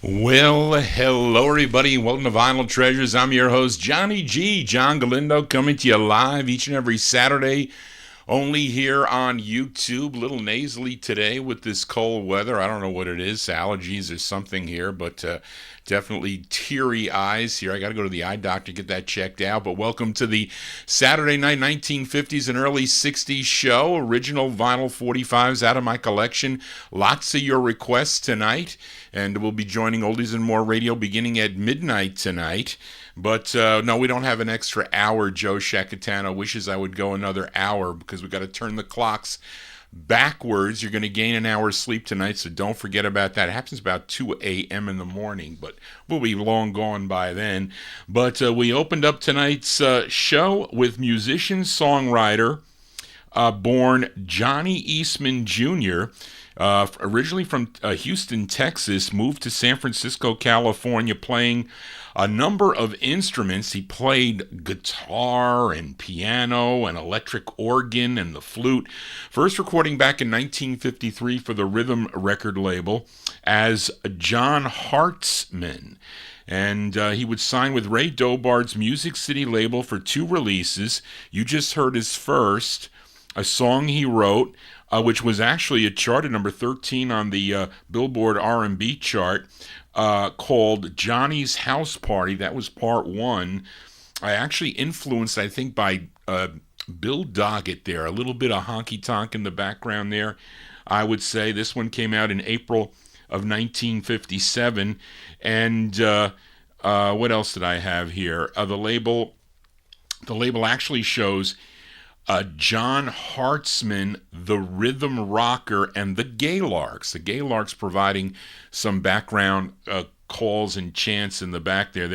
Well, hello everybody. Welcome to Vinyl Treasures. I'm your host, Johnny G, John Galindo, coming to you live each and every Saturday, only here on YouTube. A little nasally today with this cold weather. I don't know what it is, allergies or something here, but definitely teary eyes here. I got to go to the eye doctor, get that checked out. But welcome to the Saturday night 1950s and early 60s show. Original vinyl 45's out of my collection. Lots of your requests tonight. And we'll be joining Oldies and More Radio beginning at midnight tonight. But no, we don't have an extra hour. Joe Shacatano wishes I would go another hour because we got to turn the clocks backwards. You're going to gain an hour's sleep tonight, so don't forget about that. It happens about 2 a.m. in the morning, but we'll be long gone by then. But we opened up tonight's show with musician, songwriter, born Johnny Eastman Jr., originally from Houston, Texas, moved to San Francisco, California, playing a number of instruments. He played guitar and piano and electric organ and the flute. First recording back in 1953 for the Rhythm record label as John Hartzman. And he would sign with Ray Dobard's Music City label for 2 releases. You just heard his first, a song he wrote, which was actually a chart at number 13 on the Billboard R&B chart, called Johnny's House Party. That was part 1. I actually influenced, I think, by Bill Doggett there. A little bit of honky-tonk in the background there. I would say this one came out in April of 1957. And what else did I have here? The label actually shows John Hartzman, the Rhythm Rocker, and the Gaylarks. The Gaylarks providing some background calls and chants in the back there.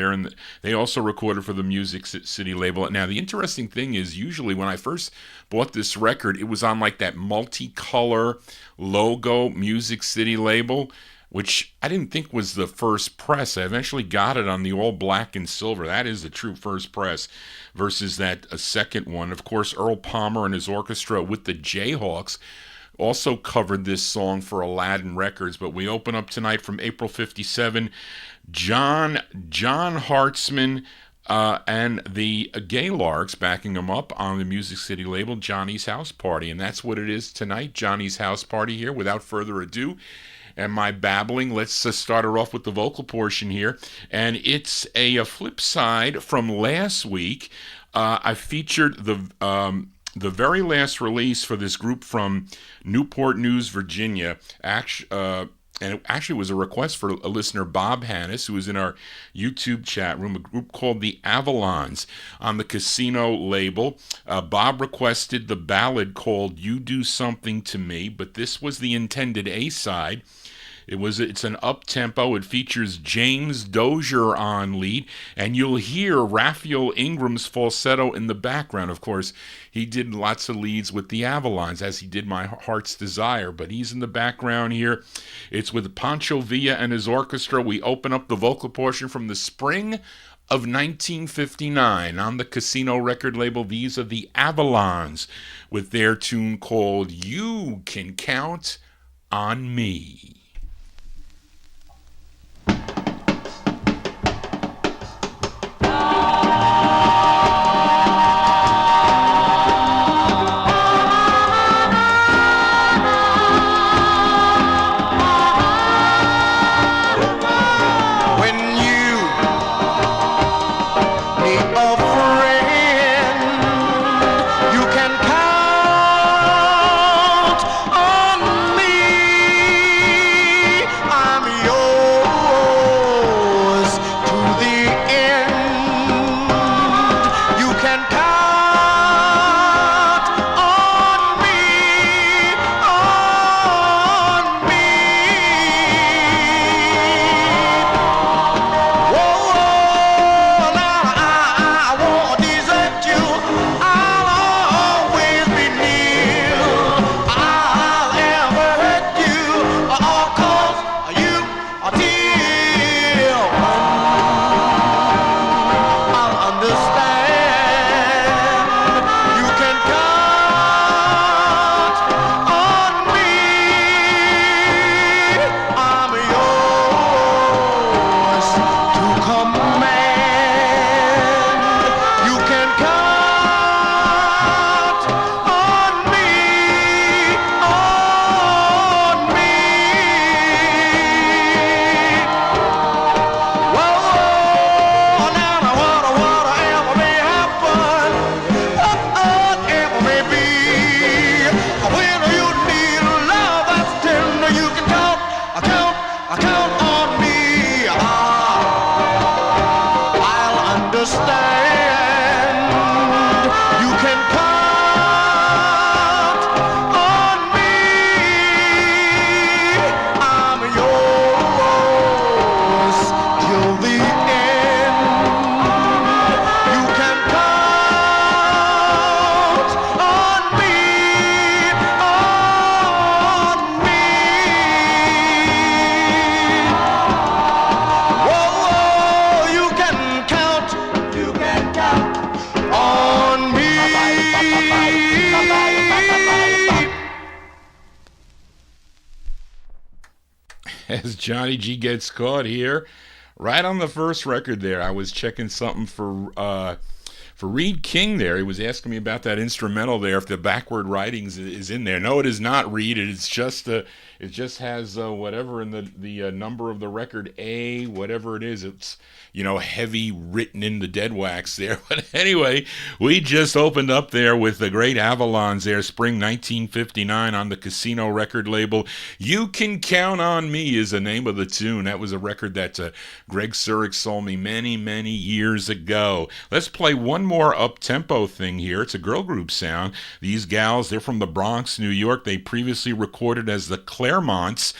They also recorded for the Music City label. Now, the interesting thing is, usually when I first bought this record, it was on like that multicolor logo Music City label, which I didn't think was the first press. I eventually got it on the all black and silver. That is the true first press versus that second one. Of course, Earl Palmer and his orchestra with the Jayhawks also covered this song for Aladdin Records. But we open up tonight from April 57, John Hartzman and the Gaylarks backing him up on the Music City label, Johnny's House Party. And that's what it is tonight, Johnny's House Party here. Without further ado, and my babbling, let's start her off with the vocal portion here. And it's a flip side from last week. I featured the very last release for this group from Newport News, Virginia. And it actually was a request for a listener, Bob Hannis, who was in our YouTube chat room, a group called the Avalons on the Casino label. Bob requested the ballad called You Do Something to Me, but this was the intended A-side. It's an up-tempo. It features James Dozier on lead, and you'll hear Raphael Ingram's falsetto in the background. Of course, he did lots of leads with the Avalons, as he did My Heart's Desire, but he's in the background here. It's with Pancho Villa and his orchestra. We open up the vocal portion from the spring of 1959 on the Casino record label. These are the Avalons with their tune called You Can Count on Me. On me. as Johnny G gets caught here. Right on the first record there, I was checking something for Reed King there. He was asking me about that instrumental there, if the backward writings is in there. No, it is not, Reed. It's just it just has whatever in the number of the record, A, whatever it is. It's, heavy written in the dead wax there. But anyway, we just opened up there with the great Avalons there, spring 1959 on the Casino record label. You Can Count on Me is the name of the tune. That was a record that Greg Surik sold me many, many years ago. Let's play one more up-tempo thing here. It's a girl group sound. These gals, they're from the Bronx, New York. They previously recorded as the Claremonts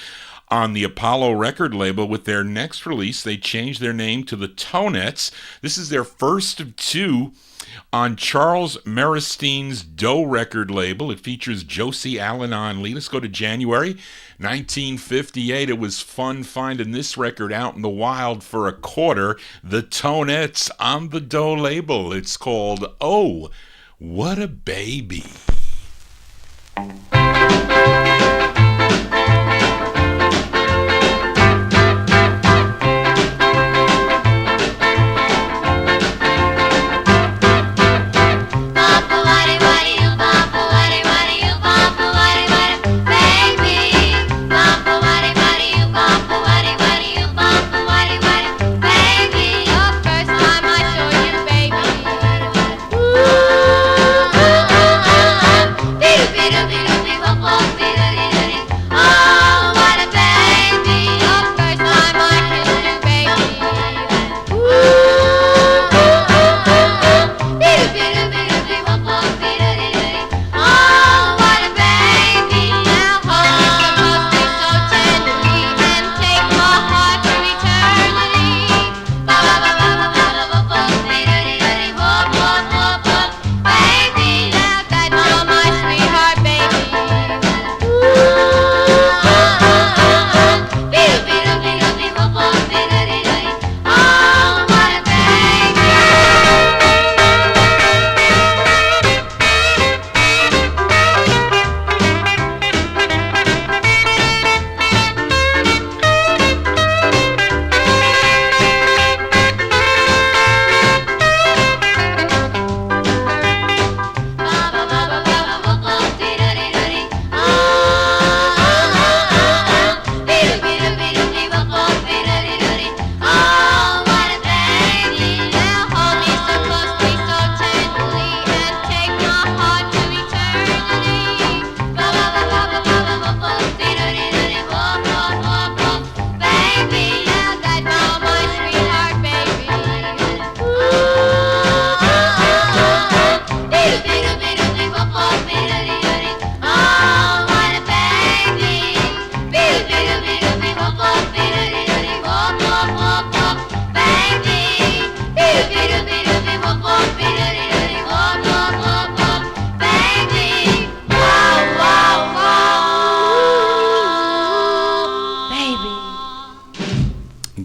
on the Apollo record label. With their next release, they changed their name to the Tonettes. This is their first of two on Charles Meristein's Doe record label. It features Josie Allen on lead. Let's go to January 1958. It was fun finding this record out in the wild for a quarter. The Tonettes on the Doe label. It's called Oh, What a Baby.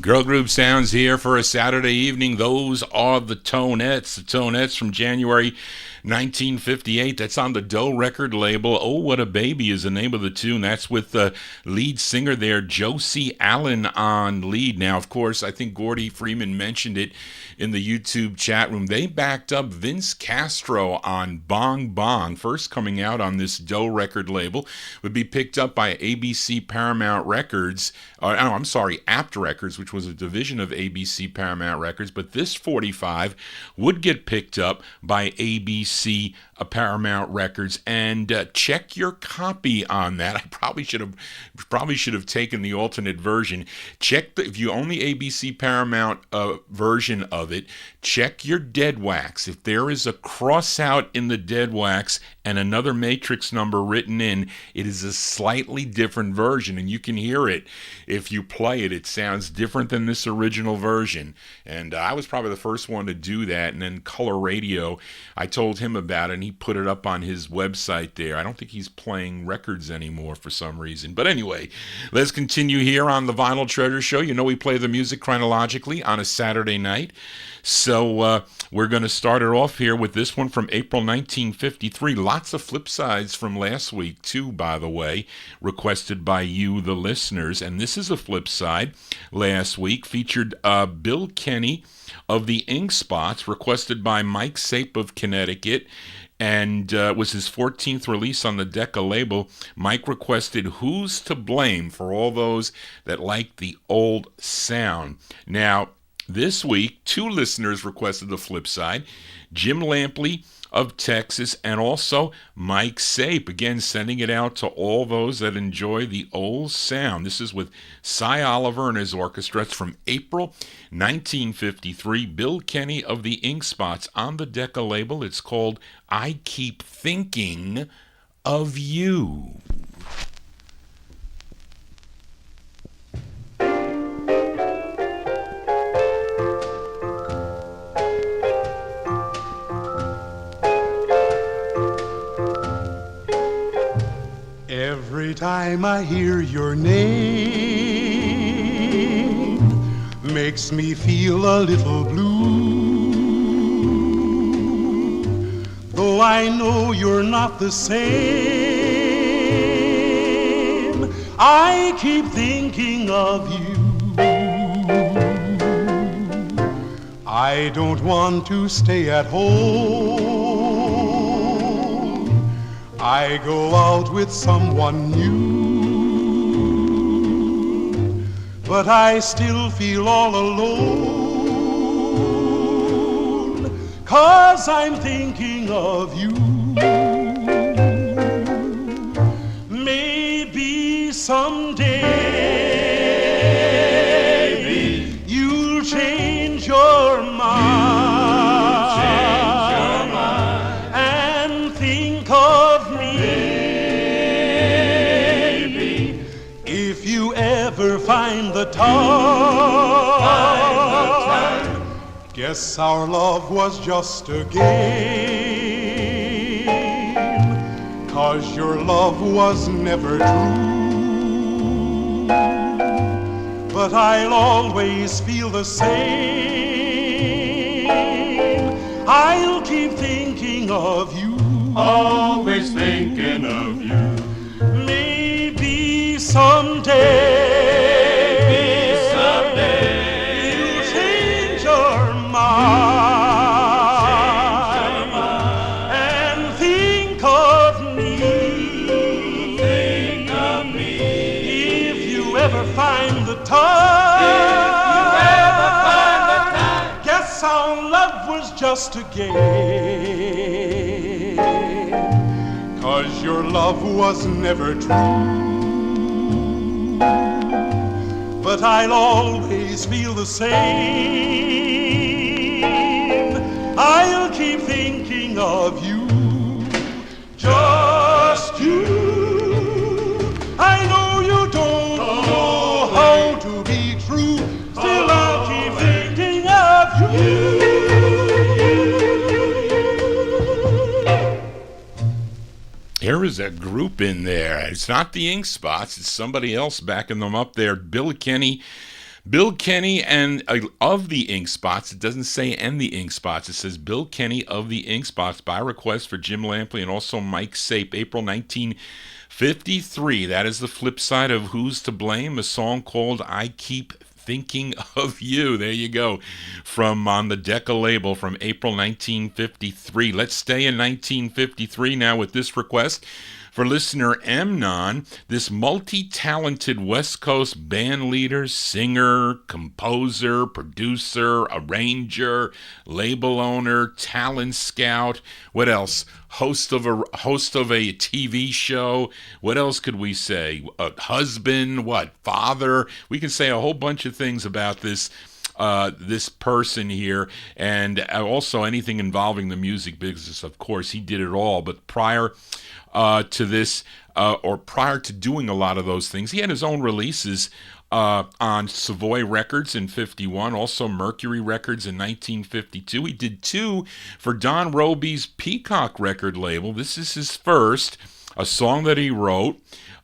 Girl group sounds here for a Saturday evening. Those are the Tonettes. The Tonettes from January 1958. That's on the Doe record label. Oh, What a Baby is the name of the tune. That's with the lead singer there, Josie Allen, on lead. Now, of course, I think Gordy Freeman mentioned it in the YouTube chat room. They backed up Vince Castro on Bong Bong, first coming out on this Doe record label. Would be picked up by ABC Paramount Records. Apt Records, which was a division of ABC Paramount Records. But this 45 would get picked up by ABC Paramount Records, and check your copy on that. I probably should have taken the alternate version. If you own the ABC Paramount version of it, check your dead wax. If there is a cross out in the dead wax and another matrix number written in, it is a slightly different version, and you can hear it if you play it. It sounds different than this original version, and I was probably the first one to do that. And then Color Radio, I told him about it, and he put it up on his website there. I don't think he's playing records anymore for some reason. But anyway, let's continue here on the Vinyl Treasure Show. You know we play the music chronologically on a Saturday night. So We're going to start it off here with this one from April 1953. Lots of flip sides from last week, too, by the way, requested by you, the listeners. And this is a flip side. Last week featured Bill Kenny of the Ink Spots, requested by Mike Sape of Connecticut. And was his 14th release on the Decca label. Mike requested Who's to Blame for all those that like the old sound. Now, this week, 2 listeners requested the flip side. Jim Lampley of Texas and also Mike Sape. Again, sending it out to all those that enjoy the old sound. This is with Cy Oliver and his orchestra. It's from April 1953. Bill Kenny of the Ink Spots on the Decca label. It's called I Keep Thinking of You. Every time I hear your name, makes me feel a little blue. Though I know you're not the same, I keep thinking of you. I don't want to stay at home. I go out with someone new, but I still feel all alone, 'cause I'm thinking of you. Maybe someday you'll change your mind. Find the time. Guess our love was just a game, 'cause your love was never true. But I'll always feel the same. I'll keep thinking of you, always thinking of you. Maybe someday just a game, 'cause your love was never true. But I'll always feel the same. I'll keep thinking of you, just you. I know you don't know how to be true, still I'll keep thinking of you. There is a group in there. It's not the Ink Spots. It's somebody else backing them up there. Bill Kenny and of the Ink Spots. It doesn't say and the Ink Spots. It says Bill Kenny of the Ink Spots by request for Jim Lampley and also Mike Sape. April 1953. That is the flip side of Who's to Blame, a song called I Keep Thinking of You. There you go. From on the Decca label from April 1953. Let's stay in 1953 now with this request for listener Amnon, this multi-talented West Coast band leader, singer, composer, producer, arranger, label owner, talent scout. What else? Host of a TV show. What else could we say? A husband, father? We can say a whole bunch of things about this person here, and also anything involving the music business. Of course, he did it all. But prior to this, or prior to doing a lot of those things, he had his own releases on Savoy Records in 51, also Mercury Records in 1952. He did 2 for Don Robey's Peacock record label. This is his first, a song that he wrote.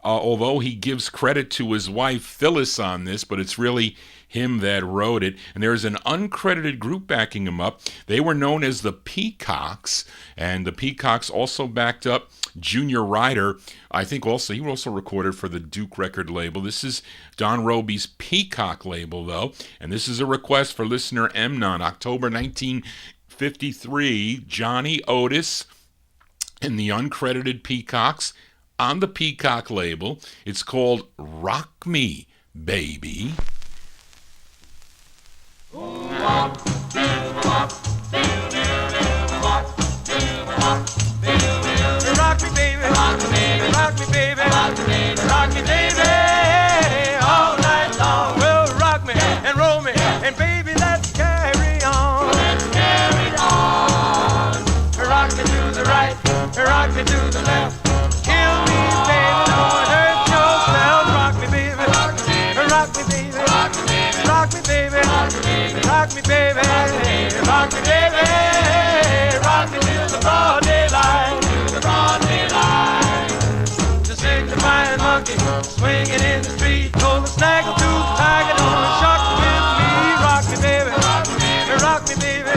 although he gives credit to his wife Phyllis on this, but it's really him that wrote it. And there's an uncredited group backing him up. They were known as the Peacocks, and the Peacocks also backed up Junior Ryder. I think he also recorded for the Duke record label. This is Don Robey's Peacock label, though, and this is a request for listener Emnon, October 1953, Johnny Otis and the uncredited Peacocks on the Peacock label. It's called Rock Me, Baby. Rock me, baby, rock me, baby, rock me, baby, rock me, baby, rock me, baby, all night long. Well, rock me and roll me, and baby, let's carry on. Let's carry on. Rock me to the right, rock me to the left. Kill me, baby, don't hurt yourself. Rock me, baby, rock me, baby, rock me, baby, rock me, baby, rock me, baby, rock me, baby, rock me, baby, rock me till the broad daylight. The sanctifying monkey swinging in the street, told the snaggle tooth tiger, don't shock with me. Rock me, baby, rock me, baby, rock me, baby,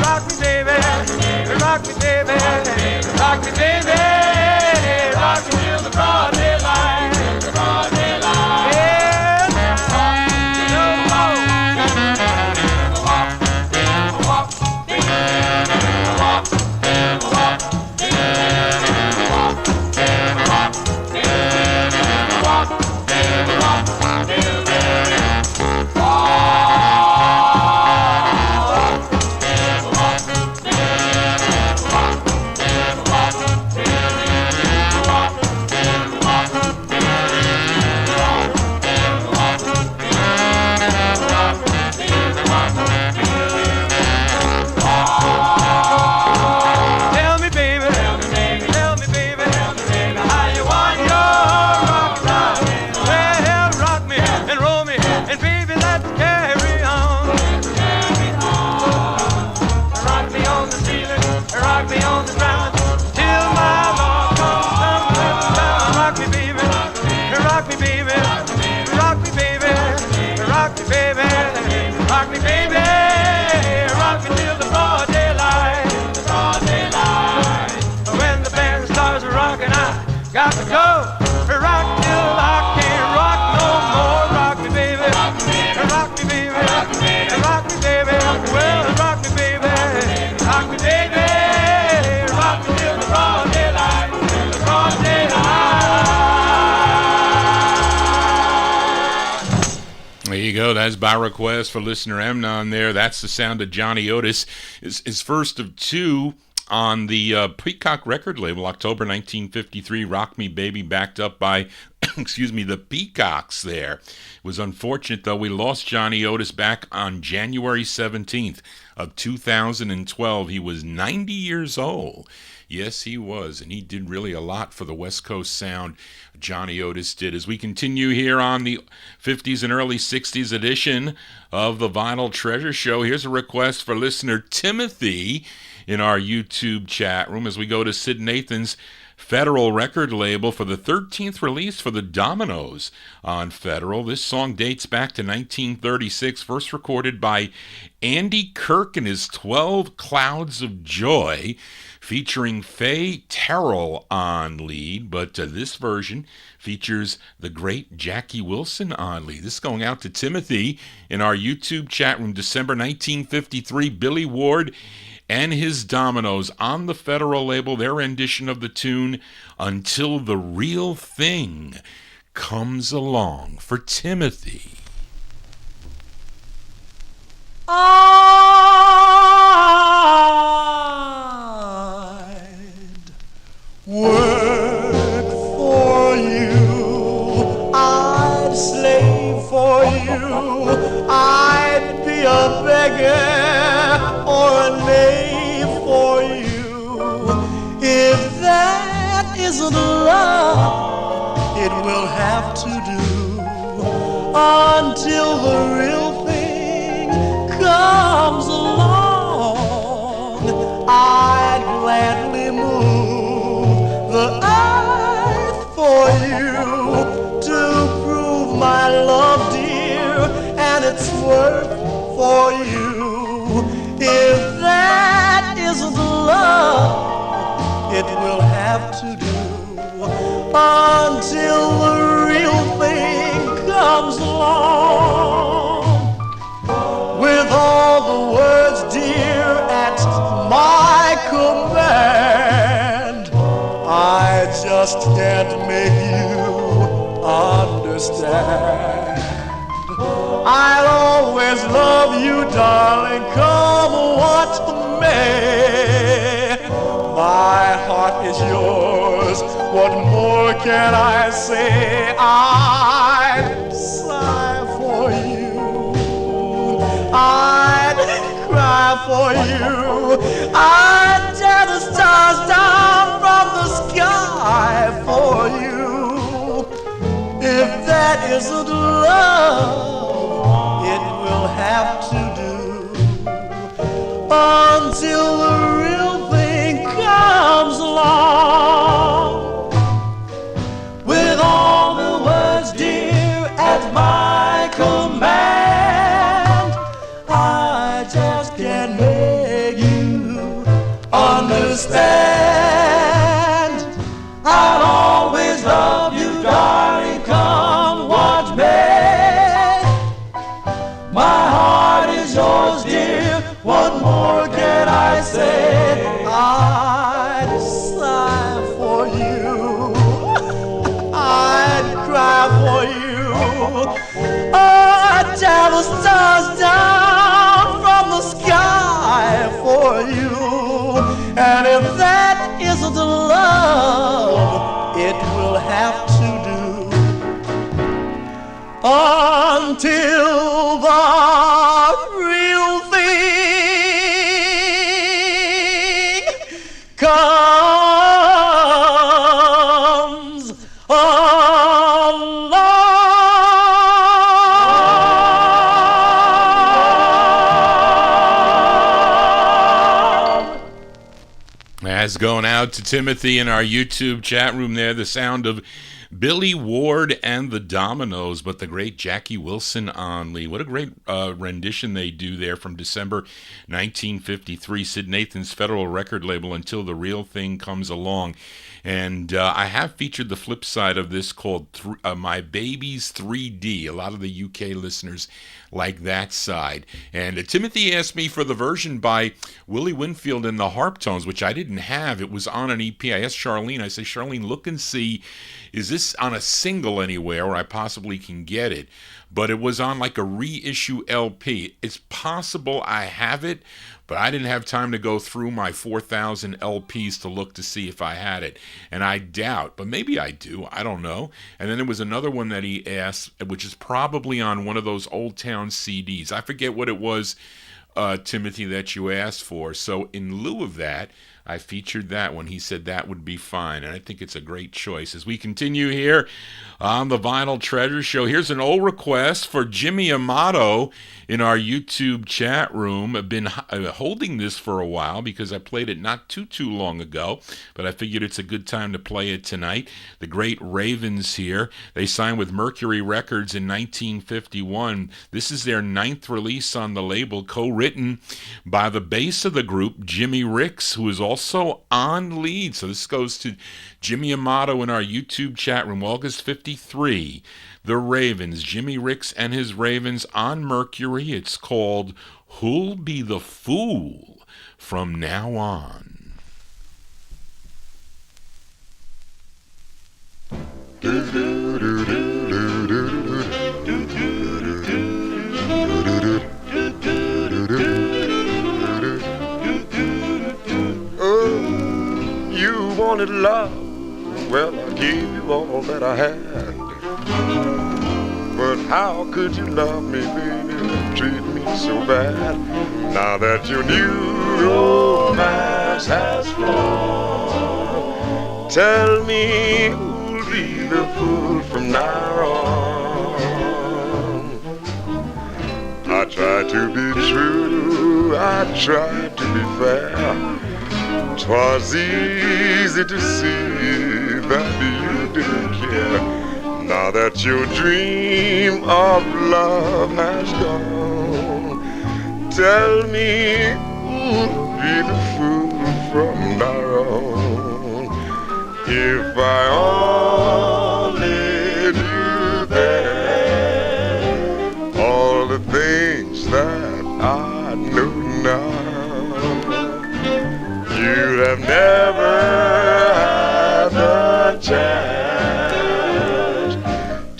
rock me, baby, rock me, baby, rock me, baby, rock me till the broad daylight. Got to go, rock till I can't rock no more. Rock me, baby, rock me, baby, rock me, baby, rock me, baby, rock me, baby. Well, rock me, baby, rock me, baby, rock me till the broad daylight, till the broad daylight. There you go. That's by request for listener Emnon there. That's the sound of Johnny Otis. His first of two on the Peacock record label, October 1953, Rock Me Baby, backed up by, the Peacocks there. It was unfortunate, though. We lost Johnny Otis back on January 17th of 2012. He was 90 years old. Yes, he was, and he did really a lot for the West Coast sound. Johnny Otis did. As we continue here on the 50s and early 60s edition of the Vinyl Treasure Show, here's a request for listener Timothy in our YouTube chat room as we go to Sid Nathan's Federal record label for the 13th release for the Dominoes on Federal. This song dates back to 1936, first recorded by Andy Kirk and his 12 Clouds of Joy, featuring Faye Terrell on lead, but this version features the great Jackie Wilson on lead. This is going out to Timothy in our YouTube chat room, December 1953, Billy Ward and his Dominoes on the Federal label, their rendition of the tune Until the Real Thing Comes Along for Timothy. I'd work for you, I'd slave for you, I'd be a beggar or a knave for you. If that isn't love, it will have to do until the real thing comes along. I'd gladly move the earth for you. it's worth for you. If that isn't love, it will have to do until the real thing comes along. With all the words, dear, at my command, I just can't make you understand. I'll always love you, darling, come what may. My heart is yours, what more can I say? I'd sigh for you, I'd cry for you, I'd tear the stars down from the sky for you. If that isn't love, it will have to do until the real thing comes along. With all the words, dear, at my command, I just can't make you understand. I'll always love you, darling, come what may. My heart is yours, dear, what more can I say? I'd sigh for you, I'd cry for you, I'd tear the stars down from the sky for you. And if that isn't love, it will have to do until the real thing comes along. As going out to Timothy in our YouTube chat room there, the sound of Billy Ward and the Dominoes, but the great Jackie Wilson on lead. What a great rendition they do there from December 1953, Sid Nathan's Federal record label, Until the Real Thing Comes Along. And I have featured the flip side of this called My Baby's 3D. A lot of the UK listeners like that side. And Timothy asked me for the version by Willie Winfield and the Harp Tones, which I didn't have. It was on an EP. I asked Charlene, I said, Charlene, look and see, is this on a single anywhere where I possibly can get it? But it was on like a reissue LP. It's possible I have it, but I didn't have time to go through my 4,000 LPs to look to see if I had it. And I doubt, but maybe I do. I don't know. And then there was another one that he asked, which is probably on one of those Old Town CDs. I forget what it was, Timothy, that you asked for. So in lieu of that, I featured that one. He said that would be fine, and I think it's a great choice. As we continue here on the Vinyl Treasure Show, here's an old request for Jimmy Amato in our YouTube chat room. I've been holding this for a while because I played it not too long ago, but I figured it's a good time to play it tonight. The great Ravens here. They signed with Mercury Records in 1951. This is their 9th release on the label, co-written by the bass of the group, Jimmy Ricks, who is also on lead. So this goes to Jimmy Amato in our YouTube chat room, August 53. The Ravens, Jimmy Ricks and his Ravens on Mercury. It's called Who'll Be the Fool From Now On. You wanted love, well, I gave you all that I had. But how could you love me, baby, and treat me so bad? Now that your new romance has flown, tell me who'll be the fool from now on. I tried to be true, I tried to be fair. 'Twas easy to see that you didn't care. Now that your dream of love has gone, tell me who'll be the fool from now on. If I only knew then all the things that I know now, you'd have never had the chance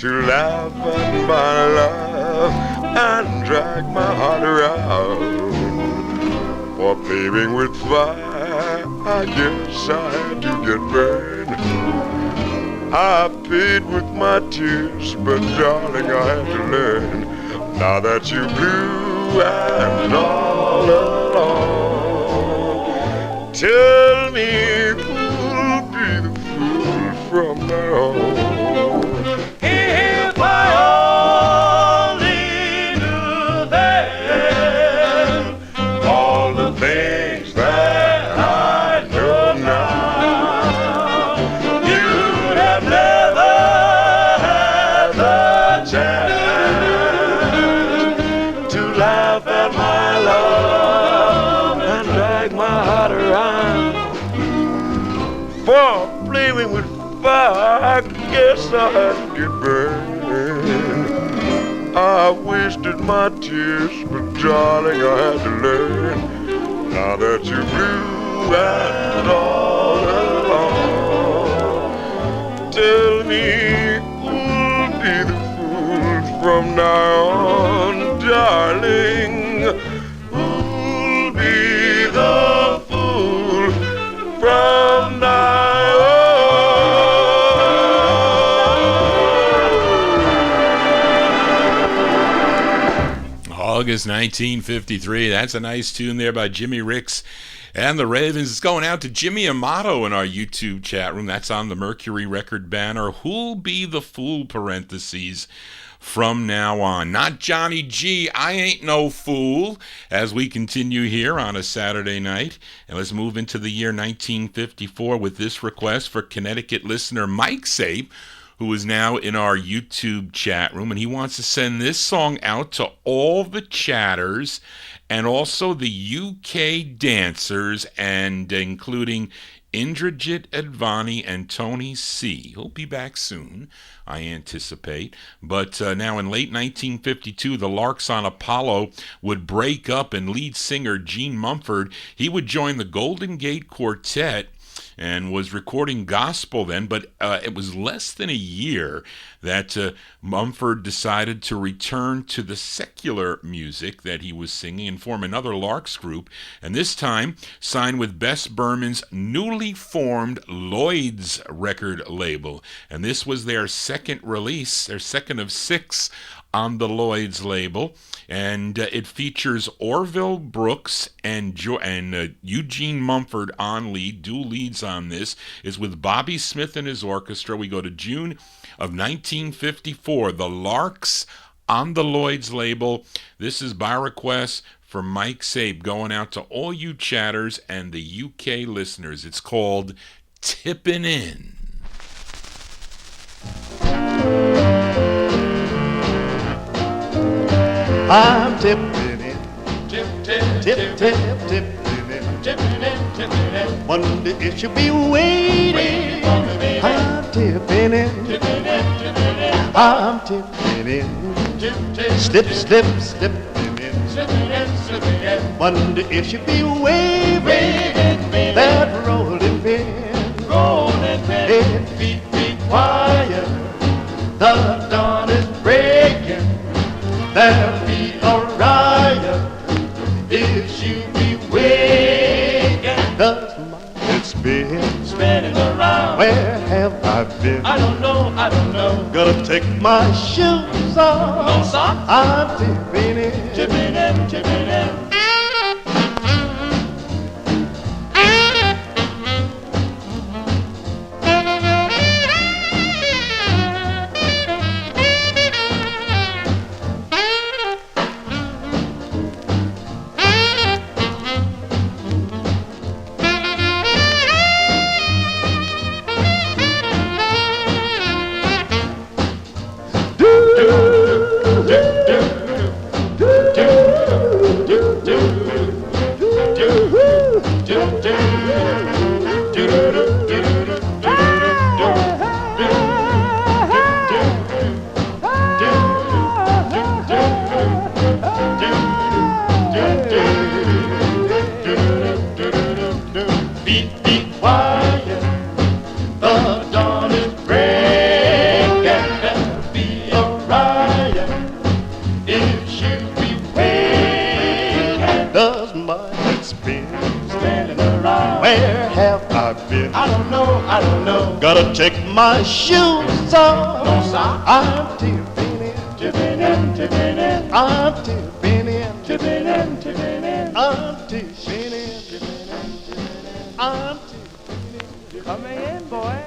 to laugh at my love and drag my heart around. For playing with fire, I guess I had to get burned. I paid with my tears, but darling, I had to learn. Now that you're blue and all alone, tell me who'll be the fool from now on. If I only knew then All the things that I know now, you'd have never had the chance to laugh at my love and drag my heart around. For playing with fire, I guess I had to get burned. I wasted my tears, but darling, I had to learn. Now that you're blue and all alone, tell me who'll be the fool from now on, darling. Who'll be the fool from now on? August 1953. That's a nice tune there by Jimmy Ricks and the Ravens. It's going out to Jimmy Amato in our YouTube chat room. That's on the Mercury record banner. Who'll be the fool, parentheses, from now on. Not Johnny G, I ain't no fool, as we continue here on a Saturday night. And let's move into the year 1954 with this request for Connecticut listener Mike Sape, who is now in our YouTube chat room, and he wants to send this song out to all the chatters and also the UK dancers, and including Indrajit Advani and Tony C. He'll be back soon, I anticipate. But now in late 1952, the Larks on Apollo would break up, and lead singer Gene Mumford, he would join the Golden Gate Quartet and was recording gospel then, but it was less than a year that Mumford decided to return to the secular music that he was singing and form another Larks group, and this time signed with Bess Berman's newly formed Lloyd's record label. And this was their second release, their second of 6 on the Lloyd's label, and it features Orville Brooks and Eugene Mumford on lead. Dual leads on this is with Bobby Smith and his orchestra. We go to June of 1954, the Larks on the Lloyd's label. This is by request for Mike Sape, going out to all you chatters and the UK listeners. It's called Tippin' In. I'm tipping in, tip, tip, tip, tipping in. tipping in. Wonder if she'll be waiting. for me, baby. I'm tipping in, I'm tipping in. Slip, slip, slipping in. Slipping in. Wonder if she'll be waving that rolling pin. Golden pen. It beat, beat, quiet. The dawn is breaking. There'll be a riot if she be waking. 'Cause my head's Spinning around. where have I been? I don't know. Gonna take my shoes off. No socks. I'm tipping in. Tipping in. my experience. Standing around. Where have I been? I don't know. Gotta take my shoes off. No sock. I'm tipping in. I'm tipping in. I'm tipping in. Come in, boy.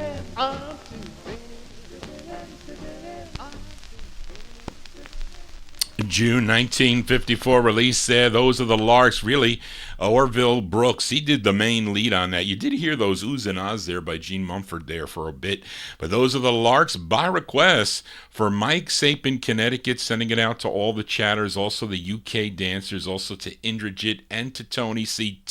June 1954 release there. Those are the Larks. Really, Orville Brooks, he did the main lead on that. You did hear those oohs and ahs there by Gene Mumford there for a bit. But those are the Larks by request for Mike Sape in Connecticut, sending it out to all the chatters, also the UK dancers, also to Indrajit and to Tony C.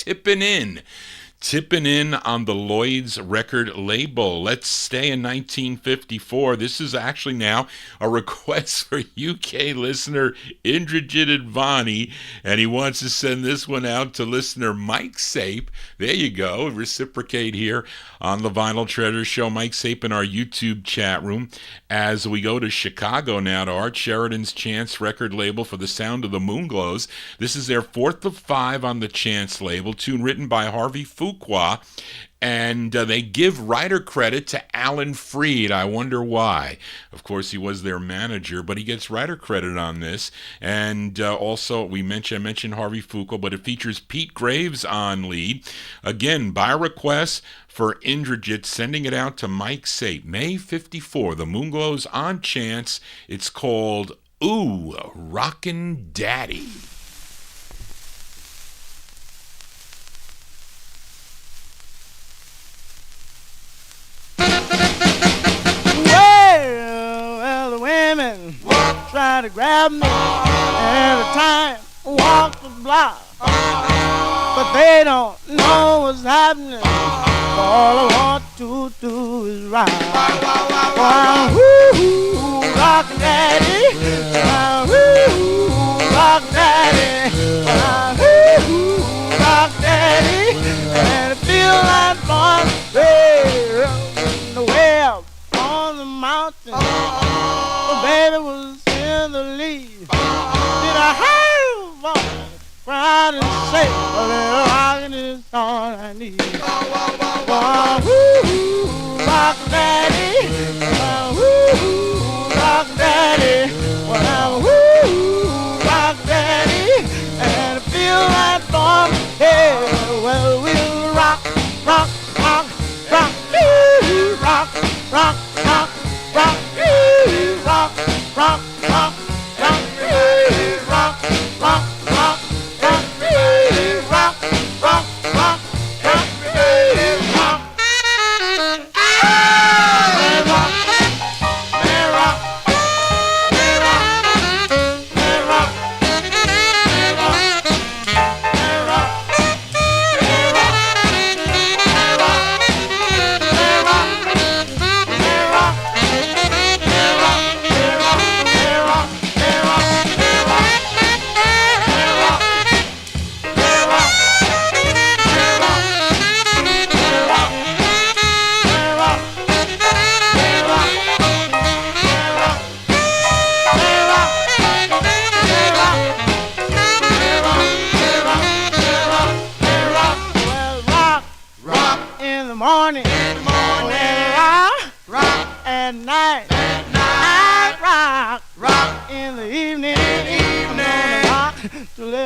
Tipping in on the Lloyd's record label. Let's stay in 1954. This is actually now a request for UK listener Indrajit Advani, and he wants to send this one out to listener Mike Sape. There you go. Reciprocate here on the Vinyl Treasure Show. Mike Sape in our YouTube chat room as we go to Chicago now to Art Sheridan's Chance record label for The Sound of the Moonglows. This is their 4th of 5 on the Chance label, tune written by Harvey Fuqua, and they give writer credit to Alan Freed. I wonder why. Of course, he was their manager, but he gets writer credit on this. And also, I mentioned Harvey Fuqua, but it features Pete Graves on lead. Again, by request for Indrajit, sending it out to Mike Sape. May 54, the Moonglows on Chance. It's called Ooh, Rockin' Daddy. Well, the women try to grab me every time I walk the block, but they don't know what's happening. All I want to do is ride. Woo, rockin' daddy. Woo, rockin' daddy. Woo, rockin' daddy. And it feels like fun. Hey, the way up on the mountain. The baby was in the lead. Did I have a crowd and say, a little rockin' is all I need. Woo, rock daddy. Woo, rock daddy. Woo, rock daddy. And it feels like fun. Hey, well, we'll rock, rock, rock, rock, rock, rock, rock, rock, rock, rock, rock, rock, rock, rock, rock, rock, rock, rock, rock.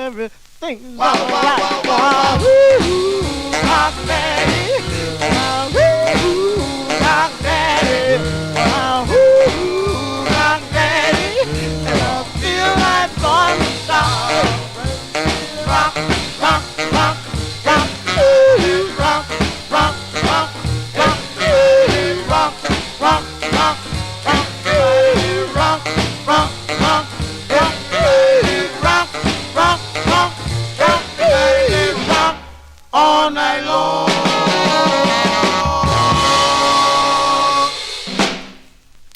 Everything's all right. Woo, rock daddy. Woo, rock daddy. Woo, rock daddy. And I feel like going to stop. Rock, rock, rock, rock, ooh, rock, rock, rock, rock, ooh, rock, rock, rock, rock, ooh, rock, rock, rock, rock, ooh, rock, rock, rock, rock, ooh, rock, all night long.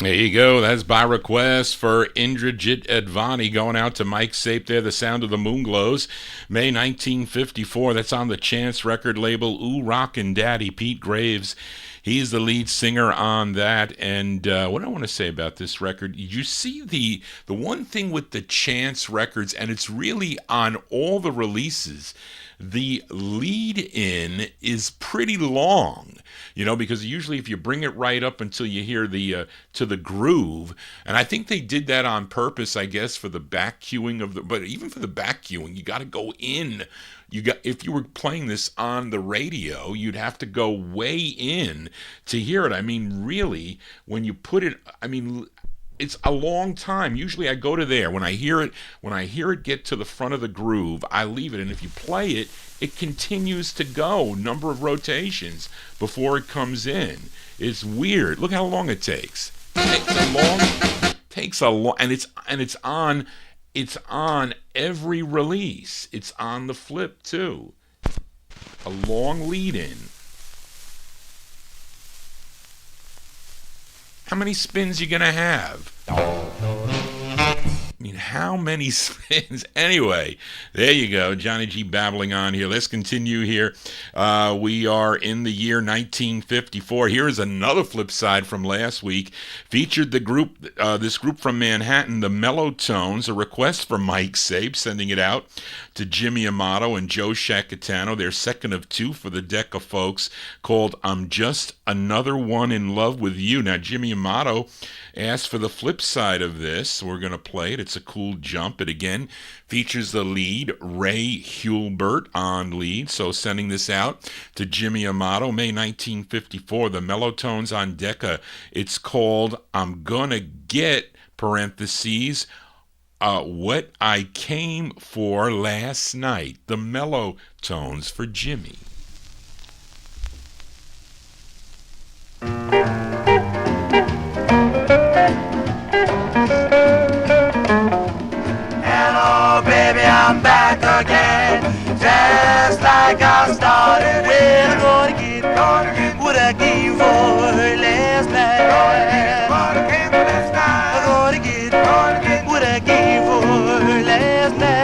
There you go. That's by request for Indrajit Advani, going out to Mike Sape there, The Sound of the Moonglows, May 1954. That's on the Chance record label. Ooh, Rockin' Daddy, Pete Graves He's the lead singer on that. And what do I want to say about this record? You see the one thing with the Chance records, and it's really on all the releases, the lead in is pretty long, because usually if you bring it right up until you hear the to the groove, and I think they did that on purpose, I guess, for the back cueing but even for the back cueing, you got to go in. If you were playing this on the radio, you'd have to go way in to hear it. I mean, really, when you put it, it's a long time. Usually I go to there. When I hear it get to the front of the groove, I leave it. And if you play it, it continues to go, number of rotations before it comes in. It's weird. Look how long it takes. Takes a long, and it's on every release. It's on the flip too. A long lead in. How many spins you gonna have? How many spins? Anyway, there you go. Johnny G babbling on here. Let's continue here. We are in the year 1954. Here is another flip side from last week. Featured the group, this group from Manhattan, the Mellow Tones, a request from Mike Sabe, sending it out to Jimmy Amato and Joe Shacatano. Their second of two for the deck of folks, called I'm Just Another One in Love with You. Now, Jimmy Amato asked for the flip side of this. We're going to play it. It's a cool jump. It again features the lead, Ray Hulbert, on lead. So sending this out to Jimmy Amato, May 1954, the Mellow Tones on Decca. It's called I'm Gonna Get, parentheses, What I Came For Last Night. The Mellow Tones for Jimmy. Hello, baby, I'm back again, just like I started. Well, I'm gonna get what I came for last night. I'm gonna get what I came for last night.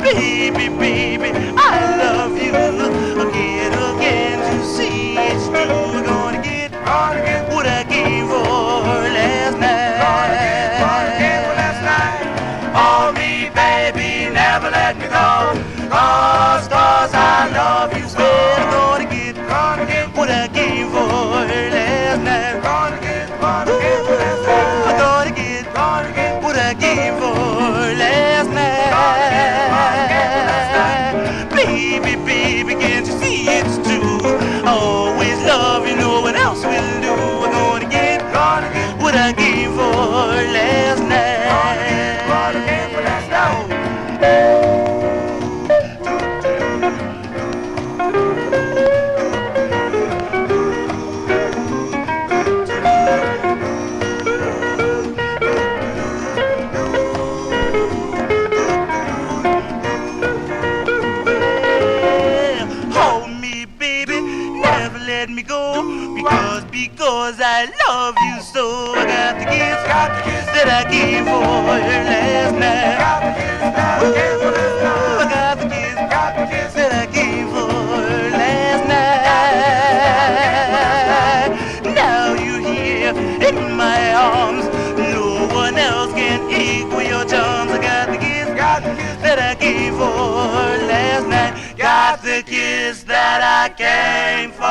Baby, baby, I love you again to see it's true. I'm gonna get what I came for last night. Oh, me, baby, never let me go, cause I love you so. I'm gonna get what I came for last night. I'm gonna get what I came for last night. Baby, baby, can't you see it's true? I always love you, no one else will do. I'm gonna get what I came for last night. Because I love you so. I got the kiss that I gave for her last night. I got the kiss that I gave for her last night. Now you're here in my arms, no one else can equal your charms. I got the kiss that I gave for her last night. Got the kiss that I came for.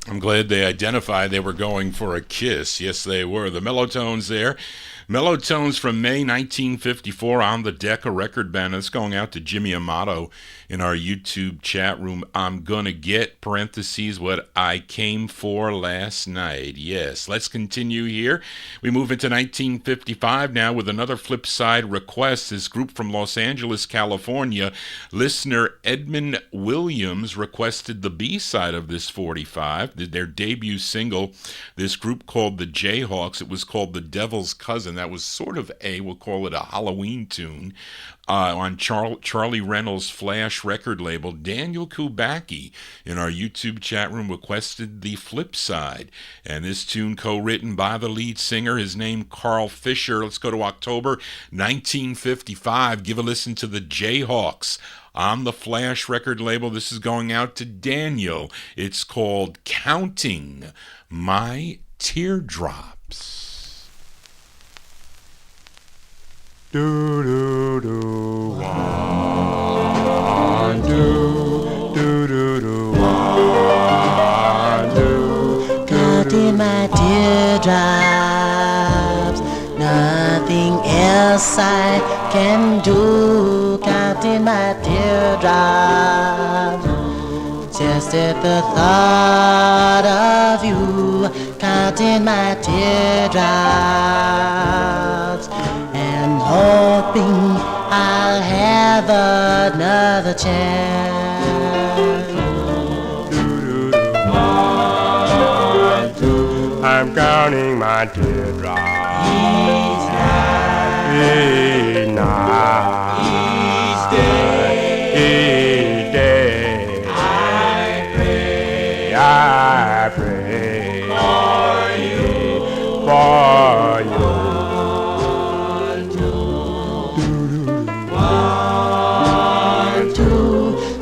I'm glad they identified they were going for a kiss. Yes, they were. The Mellow Tones there. Mellow Tones from May 1954 on the Decca record band. It's going out to Jimmy Amato in our YouTube chat room. I'm gonna get, parentheses, what I came for last night. Yes, let's continue here. We move into 1955 now with another flip side request. This group from Los Angeles, California, listener Edmund Williams requested the B-side of this 45, their debut single. This group called the Jayhawks. It was called The Devil's Cousin. that was sort of we'll call it a Halloween tune, on Charlie Reynolds' Flash record label. Daniel Kubacki in our YouTube chat room requested the flip side, and this tune co-written by the lead singer, his name Carl Fisher. Let's go to October 1955. Give a listen to the Jayhawks on the Flash record label. This is going out to Daniel. It's called Counting My Teardrops. Do do do, 1 2 do do do, 1 2. Counting my teardrops, nothing else I can do. Counting my teardrops, just at the thought of you. Counting my teardrops and hoping I'll have another chance. I'm counting my teardrops each night, each day. I pray for you.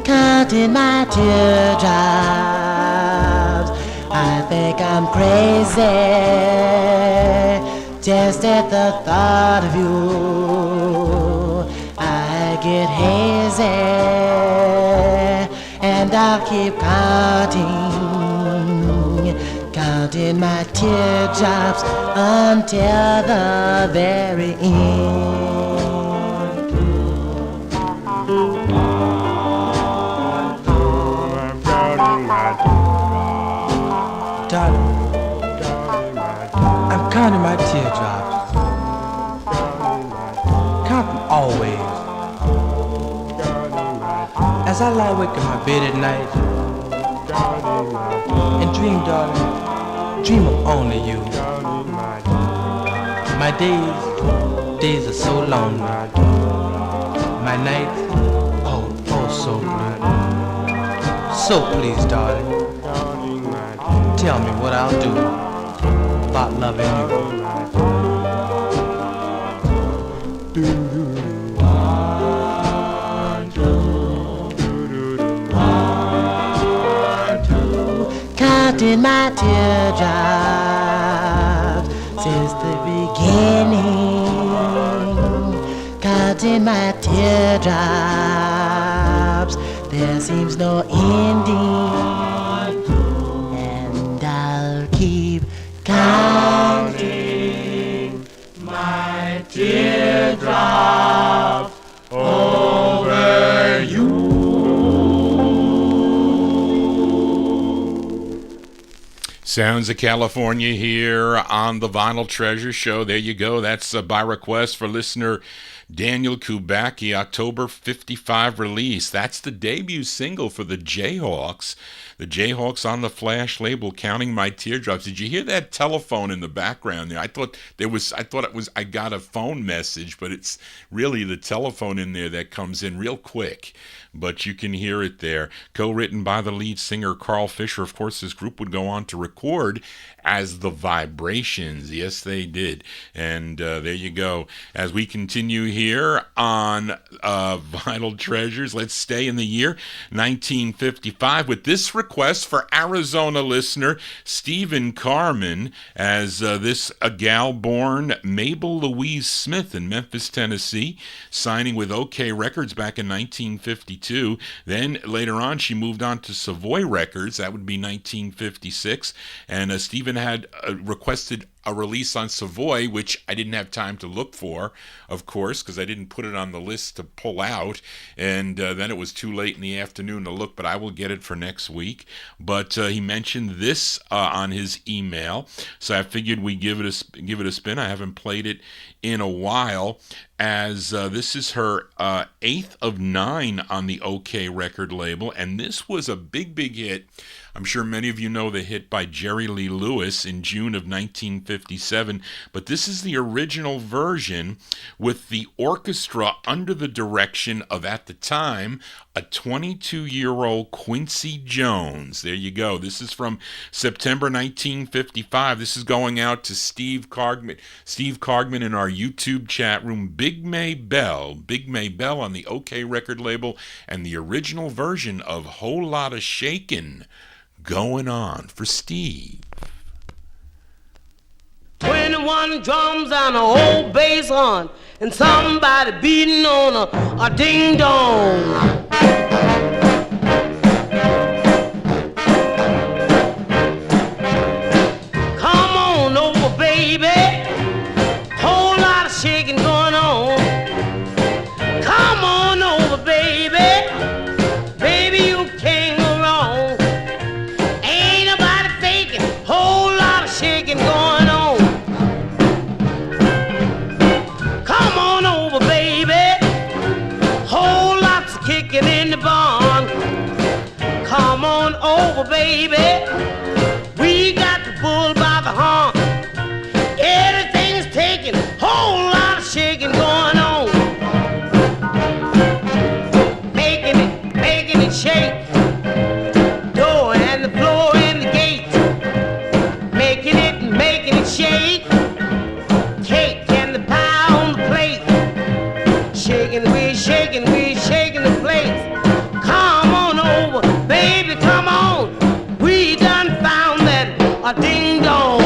Counting my teardrops, I think I'm crazy just at the thought of you. I get hazy and I'll keep counting my teardrops until the very end. Darling, I'm counting my teardrops. Count them always. As I lie awake in my bed at night and dream, darling, dream of only you. My days are so long. My nights, oh so blue. So please, darling, tell me what I'll do about loving you. Counting my teardrops since the beginning. Counting my teardrops, there seems no ending. Keep counting my teardrops over you. Sounds of California here on the Vinyl Treasure Show. There you go. That's by request for listener Daniel Kubacki, October 55 release. That's the debut single for the Jayhawks. The Jayhawks on the Flash label, Counting My Teardrops. Did you hear that telephone in the background there? I thought I got a phone message, but it's really the telephone in there that comes in real quick. But you can hear it there. Co-written by the lead singer Carl Fisher. Of course, this group would go on to record as the Vibrations. Yes, they did. And there you go. As we continue here on Vinyl Treasures, let's stay in the year 1955 with this request for Arizona listener Stephen Carmen, as a gal born Mabel Louise Smith in Memphis, Tennessee, signing with OK Records back in 1952. Then later on, she moved on to Savoy Records. That would be 1956. And Stephen had requested a release on Savoy, which I didn't have time to look for, of course, because I didn't put it on the list to pull out, and then it was too late in the afternoon to look, but I will get it for next week. But he mentioned this on his email, so I figured we'd give it a spin. I haven't played it in a while, as this is her 8th of 9 on the OK record label, and this was a big hit. I'm sure many of you know the hit by Jerry Lee Lewis in June of 1955. 1957. But this is the original version with the orchestra under the direction of, at the time, a 22-year-old Quincy Jones. There you go. This is from September 1955. This is going out to Steve Cogman in our YouTube chat room. Big May Bell on the OK record label, and the original version of Whole Lotta Shakin' Going On for Steve. 21 drums and a old bass horn, and somebody beating on a ding-dong. Come on over, baby. Whole lot of shaking going on. Come on over, baby. Baby, you can't go wrong. Ain't nobody faking. Whole lot of shaking going on. Come on over, baby. Whole lots of kicking in the barn. Come on over, baby. We got the bull by the horn. Everything's taking. Whole lot of shaking going on. Making it shake. Door and the floor and the gate. Making it shake. Cake and the pie on the plate. We're shaking the place. Come on over, baby, come on. We done found that a ding dong.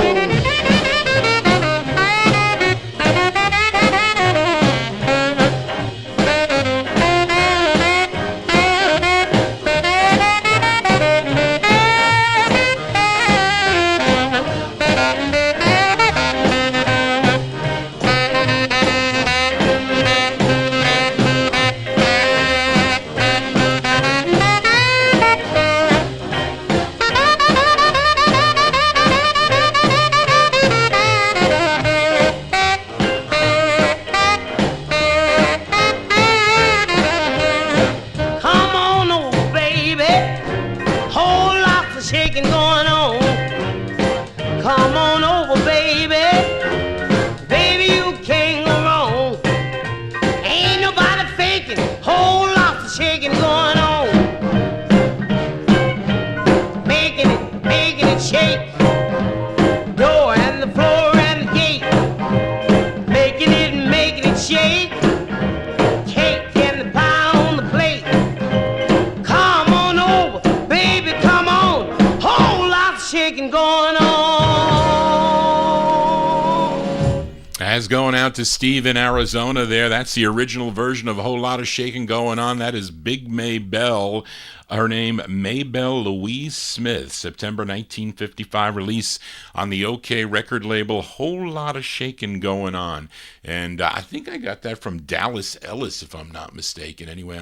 Come on over, baby. Whole lots of shaking going on. Come on over, baby. Baby, you can't go wrong. Ain't nobody faking. Whole lots of shaking going on. Making it shake. Door and the floor and the gate. Making it shake. Cake and the pie on the plate. Come on over, baby, come on. Whole lot of shaking going on. As going out to Steve in Arizona there. That's the original version of A Whole Lot of Shaking Going On. That is Big May Bell. Her name, Maybelle Louise Smith. September 1955 release on the OK record label. Whole Lot of Shaking Going On. And I think I got that from Dallas Ellis, if I'm not mistaken. Anyway,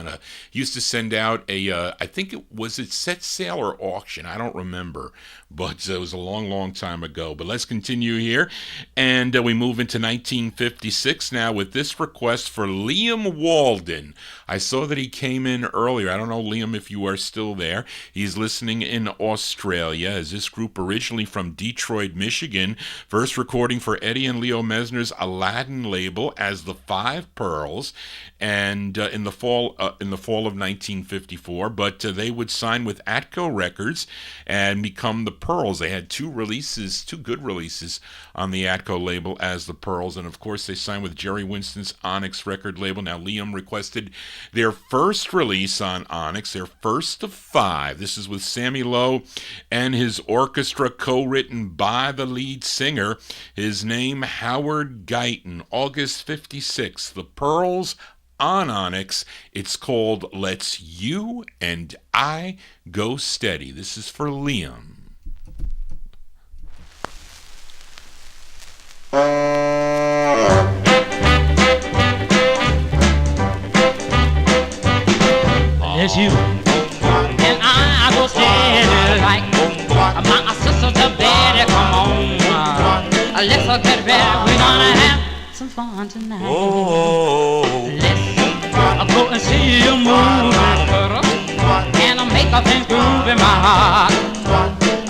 used to send out I think it was set sale or auction. I don't remember. But it was a long, long time ago. But let's continue here. And we move into 1956 now with this request for Liam Walden. I saw that he came in earlier. I don't know, Liam, if you are still there. He's listening in Australia, as this group originally from Detroit, Michigan, first recording for Eddie and Leo Mesner's Aladdin label as the Five Pearls, and in the fall of 1954. But they would sign with Atco Records and become the Pearls. They had two good releases on the Atco label as the Pearls, and of course they signed with Jerry Winston's Onyx record label. Now Liam requested their first release on Onyx, their first of five. This is with Sammy Lowe and his orchestra, co-written by the lead singer, his name Howard Guyton. August 56, the Pearls on Onyx. It's called Let's You and I Go Steady. This is for Liam. It's you and I go steady like my sister to bed. Come on, let's get ready. We're gonna have some fun tonight. Let's go and see you moving, and I'll make a thing groove in my heart.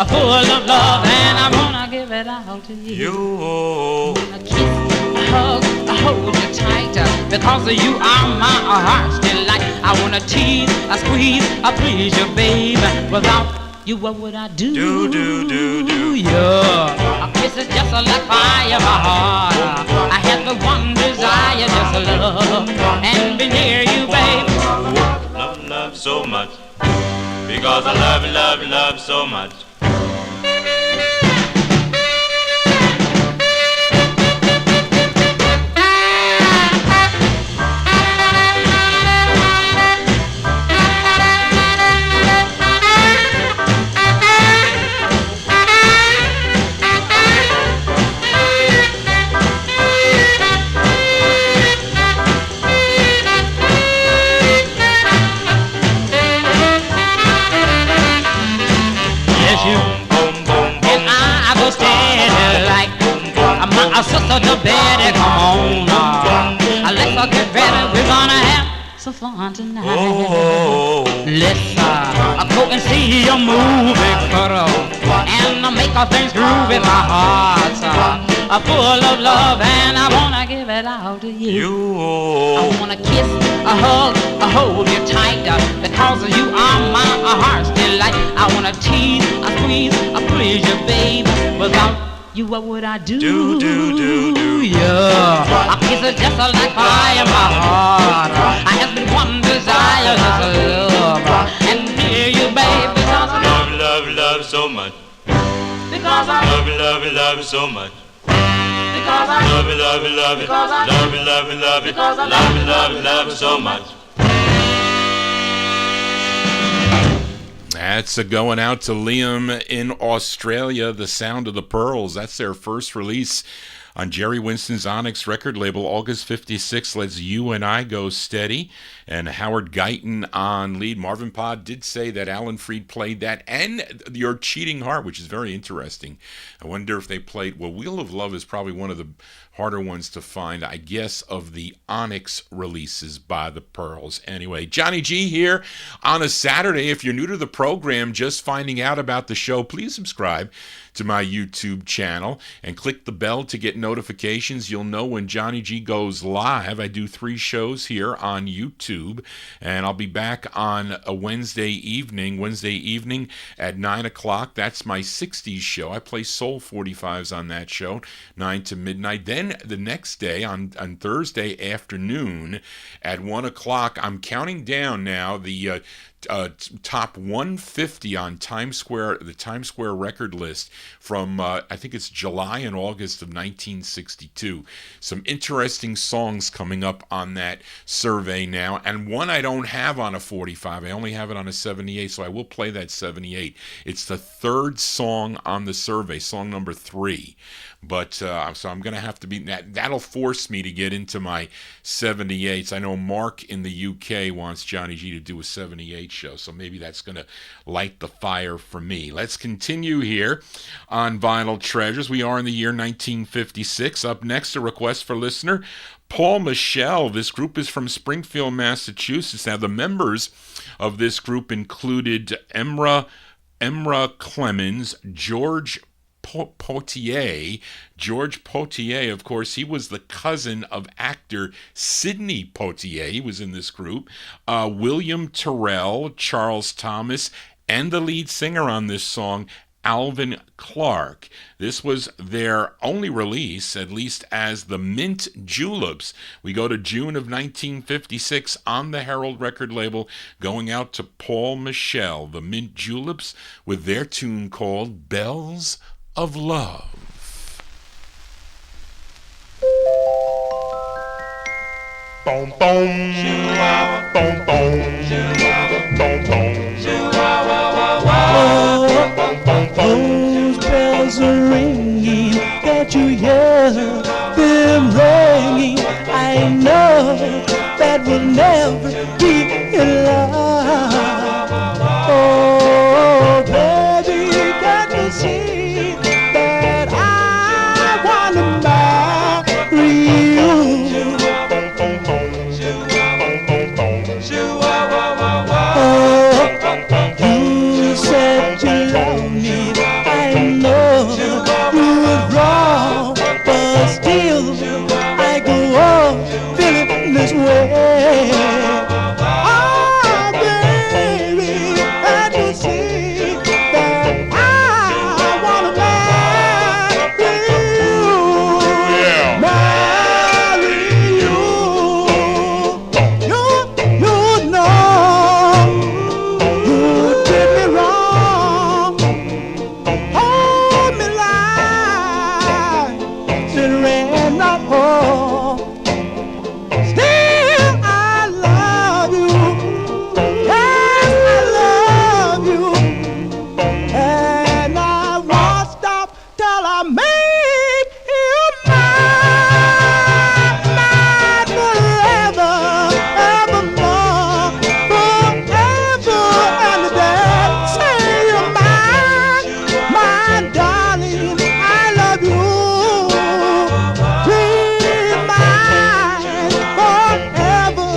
Full of love, and I wanna give it it out to you. A kiss, a hug, I hold you tighter, because you are my heart's delight. I wanna tease, I squeeze, I please you, baby. Without you, what would I do? Do. Yeah. A kiss is just like fire in my heart. I have the one desire, just love and be near you, baby. Love so much, because I love so much. Sister to bed, come on let's get ready, we're gonna have some fun tonight. Let's go and see a movie, cuddle, and make our things groove in my heart, full of love, and I wanna give it out to you. I wanna kiss, a hug, a hold you tight, because you are my heart's delight. I wanna tease, I squeeze, I please you, baby. Without you, what would I do? Do. Yeah. I kiss it just like fire in my heart. I have been one desire, just love and hear you, baby. Because I love so much. Because I love so much. Because I love because I love so much. That's a going out to Liam in Australia, The Sound of the Pearls. That's their first release on Jerry Winston's Onyx record label, August 56. Let's You and I Go Steady. And Howard Guyton on lead. Marvin Pod did say that Alan Freed played that and Your Cheating Heart, which is very interesting. I wonder if they played, well, Wheel of Love is probably one of the harder ones to find, I guess, of the Onyx releases by the Pearls. Anyway, Johnny G here on a Saturday. If you're new to the program, just finding out about the show, please subscribe to my YouTube channel and click the bell to get notifications. You'll know when Johnny G goes live. I do 3 shows here on YouTube, and I'll be back on a Wednesday evening at 9 o'clock. That's my 60's show. I play Soul 45's on that show, 9 to midnight. Then the next day, on Thursday afternoon at 1 o'clock, I'm counting down now the top 150 on Times Square, the Times Square record list from I think it's July and August of 1962. Some interesting songs coming up on that survey now, and one I don't have on a 45. I only have it on a 78, so I will play that 78. It's the 3rd song on the survey, song number 3. But so I'm going to have to be, that'll force me to get into my 78s. I know Mark in the UK wants Johnny G to do a 78 show, so maybe that's going to light the fire for me. Let's continue here on Vinyl Treasures. We are in the year 1956. Up next, a request for listener Paul Michelle. This group is from Springfield, Massachusetts. Now, the members of this group included Emra Clemens, George Potier. George Potier, of course, he was the cousin of actor Sidney Poitier. He was in this group. William Terrell, Charles Thomas, and the lead singer on this song, Alvin Clark. This was their only release, at least as the Mint Juleps. We go to June of 1956 on the Herald record label, going out to Paul Michelle, the Mint Juleps, with their tune called Bells of Love. Boom, boom, boom, boom, boom, boom. Those bells are ringing, can't you hear them ringing? I know that we'll never be alone. Oh, baby, can't you see that I wanna marry you? Oh, you said you love me, I know you Oh, baby, can't you see that I wanna marry you? Yeah. Marry you. You know you did me wrong. Hold me like surrender home. Still I love you. Yes, I love you. And I won't stop till I make you mine. Mine forever, evermore. Forever and a day. Say you're mine, my darling. I love you. Be mine forever,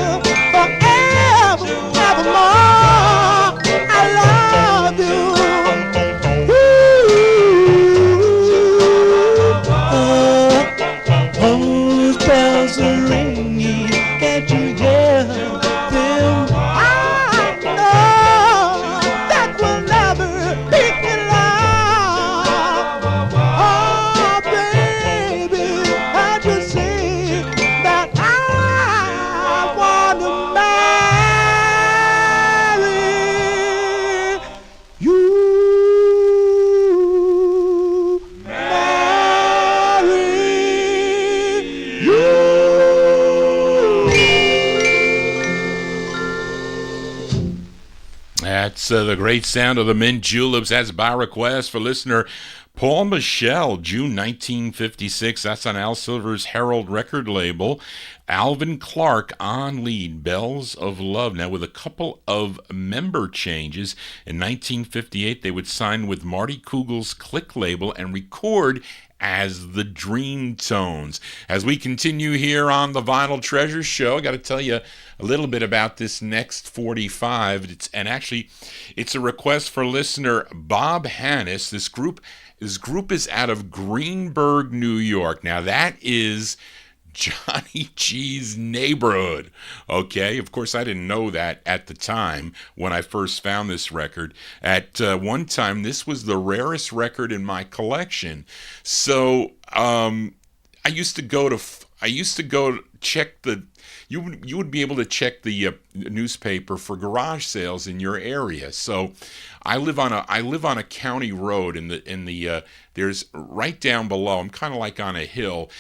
forever, evermore. I love you. Those bells are ringing, can't you hear them? I know that we'll never be in love. Oh, baby, can't you see that I want to marry you? That's the great sound of the Mint Juleps. That's by request for listener Paul Michel, June 1956. That's on Al Silver's Herald record label. Alvin Clark on lead, Bells of Love. Now, with a couple of member changes, in 1958, they would sign with Marty Kugel's Click label and record as the Dream Tones. As we continue here on the Vinyl Treasures show, I got to tell you a little bit about this next 45. It's a request for listener Bob Hannis. This group is out of Greenburgh, New York. Now that is Johnny G's neighborhood. Okay, of course I didn't know that at the time when I first found this record. At one time, this was the rarest record in my collection. So I used to go check the. You would be able to check the newspaper for garage sales in your area. So I live on a county road in the there's right down below. I'm kind of like on a hill.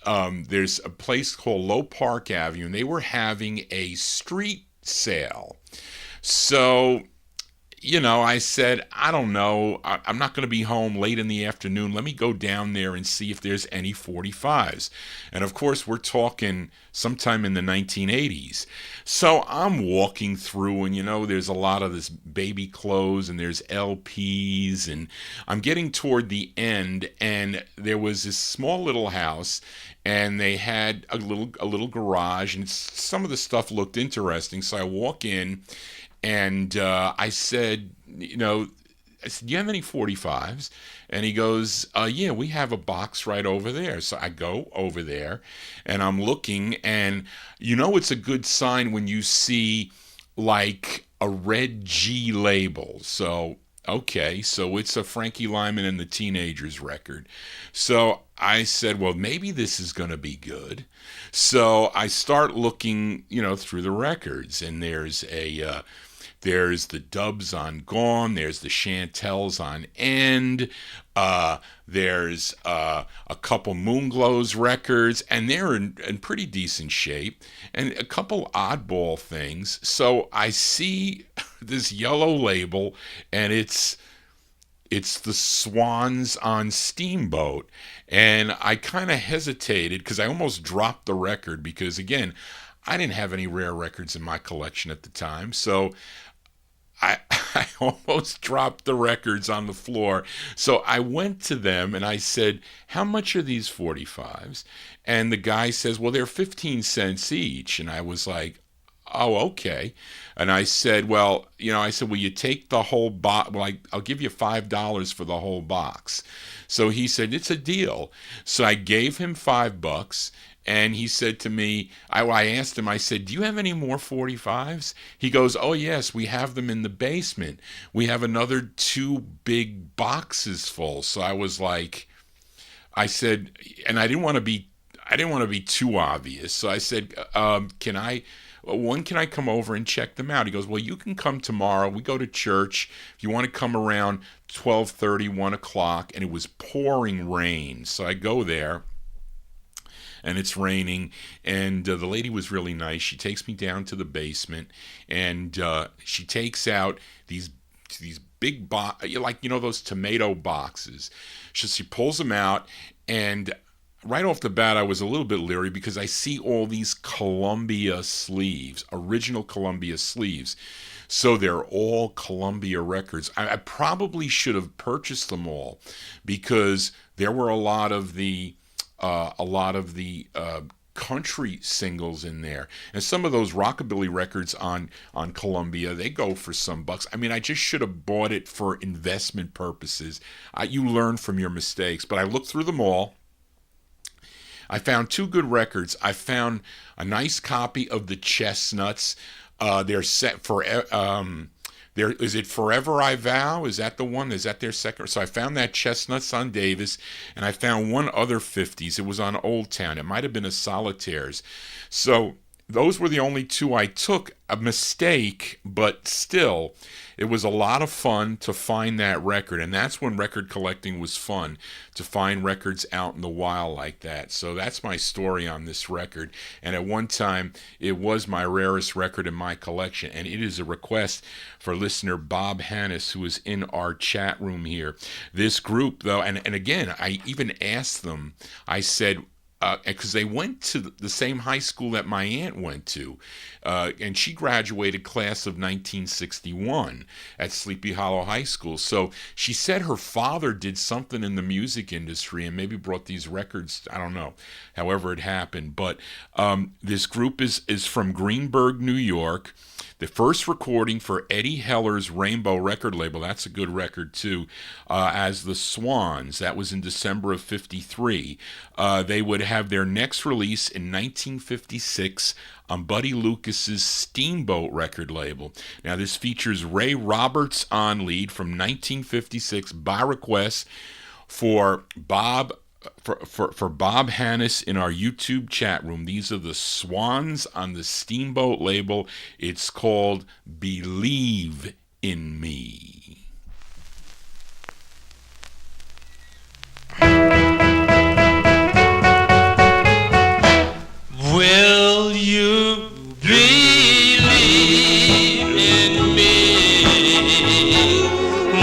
There's a place called Low Park Avenue, and they were having a street sale. So, I said, I don't know. I'm not going to be home late in the afternoon. Let me go down there and see if there's any 45s. And of course, we're talking sometime in the 1980s. So I'm walking through, and there's a lot of this baby clothes, and there's LPs, and I'm getting toward the end, and there was this small little house, and they had a little garage, and some of the stuff looked interesting. So I walk in, and I said, do you have any 45s? And he goes, yeah, we have a box right over there. So I go over there, and I'm looking, and it's a good sign when you see like a red G label. So, okay, so it's a Frankie Lyman and the Teenagers record. So I said, well, maybe this is going to be good. So I start looking, through the records, and there's the Dubs on Gone, there's the Chantels on End, there's a couple Moonglows records, and they're in pretty decent shape, and a couple oddball things. So I see this yellow label, and it's the Swans on Steamboat, and I kind of hesitated because I almost dropped the record because, again, I didn't have any rare records in my collection at the time, so I almost dropped the records on the floor. So I went to them and I said, how much are these 45s? And the guy says, well, they're 15 cents each. And I was like, oh, okay. And I said, well, will you take the whole box? Well, I'll give you $5 for the whole box. So he said, it's a deal. So I gave him $5, And he said to me, I asked him, I said, do you have any more 45's? He goes, oh, yes, we have them in the basement. We have another 2 big boxes full. So I was like, I said, and I didn't want to be too obvious. So I said, can I come over and check them out? He goes, well, you can come tomorrow. We go to church. If you want to come around 12:30, 1 o'clock, and it was pouring rain. So I go there, and it's raining, and the lady was really nice. She takes me down to the basement, and she takes out these big those tomato boxes. She pulls them out, and right off the bat, I was a little bit leery because I see all these Columbia sleeves, original Columbia sleeves. So they're all Columbia records. I probably should have purchased them all because there were a lot of the country singles in there, and some of those rockabilly records on Columbia, they go for some bucks. I mean, I just should have bought it for investment purposes. You learn from your mistakes, but I looked through them all. I found 2 good records. I found a nice copy of the Chestnuts. They're set for is it Forever I Vow? Is that the one? Is that their second? So I found that Chestnuts on Davis, and I found one other 50's. It was on Old Town. It might have been a Solitaires. So those were the only 2 I took. A mistake, but still, it was a lot of fun to find that record, and that's when record collecting was fun, to find records out in the wild like that. So that's my story on this record, and at one time, it was my rarest record in my collection, and it is a request for listener Bob Hannis, who is in our chat room here. This group, though, and again, I even asked them, I said, because they went to the same high school that my aunt went to, and she graduated class of 1961 at Sleepy Hollow High School. So she said her father did something in the music industry and maybe brought these records, I don't know, however it happened. But this group is from Greenburgh, New York. The first recording for Eddie Heller's Rainbow record label, that's a good record too, as the Swans. That was in December of 53. They would have their next release in 1956 on Buddy Lucas's Steamboat record label. Now this features Ray Roberts on lead from 1956 by request for Bob Hannis in our YouTube chat room. These are the Swans on the Steamboat label. It's called Believe in Me. Will you believe in me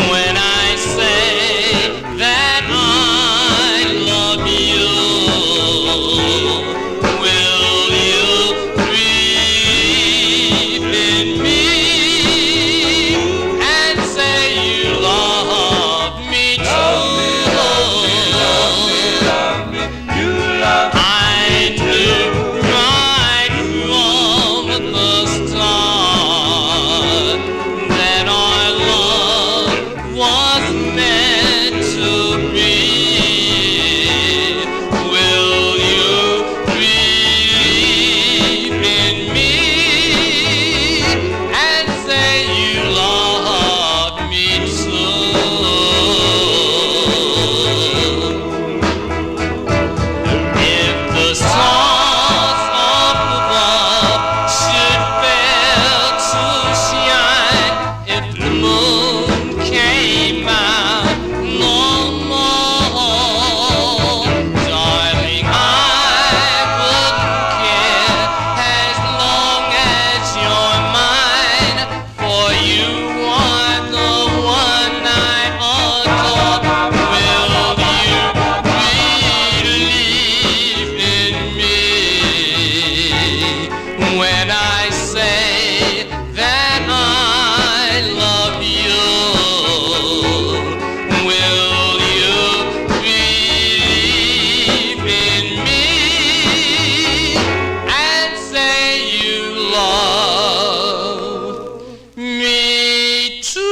when I say that I love you? Will you believe in me and say you love me too? I do right from the start that our love was meant to be. Will you believe in me and say you love me too? If the stars up above should fail to shine, if the moon came out no more, darling, I wouldn't care as long as you're mine, for you are the one I adore. Will you believe in me when I say that I love you? Will you believe in me and say you love me too?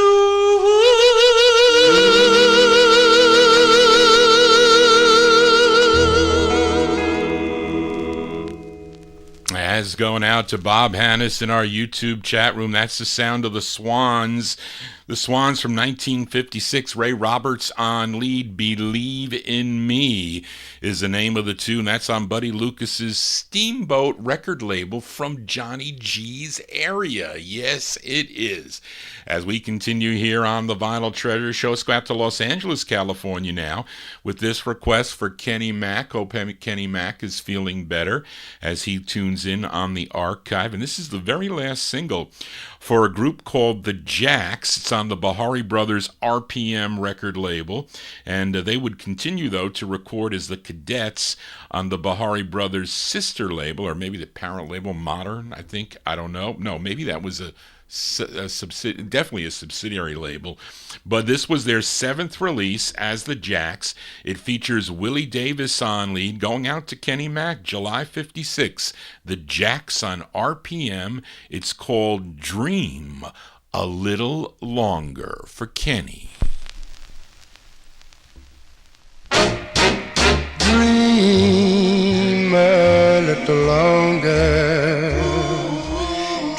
As going out to Bob Hannes in our YouTube chat room, that's the sound of the Swans. The Swans from 1956, Ray Roberts on lead. Believe in Me is the name of the tune. That's on Buddy Lucas's Steamboat record label from Johnny G's area. Yes, it is. As we continue here on the Vinyl Treasure Show, let's go out to Los Angeles, California now with this request for Kenny Mack. Hope Kenny Mack is feeling better as he tunes in on the archive. And this is the very last single for a group called the Jacks. It's on the Bahari Brothers RPM record label, and they would continue, though, to record as the Cadets on the Bahari Brothers sister label, or maybe the parent label, Modern, I think. I don't know. No, maybe that was definitely a subsidiary label. But this was their 7th release as the Jacks. It features Willie Davis on lead, going out to Kenny Mack, July 56. The Jacks on RPM. It's called Dream a Little Longer for Kenny. Dream a little longer.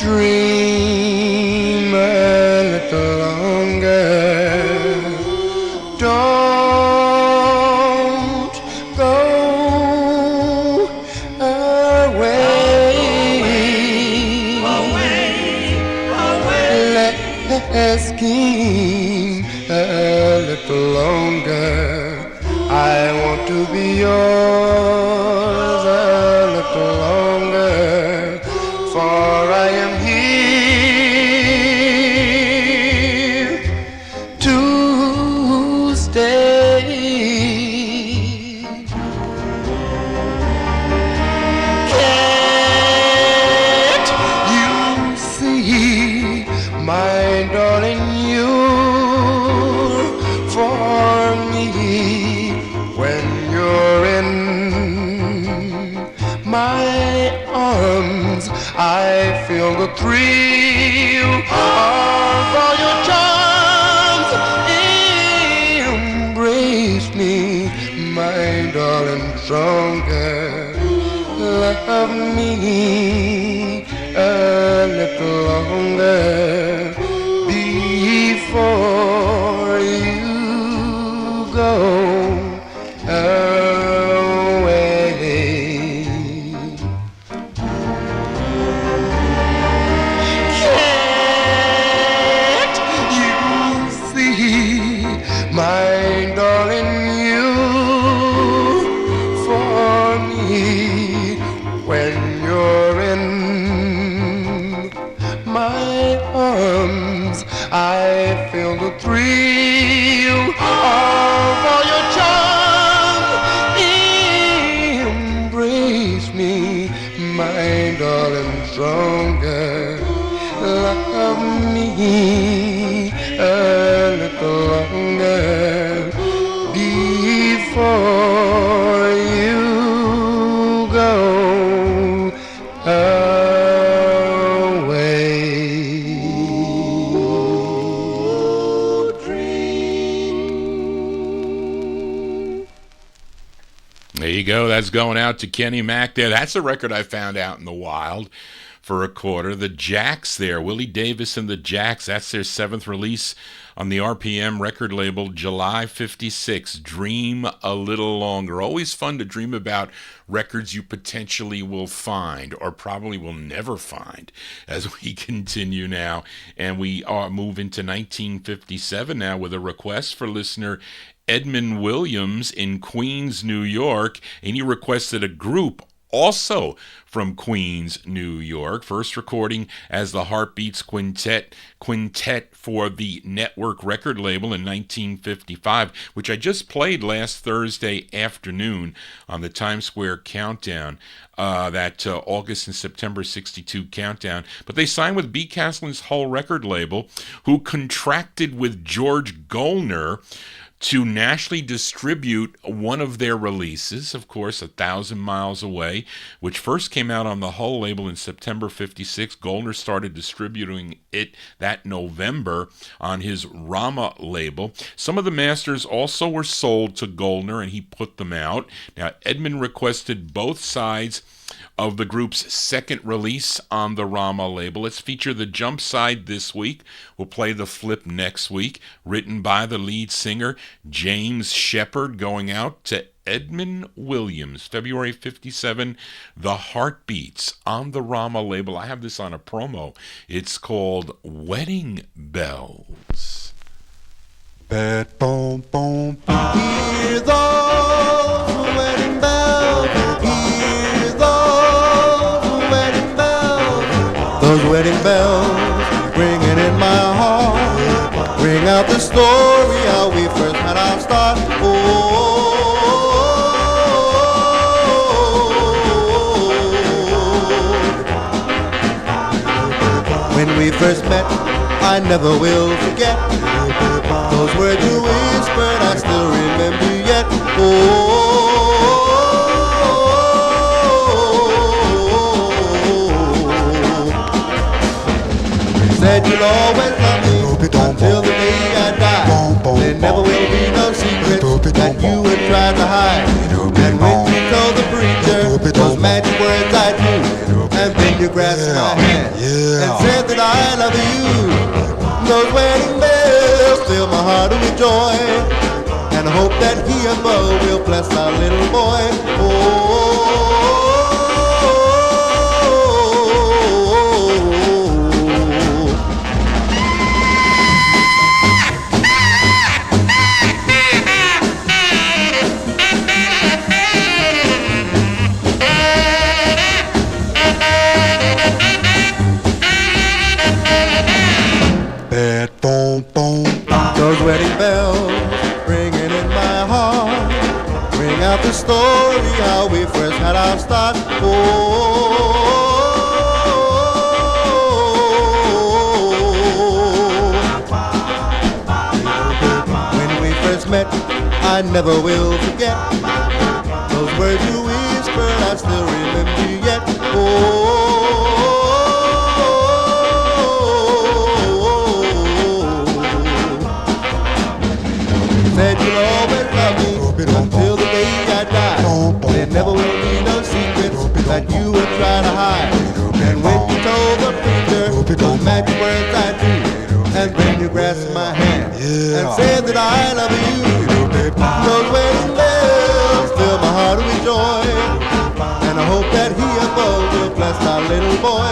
Dream a little longer. Don't go away. Let's scheme a little longer. I want to be yours a little longer, for I am here to stay. Can't you see, my darling, you for me? When you're in my arms, I feel the thrill of all your charms. Embrace me, my darling, stronger. Love me a little longer before you go away. Can't you see, my darling, you for me? When you're in my arms, I feel the thrill of all your charms. Embrace me, my darling, stronger. Love me a little longer before you go away. There you go. That's going out to Kenny Mack there. That's a record I found out in the wild for a quarter. The Jacks there, Willie Davis and the Jacks. That's their 7th release on the RPM record label, July 56. Dream a Little Longer. Always fun to dream about records you potentially will find, or probably will never find, as we continue now. And we move into 1957 now with a request for listener Edmund Williams in Queens, New York. And he requested a group also from Queens, New York. First recording as the Heartbeats Quintet for the Network record label in 1955, which I just played last Thursday afternoon on the Times Square Countdown, that August and September 62 countdown. But they signed with B. Castlin's Hull record label, who contracted with George Gollner to nationally distribute one of their releases, of course, 1,000 Miles Away, which first came out on the Hull label in September 56. Gollner started distributing it that November on his Rama label. Some of the masters also were sold to Gollner, and he put them out. Now, Edmund requested both sides of the group's second release on the Rama label. Let's feature the jump side this week. We'll play the flip next week, written by the lead singer James Shepard, going out to Edmund Williams, February 57, The Heartbeats on the Rama label. I have this on a promo. It's called Wedding Bells. Bad boom boom. Hear those wedding bells. Hear those wedding bells. Those wedding bells ringing in my heart. Ring out the story how we first had our start. When we first met, I never will forget. Those words you whispered, I still remember yet. You said you'll always love me until the day I die. There never will be no secrets that you would try to hide. And when you told the preacher those magic words I do, and then you grasped my hand and said that I love you. Those wedding bells fill my heart with joy, and I hope that he above will bless our little boy. Bad boom boom. Those wedding bells ringing in my heart. Ring out the story how we first had our start. When we first met, I never will forget. Those words you whispered, I still remember yet. Said you'll always love me until the day I die. There never will be no secrets that you would try to hide. And when you told the preacher those magic words I do, and then you grasped my hand and said that I love you. Those wedding bells fill my heart with joy, and I hope that he above will bless our little boy.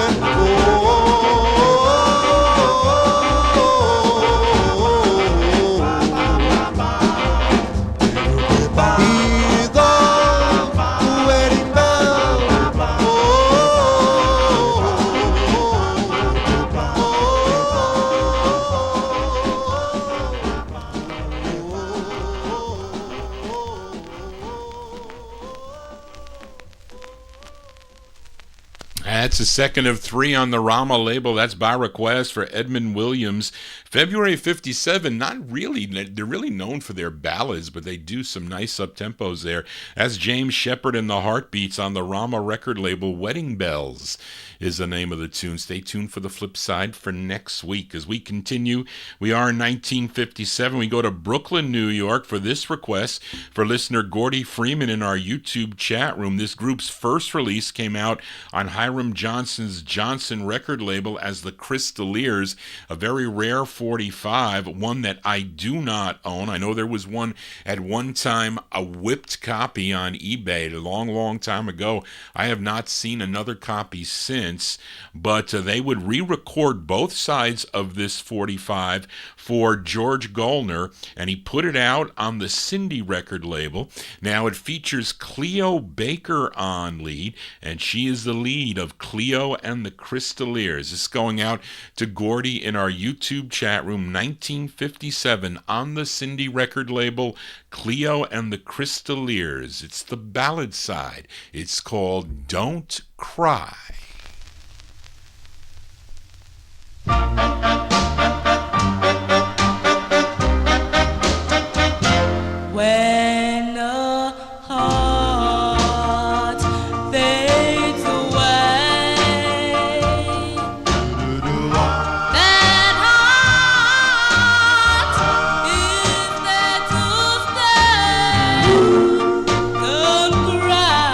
That's the second of three on the Rama label. That's by request for Edmund Williams. February 57, they're really known for their ballads, but they do some nice up-tempos there. That's James Shepard and the Heartbeats on the Rama record label. Wedding Bells is the name of the tune. Stay tuned for the flip side for next week. As we continue, we are in 1957. We go to Brooklyn, New York for this request for listener Gordy Freeman in our YouTube chat room. This group's first release came out on Hiram Johnson's Johnson record label as the Crystaliers, a very rare 45, one that I do not own. I know there was one at one time, a whipped copy on eBay a long time ago. I have not seen another copy since, but they would re-record both sides of this 45 for George Gollner, and he put it out on the Cindy record label. Now it features Cleo Baker on lead, and she is the lead of Cleo and the Crystaliers. This is going out to Gordy in our YouTube chat room. 1957 on the Cindy record label, Cleo and the Crystaliers. It's the ballad side. It's called Don't Cry. When a heart fades away, that heart is there to stay. Don't cry.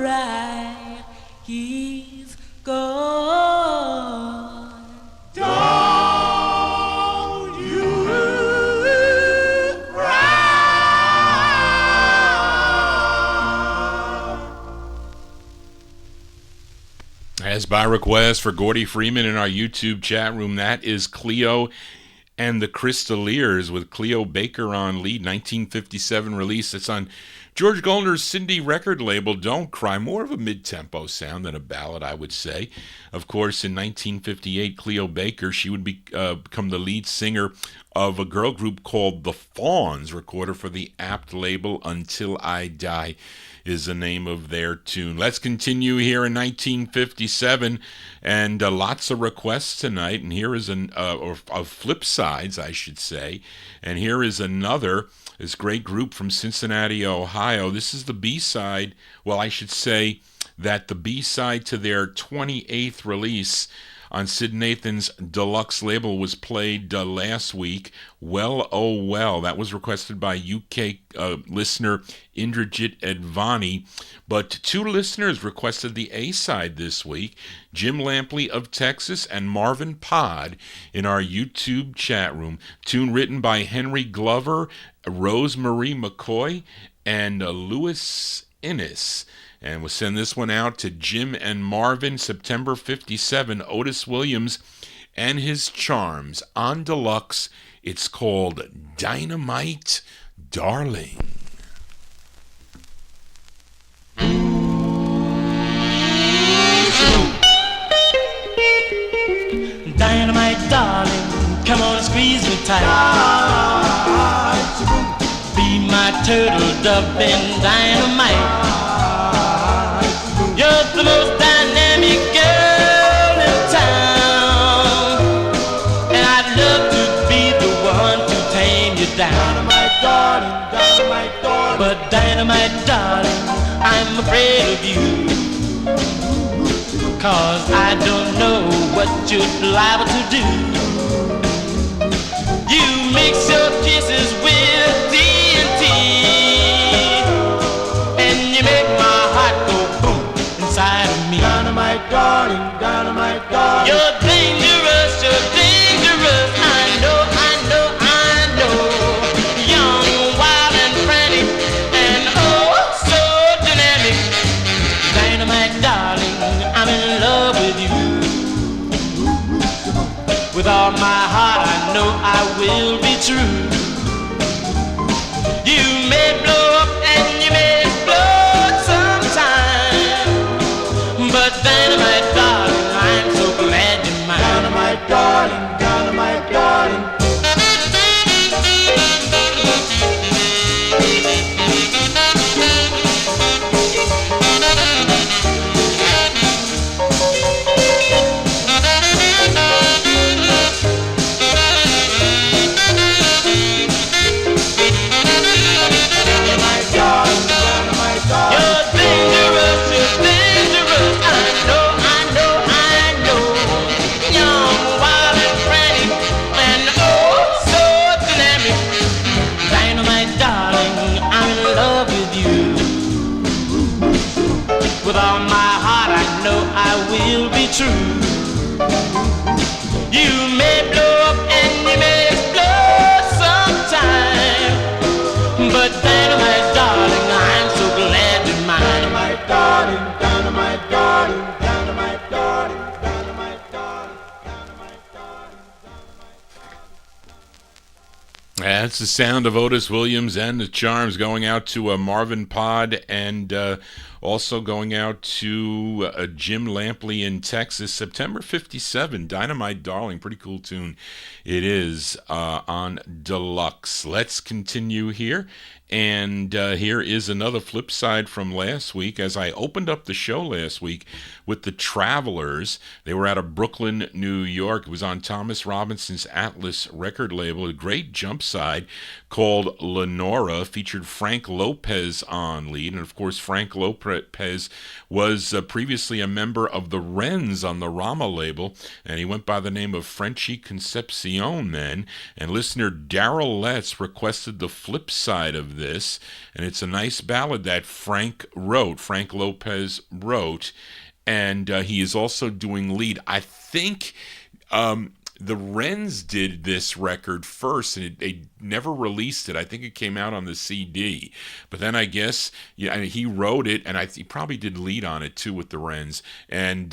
cry, he's gone. Don't you cry. As by request for Gordy Freeman in our YouTube chat room, that is Cleo and the Crystaliers with Cleo Baker on lead, 1957 release. It's on George Goldner's Cindy record label, Don't Cry. More of a mid-tempo sound than a ballad, I would say. Of course, in 1958, Cleo Baker, she would become the lead singer of a girl group called The Fawns, recorded for the Apt label. Until I Die is the name of their tune. Let's continue here in 1957, and lots of requests tonight. And here is of flip sides, I should say. And here is another. This great group from Cincinnati, Ohio. This is the B-side. Well, I should say that the B-side to their 28th release on Sid Nathan's deluxe label was played last week. Well, oh well. That was requested by UK listener Indrajit Advani. But two listeners requested the A-side this week. Jim Lampley of Texas and Marvin Pod in our YouTube chat room. Tune written by Henry Glover, Rosemarie McCoy, and Louis Innes. And we'll send this one out to Jim and Marvin, September 57, Otis Williams and His Charms on deluxe. It's called Dynamite Darling. Dynamite darling, come on and squeeze me tight. Be my turtle dove and dynamite. You're the most dynamic girl in town, and I'd love to be the one to tame you down. Dynamite darling, but dynamite darling, I'm afraid of you, 'cause I don't know what you're liable to do. You mix your kisses with TNT, and you make my heart go boom inside of me. Dynamite darling, dynamite darling. You're dangerous, I know, I know, I know. Young, wild and frantic, and oh, so dynamic. Dynamite darling, I'm in love with you. With all my heart I know I will be true. You may blow up and you may explode sometime, but dynamite darling, I'm so glad you're mine. Dynamite darling, dynamite darling. With all my heart I know I will be true. You may blow up and you may explode sometime, but dynamite darling, I'm so glad you're mine. Dynamite darling, dynamite darling, dynamite darling, dynamite darling, dynamite darling. That's the sound of Otis Williams and the Charms, going out to Marvin Pod, and also going out to Jim Lampley in Texas. September 57, Dynamite Darling. Pretty cool tune. It is on deluxe. Let's continue here. And here is another flip side from last week. As I opened up the show last week with the Travelers, they were out of Brooklyn, New York. It was on Thomas Robinson's Atlas record label. A great jump side called Lenora, featured Frank Lopez on lead. And of course, Frank Lopez Lopez was previously a member of the Wrens on the Rama label, and he went by the name of Frenchy Concepcion then. And listener Daryl Letts requested the flip side of this, and it's a nice ballad that Frank Lopez wrote, and he is also doing lead. I think the Wrens did this record first, and they never released it. I think it came out on the CD. But then I guess he wrote it, and he probably did lead on it too with the Wrens. And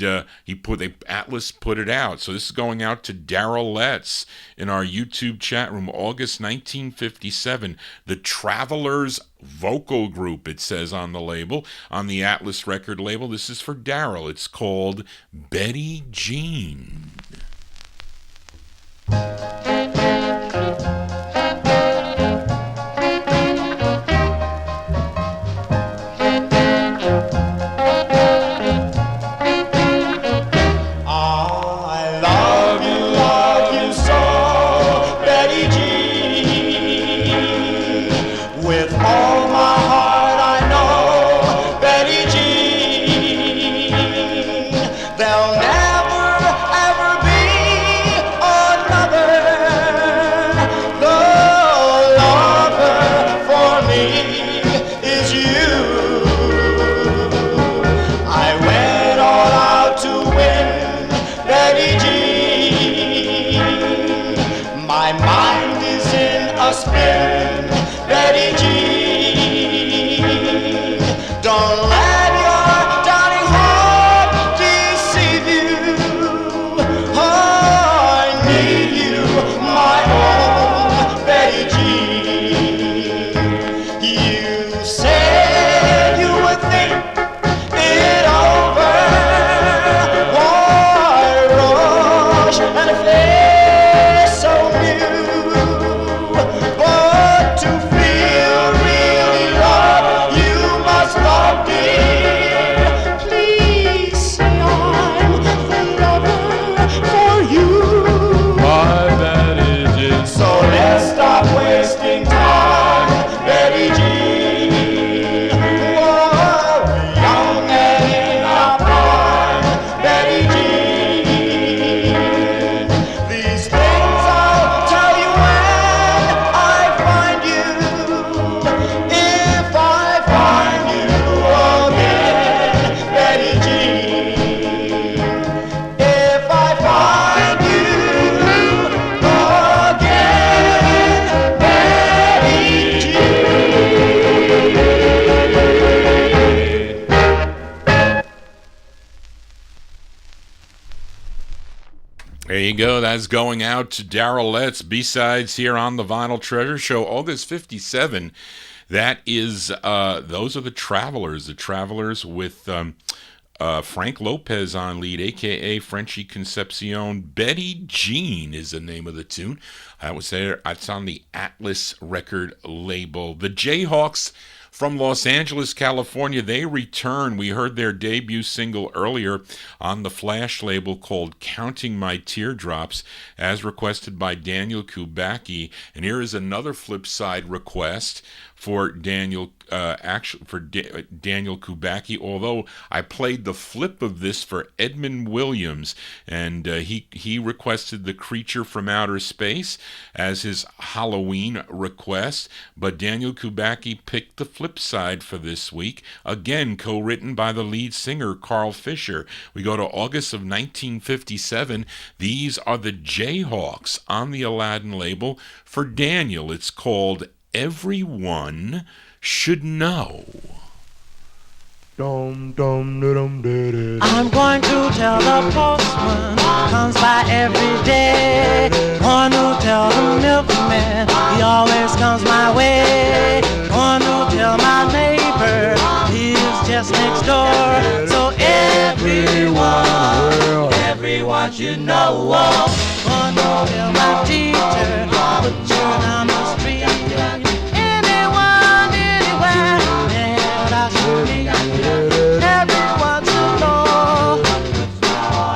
Atlas put it out. So this is going out to Daryl Letts in our YouTube chat room, August 1957. The Travelers vocal group, it says on the label, on the Atlas record label. This is for Daryl. It's called Betty Jean. There you go. That's going out to Daryl Letts. B-sides here on the Vinyl Treasure Show, August 57. That is, those are the Travelers. The Travelers with Frank Lopez on lead, a.k.a. Frenchy Concepcion. Betty Jean is the name of the tune. I would say it's on the Atlas record label. The Jayhawks from Los Angeles, California, they return. We heard their debut single earlier on the Flash label called Counting My Teardrops, as requested by Daniel Kubacki. And here is another flip side request for Daniel Kubacki, although I played the flip of this for Edmund Williams, and he requested The Creature from Outer Space as his Halloween request, but Daniel Kubacki picked the flip side for this week, again co-written by the lead singer Carl Fisher. We go to August of 1957. These are the Jayhawks on the Aladdin label. For Daniel, it's called Everyone Should Know. I'm going to tell the postman comes by every day. Going to tell the milkman he always comes my way. Going to tell my neighbor he's just next door. So everyone should know. Going to tell my teacher put you down the street. Anyone, anywhere that I should meet. Everyone should know.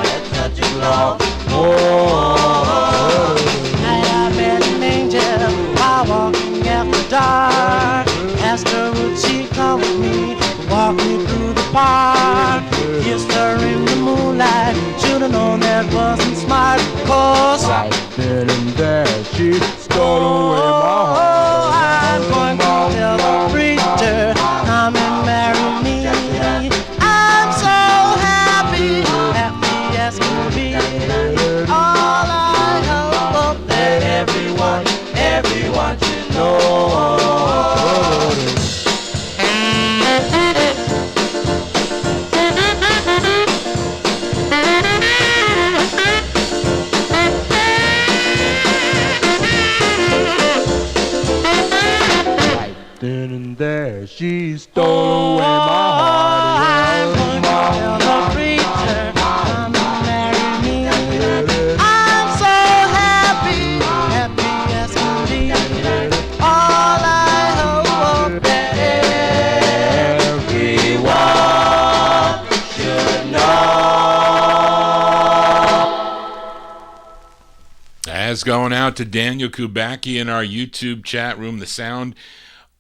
It's such a glow. Night I met an angel while walking after dark. Asked her would she come with me, walk me through the Kissed her in the moonlight. Should've known that wasn't smart. Cause right then and there she stole away my heart. I'm going to tell the preacher come and marry me. I'm so happy, happy as can be. All I hope that everyone should know. Then and there she stole away my heart. I'm going to tell the preacher come and marry me. I'm so happy, happy as can be. All I hope that everyone should know. As going out to Daniel Kubacki in our YouTube chat room, the sound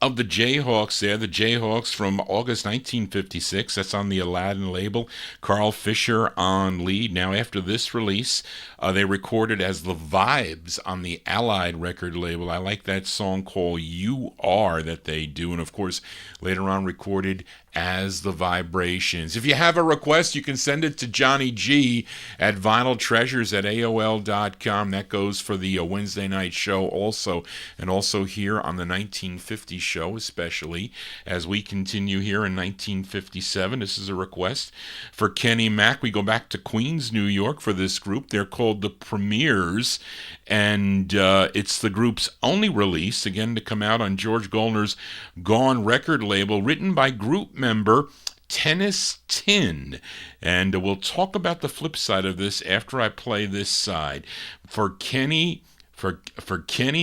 of the Jayhawks there. The Jayhawks from August 1956. That's on the Aladdin label. Carl Fisher on lead. Now, after this release, they recorded as the Vibes on the Allied record label. I like that song called You Are that they do. And, of course, later on recorded as the Vibrations. If you have a request, you can send it to Johnny G at vinyltreasures@aol.com. That goes for the Wednesday night show also, and also here on the 1950 show, especially as we continue here in 1957. This is a request for Kenny Mack. We go back to Queens, New York for this group. They're called the Premiers, and it's the group's only release, again, to come out on George Goldner's Gone record label, written by group member Tennis Tin. And we'll talk about the flip side of this after I play this side. For Kenny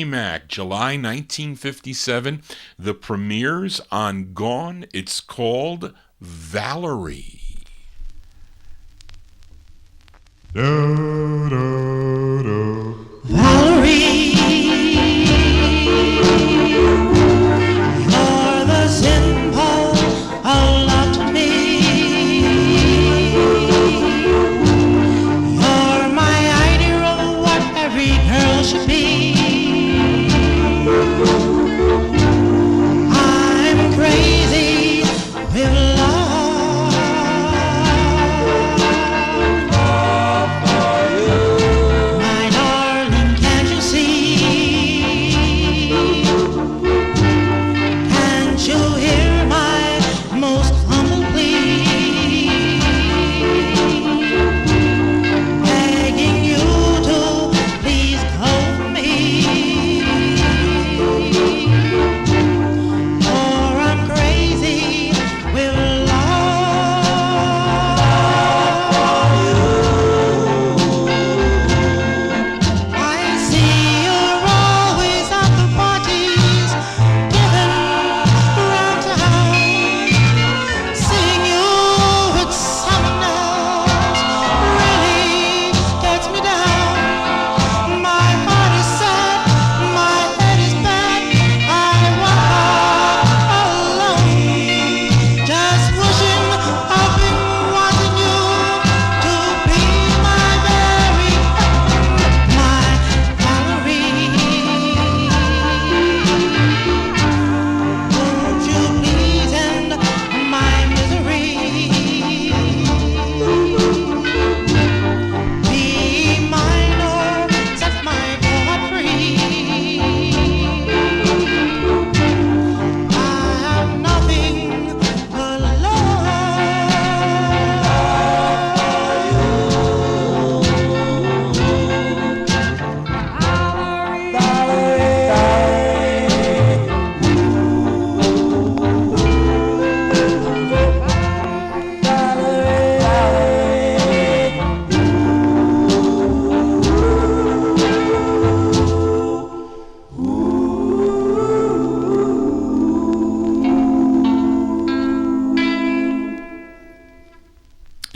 Mack, July 1957, the Premiers on Gone. It's called Valerie. Valerie, you're the symbol of love to me. You're my ideal of what every girl should be. I'm crazy with love. For you.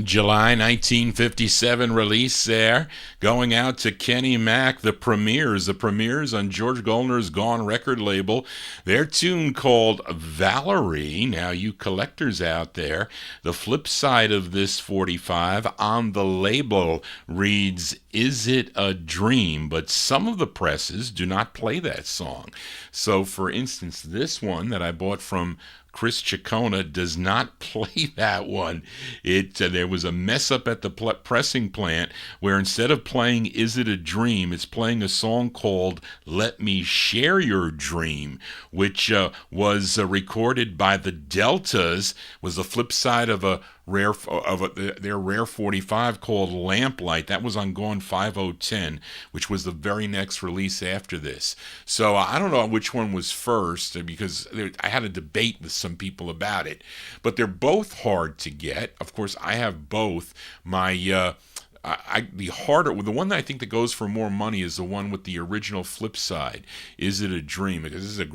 July 1957 release there, going out to Kenny Mack, the Premiers on George Goldner's Gone record label. Their tune called Valerie. Now, you collectors out there, the flip side of this 45 on the label reads, Is It a Dream? But some of the presses do not play that song. So, for instance, this one that I bought from Chris Ciccone does not play that one. There was a mess up at the pressing plant where instead of playing Is It a Dream, it's playing a song called Let Me Share Your Dream, which was recorded by the Deltas, was the flip side of their rare 45 called Lamplight. That was on Gone 5010, which was the very next release after this. So I don't know which one was first because I had a debate with some people about it, but they're both hard to get. Of course, I have both. The one that I think that goes for more money is the one with the original flip side, Is It a Dream? Because it's a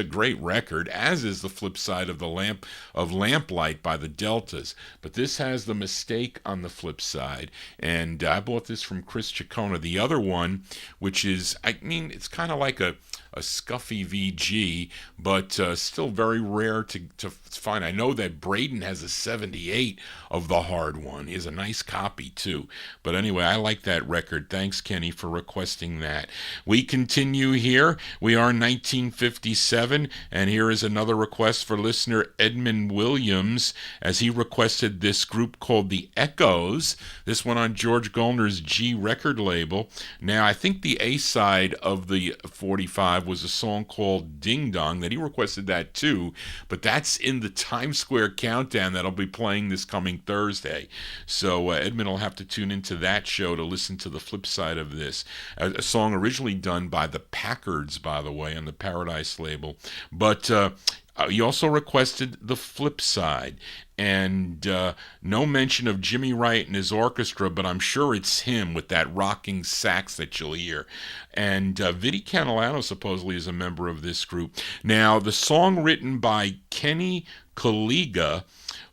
great record, as is the flip side of Lamplight by the Deltas. But this has the mistake on the flip side, and I bought this from Chris Ciccone. The other one, which is, it's kind of like a scuffy VG, but still very rare to find. I know that Braden has a 78 of the hard one. He has a nice copy too. But anyway, I like that record. Thanks, Kenny, for requesting that. We continue here. We are in 1957, and here is another request for listener Edmund Williams, as he requested this group called The Echoes. This one on George Goldner's G record label. Now, I think the A-side of the 45 was a song called Ding Dong, that he requested that too, but that's in the Times Square Countdown that'll be playing this coming Thursday. So Edmund will have to tune into that show to listen to the flip side of this. A song originally done by the Packards, by the way, on the Paradise label. But he also requested the flip side, and no mention of Jimmy Wright and his orchestra, but I'm sure it's him with that rocking sax that you'll hear. And Vinnie Cantilano supposedly is a member of this group. Now, the song written by Kenny Collega,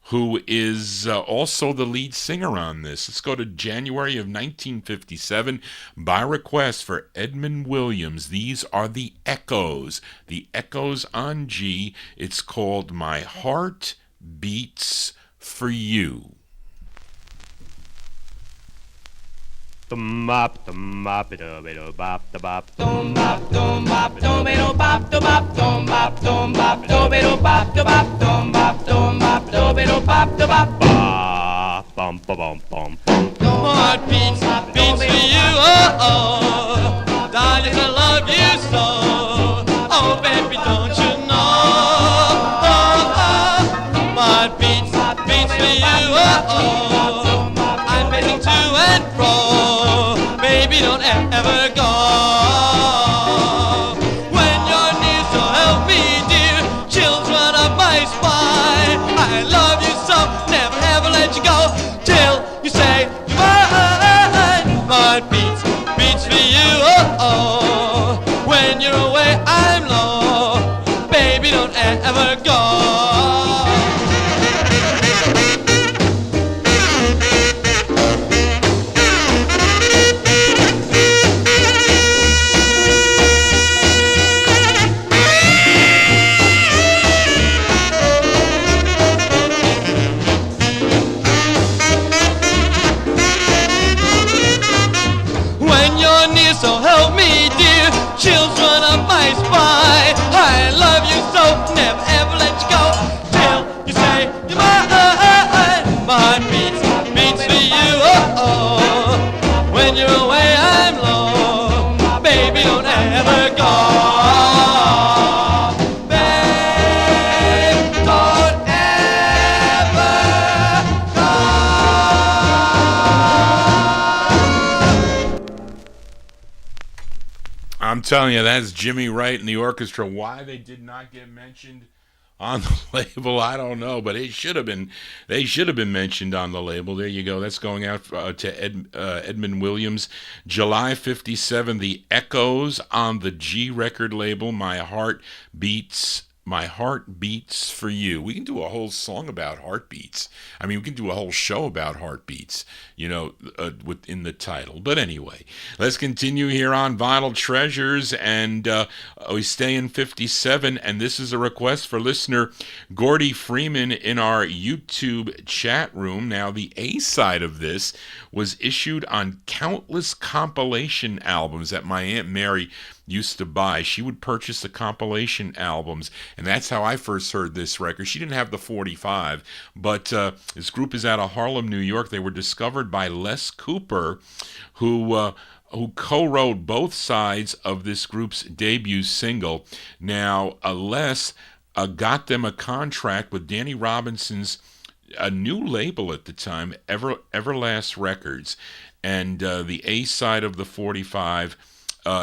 who is also the lead singer on this. Let's go to January of 1957. By request for Edmund Williams, these are The Echoes. The Echoes on G. It's called My Heart Beats for You. Dum bop dum bop do bop da bop dum bop do bop da bop dum bop do bop da bop dum bop do bop da bop ba bum ba bum bum. My heart beats for you, oh oh, darling, I love you so. Oh baby, don't you know? Oh oh, my heart beats for you, oh oh. I'm pacing to and fro, baby, don't ever go. When you're near, so help me, dear, chills run up my spine. I love you so, never ever let you go till you say you're mine. My heart beats for you, oh oh. When you're away, I'm low, baby, don't ever go. So help me, dear, chills run up my spine. I love you so, never ever let you go till you say you're mine. My heart beats for you, oh oh. When you're away, I'm low, baby, don't ever go. Babe, don't ever go. I'm telling you, that's Jimmy Wright and the orchestra. Why they did not get mentioned on the label, I don't know, but it should have been. They should have been mentioned on the label. There you go. That's going out to Edmund Williams. July 57, The Echoes on the G record label. My Heart Beats My Heart Beats for You. We can do a whole song about heartbeats. I mean, we can do a whole show about heartbeats, within the title. But anyway, let's continue here on Vinyl Treasures, and we stay in 57, and this is a request for listener Gordy Freeman in our YouTube chat room. Now, the A-side of this was issued on countless compilation albums that my Aunt Mary used to buy. She would purchase the compilation albums, and that's how I first heard this record. She didn't have the 45, but this group is out of Harlem, New York. They were discovered by Les Cooper, who co-wrote both sides of this group's debut single. Now, Les got them a contract with Danny Robinson's a new label at the time, Everlast Records, and the A-side of the 45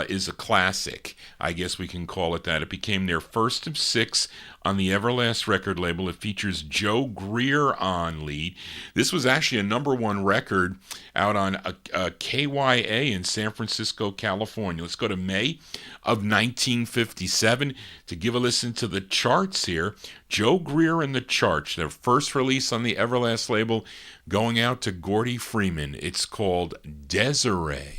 is a classic. I guess we can call it that. It became their first of 6 on the Everlast record label. It features Joe Greer on lead. This was actually a #1 record out on KYA in San Francisco, California. Let's go to May of 1957 to give a listen to the charts here. Joe Greer and the Charts, their first release on the Everlast label, going out to Gordy Freeman. It's called Desiree.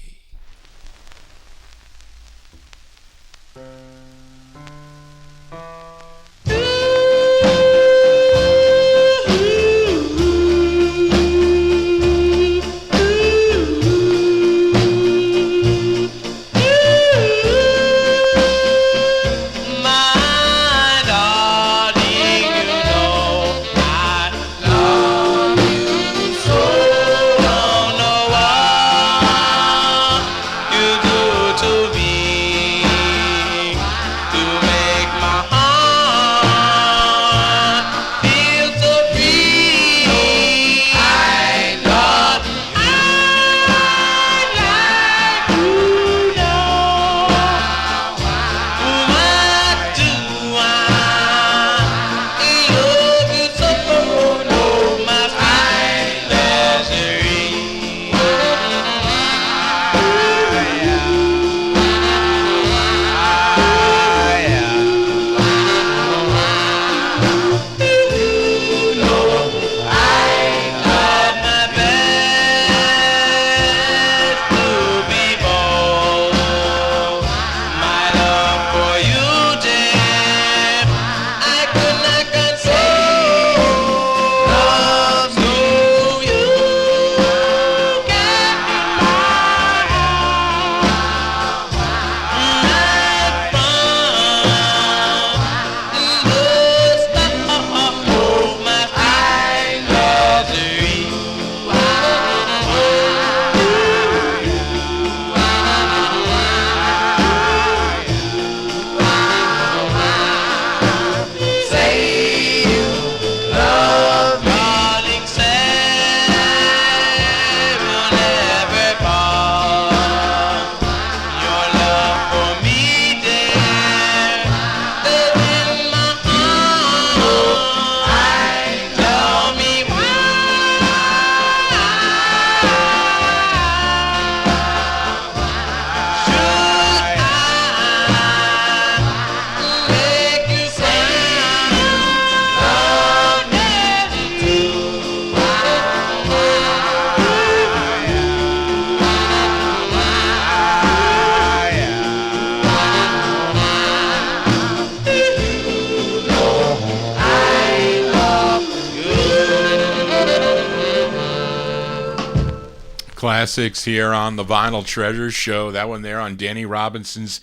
Classics here on the Vinyl Treasures show. That one there on Danny Robinson's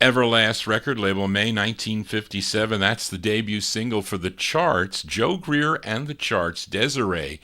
Everlast record label, May 1957. That's the debut single for the Charts. Joe Greer and the Charts. Desiree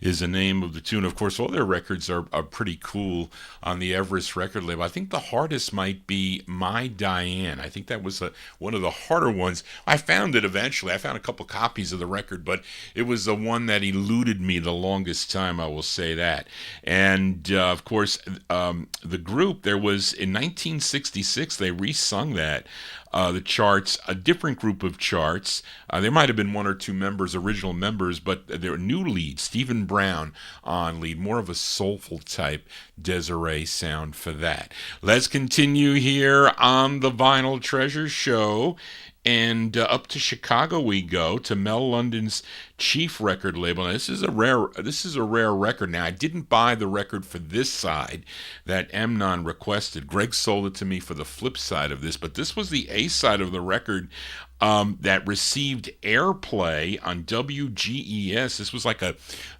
is the name of the tune. Of course, all their records are pretty cool on the Everest record label. I think the hardest might be My Diane. I think that was one of the harder ones. I found it eventually. I found a couple copies of the record, but it was the one that eluded me the longest time, I will say that. And, of course, the group, there was, in 1966, they re-sung that. The Charts, a different group of Charts. There might have been one or two members, original members, but there were new leads. Stephen Brown on lead, more of a soulful type Desiree sound for that. Let's continue here on the Vinyl Treasures show. And up to Chicago we go, to Mel London's Chief record label. Now, this is a rare record. Now, I didn't buy the record for this side that Amnon requested. Greg sold it to me for the flip side of this, but this was the A side of the record that received airplay on WGES. This was like a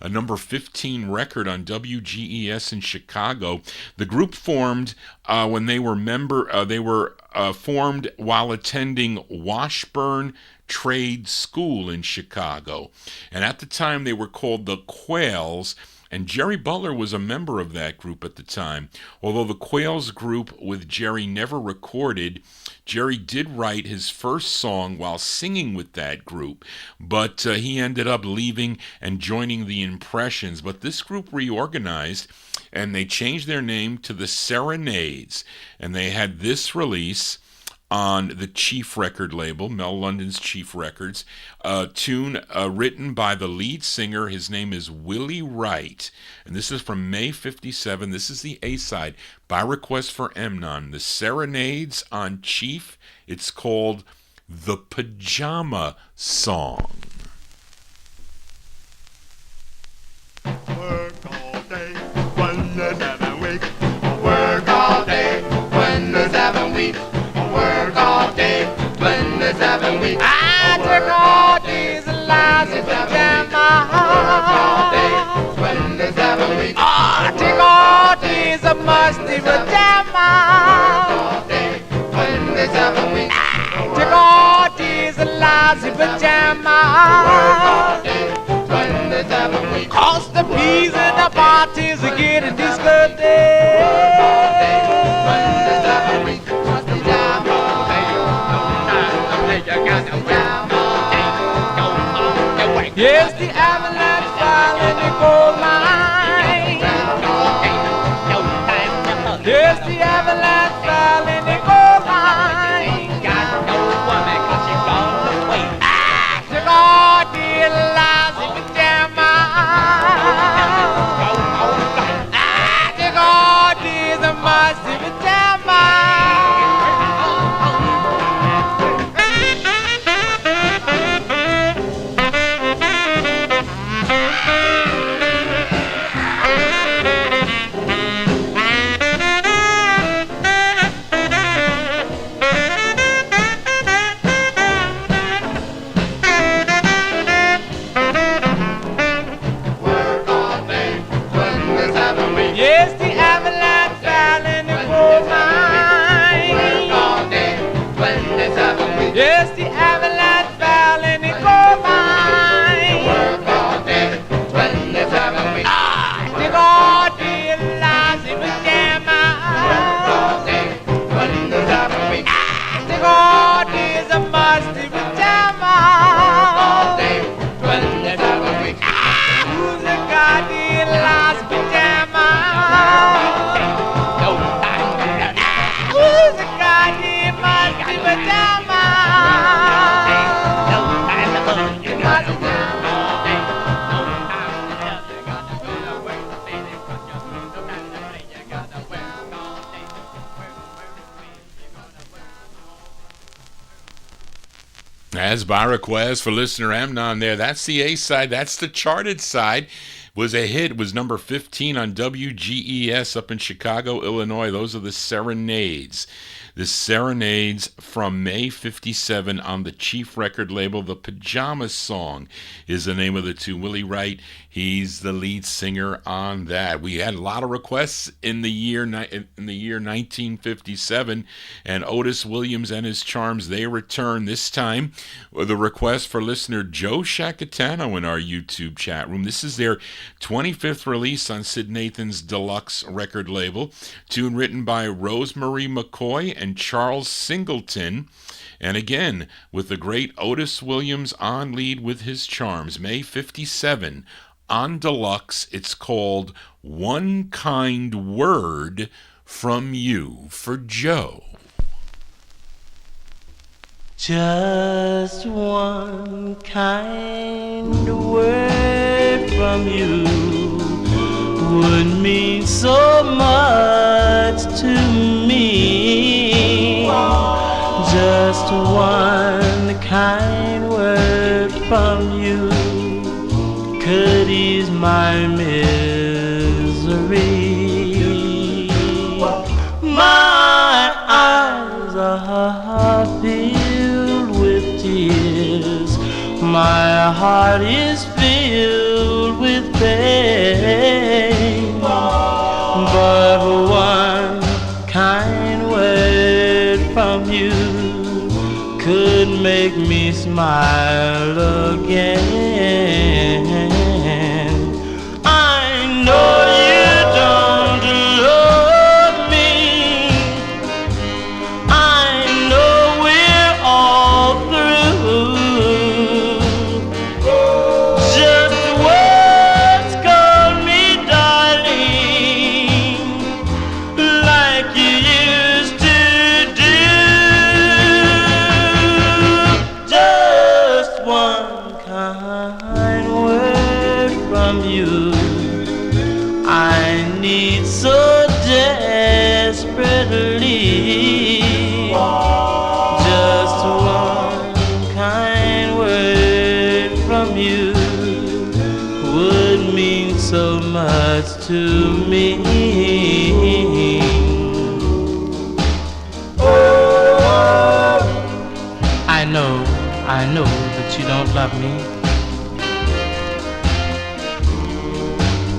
number 15 record on WGES in Chicago. The group formed when they were formed while attending Washburn Trade School in Chicago. And at the time, they were called the Quails, and Jerry Butler was a member of that group at the time. Although the Quails group with Jerry never recorded, Jerry did write his first song while singing with that group, but he ended up leaving and joining the Impressions. But this group reorganized, and they changed their name to the Serenades, and they had this release on the Chief record label, Mel London's Chief Records, a tune written by the lead singer. His name is Willie Wright, and this is from May 57. This is the A-side by request for Amnon, the Serenades on Chief. It's called The Pajama Song. Work all day when there's 7 weeks. Work all day when there's 7 weeks. Work all day when there's 7 weeks. I took all these lousy pajamas. Work all day when there's 7 weeks. I took all these musty pajamas. Work all day when there's 7 weeks. I took all these lousy pajamas. Work all day when there's 7 weeks. Cause the peas and the parties are getting discouraged. Work all day when there's 7 weeks. Yes, the avalanche fell in the gold mine. Yes, the avalanche fell in the gold mine. Got no woman 'cause she gone away. I took all the lousy pajamas. I took all these musty pajamas. Yes, the avalanche fell in the gold mine. Yes, the avalanche fell in the gold mine. I took all the lousy pajamas. I took all these musty pajamas. Who's got the lousy pajamas? Who's got the musty pajamas? As by request for listener Amnon there, that's the A-side, that's the charted side. Was a hit, was number 15 on WGES up in Chicago, Illinois. Those are the Serenades. The Serenades from May 57 on the Chief record label. The Pajama Song is the name of the tune. Willie Wright, he's the lead singer on that. We had a lot of requests in the year 1957, and Otis Williams and his Charms, they return this time with a request for listener Joe Shacatano in our YouTube chat room. This is their 25th release on Sid Nathan's Deluxe record label. Tune written by Rosemary McCoy and Charles Singleton. And again, with the great Otis Williams on lead with his Charms. May 57 on Deluxe. It's called One Kind Word from You for Joe. Just one kind word from you would mean so much to me. Just one kind word from you could ease my misery. My eyes are filled with tears, my heart is filled with pain, but one kind word from you could make me smile again. I know you don't love me, I know we're all through. Just once call me darling, like you used to do. Just one kind word from you I need so desperately. Just one kind word from you would mean so much to me. I know that you don't love me,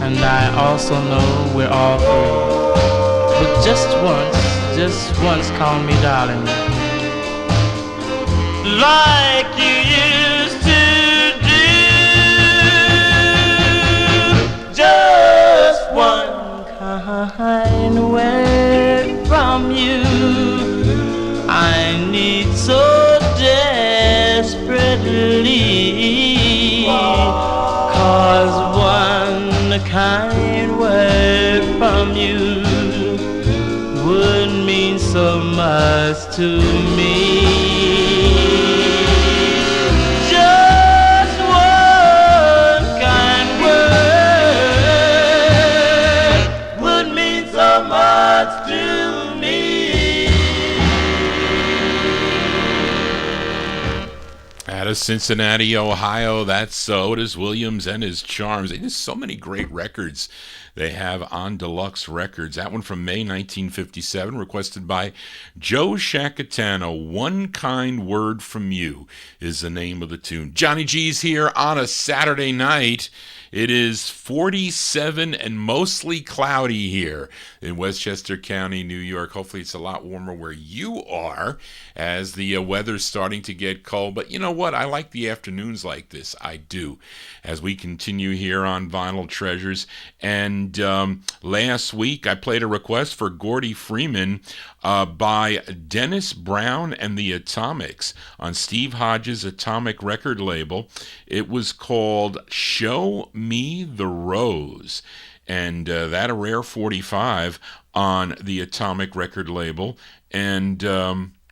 and I also know we're all through. But just once call me darling, like you used to do. Just one kind word from you I need so desperately, 'cause one kind word from you would mean so much to me. Just one kind word would mean so much to me. Out of Cincinnati, Ohio, that's Otis Williams and his Charms. There's so many great records they have on Deluxe Records. That one from May 1957, requested by Joe Shacatano. One Kind Word from You is the name of the tune. Johnny G's here on a Saturday night. It is 47 and mostly cloudy here in Westchester County, New York. Hopefully it's a lot warmer where you are as the weather's starting to get cold. But you know what? I like the afternoons like this. I do. As we continue here on Vinyl Treasures. And last week I played a request for Gordy Freeman by Dennis Brown and the Atomics on Steve Hodges' Atomic record label. It was called Show Me the Rose, and that a rare 45 on the Atomic record label. And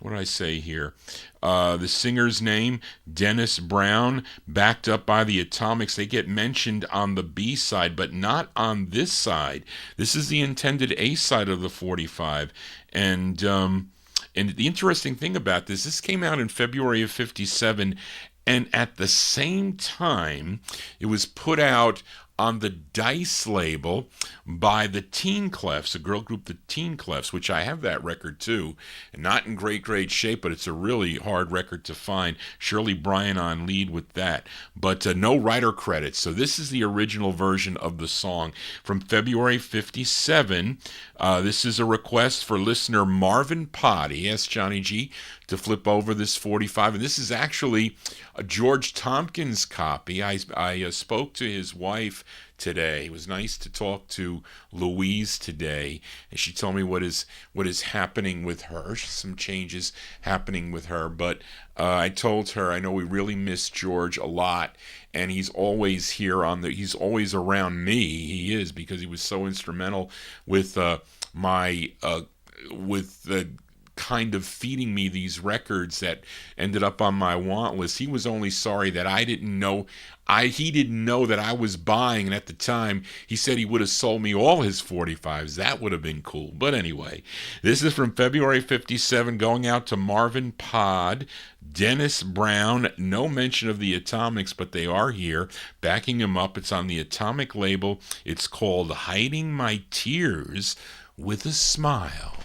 what did I say here? The singer's name, Dennis Brown, backed up by the Atomics. They get mentioned on the B side, but not on this side. This is the intended A side of the 45. And the interesting thing about this came out in February of 57, and at the same time, it was put out on the Dice label by the Teen Clefs, a girl group, the Teen Clefs, which I have that record too. Not in great shape, but it's a really hard record to find. Shirley Bryan on lead with that, but no writer credits. So this is the original version of the song from February 57. This is a request for listener Marvin Pott. He asked Johnny G to flip over this 45, and this is actually a George Tompkins copy. I spoke to his wife today. It was nice to talk to Louise today, and she told me what is happening with her. Some changes happening with her, but I told her I know we really miss George a lot, and he's always here he's always around me. He is, because he was so instrumental with with the kind of feeding me these records that ended up on my want list. He was only sorry that I didn't know. He didn't know that I was buying, and at the time, he said he would have sold me all his 45s. That would have been cool. But anyway, this is from February 57, going out to Marvin Pod, Dennis Brown. No mention of the Atomics, but they are here, backing him up. It's on the Atomic label. It's called Hiding My Tears with a Smile.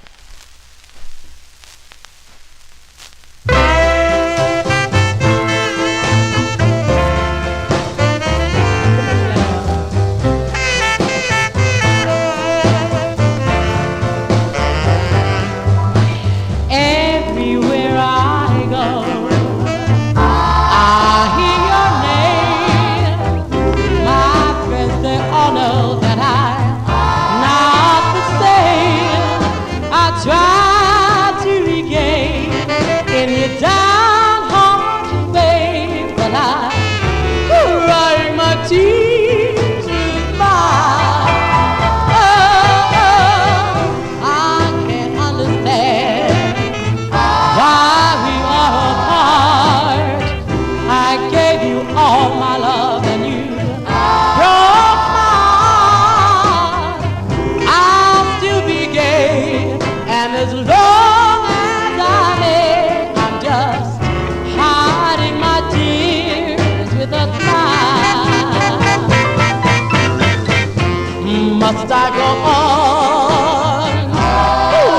Must I go on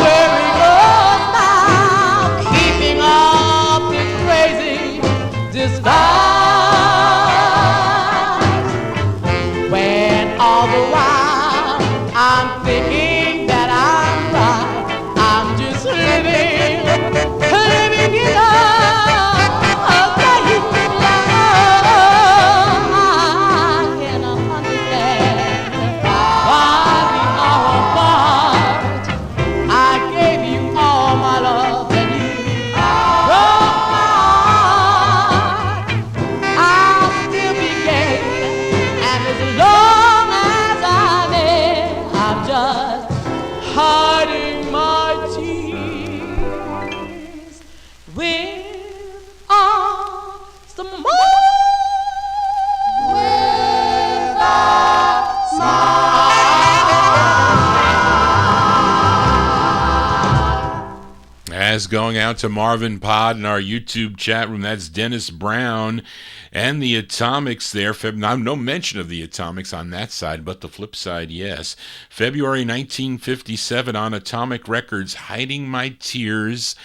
wearing a smile, keeping up this crazy disguise, when all the while I'm thinking that I'm right, I'm just living in a fake love. I cannot understand why we are apart. I gave you all my love and you broke my heart. I'll still be gay, and as long as I'm there, I'm just hiding my tears with some more. As going out to Marvin Pod in our YouTube chat room, that's Dennis Brown and the Atomics there. No mention of the Atomics on that side, but the flip side, yes. February 1957 on Atomic Records, Hiding My Tears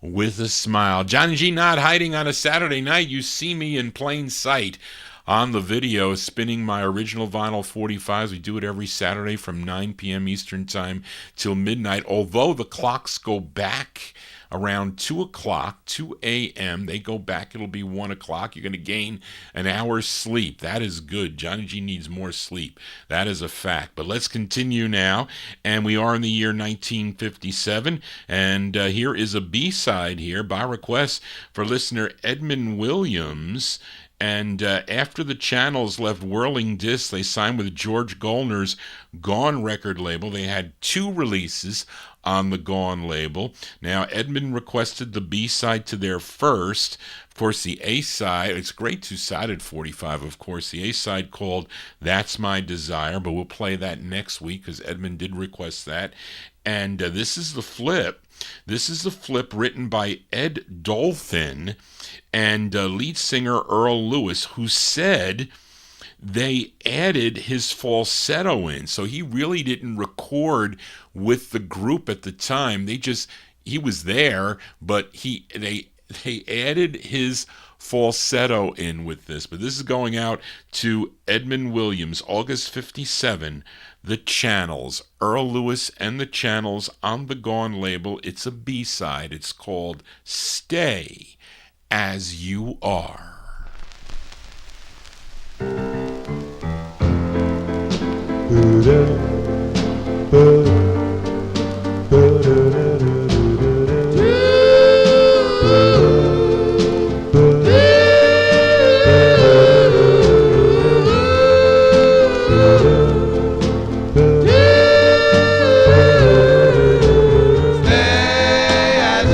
with a Smile. Johnny G not hiding on a Saturday night. You see me in plain sight on the video spinning my original vinyl 45s. We do it every Saturday from 9 p.m. Eastern Time till midnight. Although the clocks go back around 2 o'clock, 2 a.m. They go back. It'll be 1 o'clock. You're going to gain an hour's sleep. That is good. Johnny G needs more sleep. That is a fact. But let's continue now. And we are in the year 1957. And here is a B-side here by request for listener Edmund Williams. And after the Channels left Whirling Discs, they signed with George Gollner's Gone record label. They had 2 releases on the Gone label. Now, Edmund requested the B-side to their first. Of course, the A-side, it's a great 2-sided 45, of course. The A-side called That's My Desire, but we'll play that next week because Edmund did request that. And this is the flip. This is the flip written by Ed Dolphin and lead singer Earl Lewis, who said they added his falsetto in. So he really didn't record with the group at the time. He was there, but they added his falsetto in with this. But this is going out to Edmund Williams, August 57, The Channels. Earl Lewis and The Channels on the Gone label. It's a B-side. It's called Stay As You Are. Stay as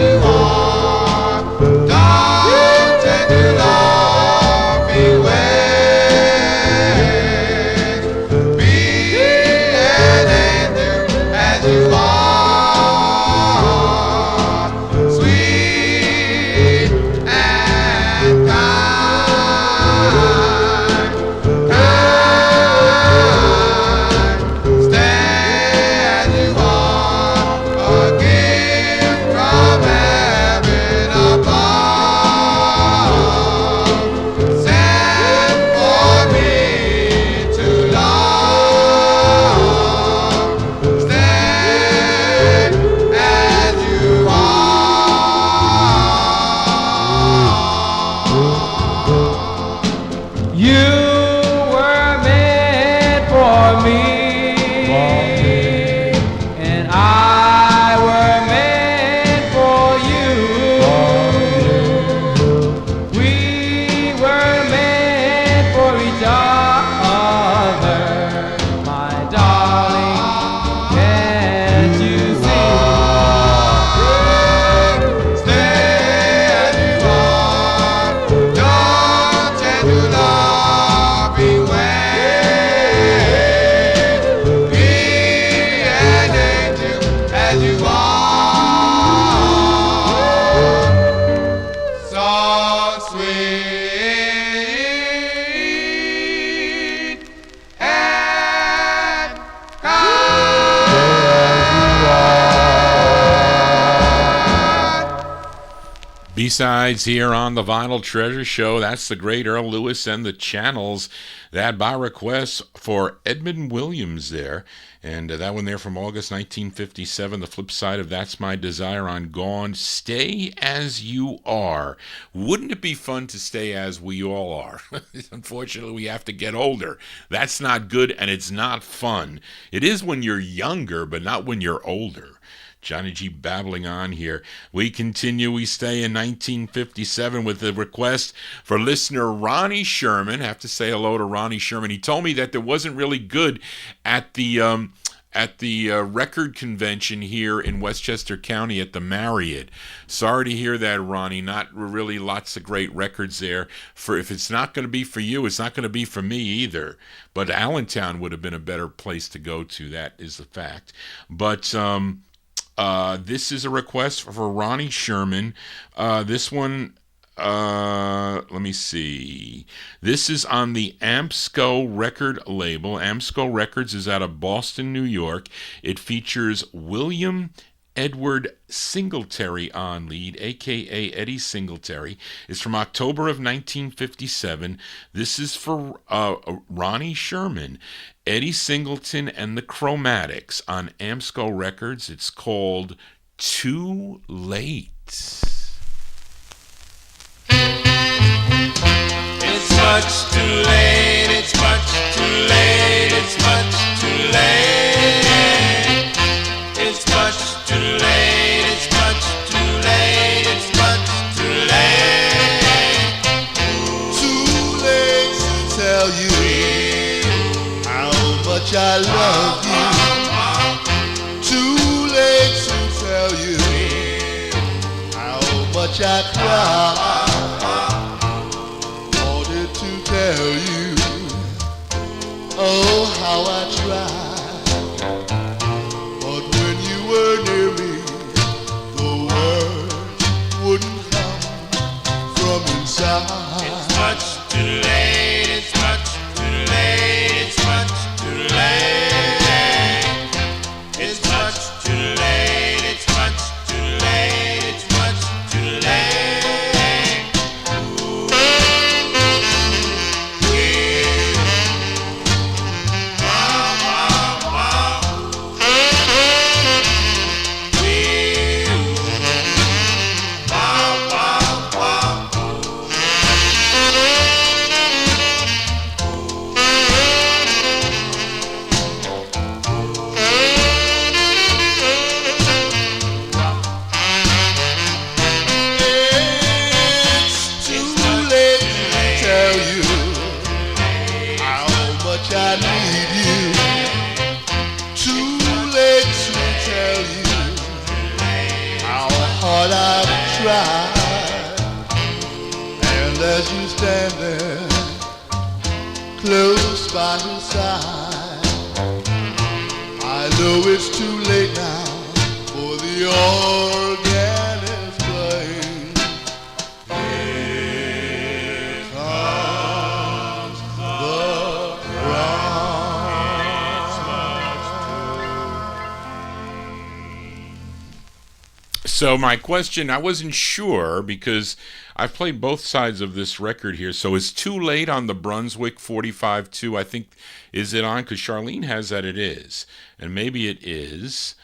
B-sides here on the Vinyl Treasure Show. That's the great Earl Lewis and the Channels. That by request for Edmund Williams there. And that one there from August 1957. The flip side of That's My Desire on Gone. Stay As You Are. Wouldn't it be fun to stay as we all are? Unfortunately, we have to get older. That's not good and it's not fun. It is when you're younger, but not when you're older. Johnny G babbling on here. We continue. We stay in 1957 with the request for listener Ronnie Sherman. Have to say hello to Ronnie Sherman. He told me that there wasn't really good at the record convention here in Westchester County at the Marriott. Sorry to hear that, Ronnie. Not really lots of great records there. For if it's not going to be for you, it's not going to be for me either. But Allentown would have been a better place to go to. That is the fact. But this is a request for Ronnie Sherman. This one, let me see. This is on the Amsco record label. Amsco Records is out of Boston, New York. It features William Edward Singletary on lead, a.k.a. Eddie Singletary. It's from October of 1957. This is for Ronnie Sherman, Eddie Singleton, and the Chromatics on Amsco Records. It's called Too Late. It's much too late, it's much too late, it's much too late. It's much too late, it's much too late, it's much too late. Too late to tell you how much I love you. Too late to tell you how much I cry. Wanted to tell you, oh, how I tried. But when you were near me, the words wouldn't come from inside. It's much too late, it's much too late, it's much too late. It's much too late, it's much too late, it's much too late. Ooh, yeah. Wow, wow, wow. Yeah. Wow, wow, wow. It's too late to tell you how much I need you. Too late to tell you how hard I've tried. And as you stand there, close by his side, I know it's too late now for the organ is playing. Here comes the So my question, I wasn't sure because I've played both sides of this record here. So is Too Late on the Brunswick 45 too? I think, is it on? Because Charlene has that it is. And maybe it is.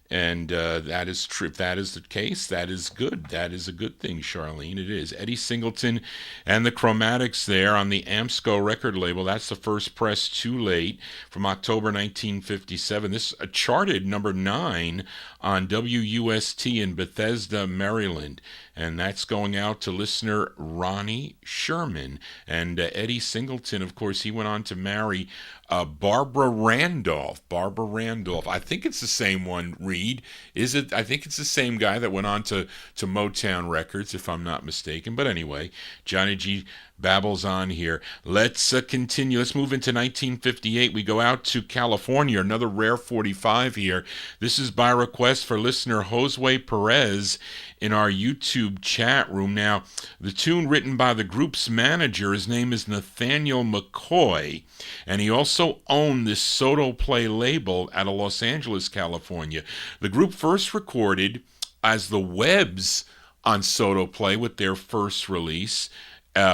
And that is true. If that is the case, that is good. That is a good thing, Charlene. It is. Eddie Singleton and the Chromatics there on the Amsco record label. That's the first press, Too Late, from October 1957. This charted number 9 on WUST in Bethesda, Maryland. And that's going out to listener Ronnie Sherman. And Eddie Singleton, of course, he went on to marry Barbara Randolph. Barbara Randolph. I think it's the same one, Reed. Is it? I think it's the same guy that went on to Motown Records, if I'm not mistaken. But anyway, Johnny G babbles on here. Let's continue. Let's move into 1958. We go out to California, another rare 45 here. This is by request for listener Josue Perez in our YouTube chat room. Now, the tune written by the group's manager, his name is Nathaniel McCoy, and he also owned this Soto Play label out of Los Angeles, California. The group first recorded as the Webbs on Soto Play with their first release,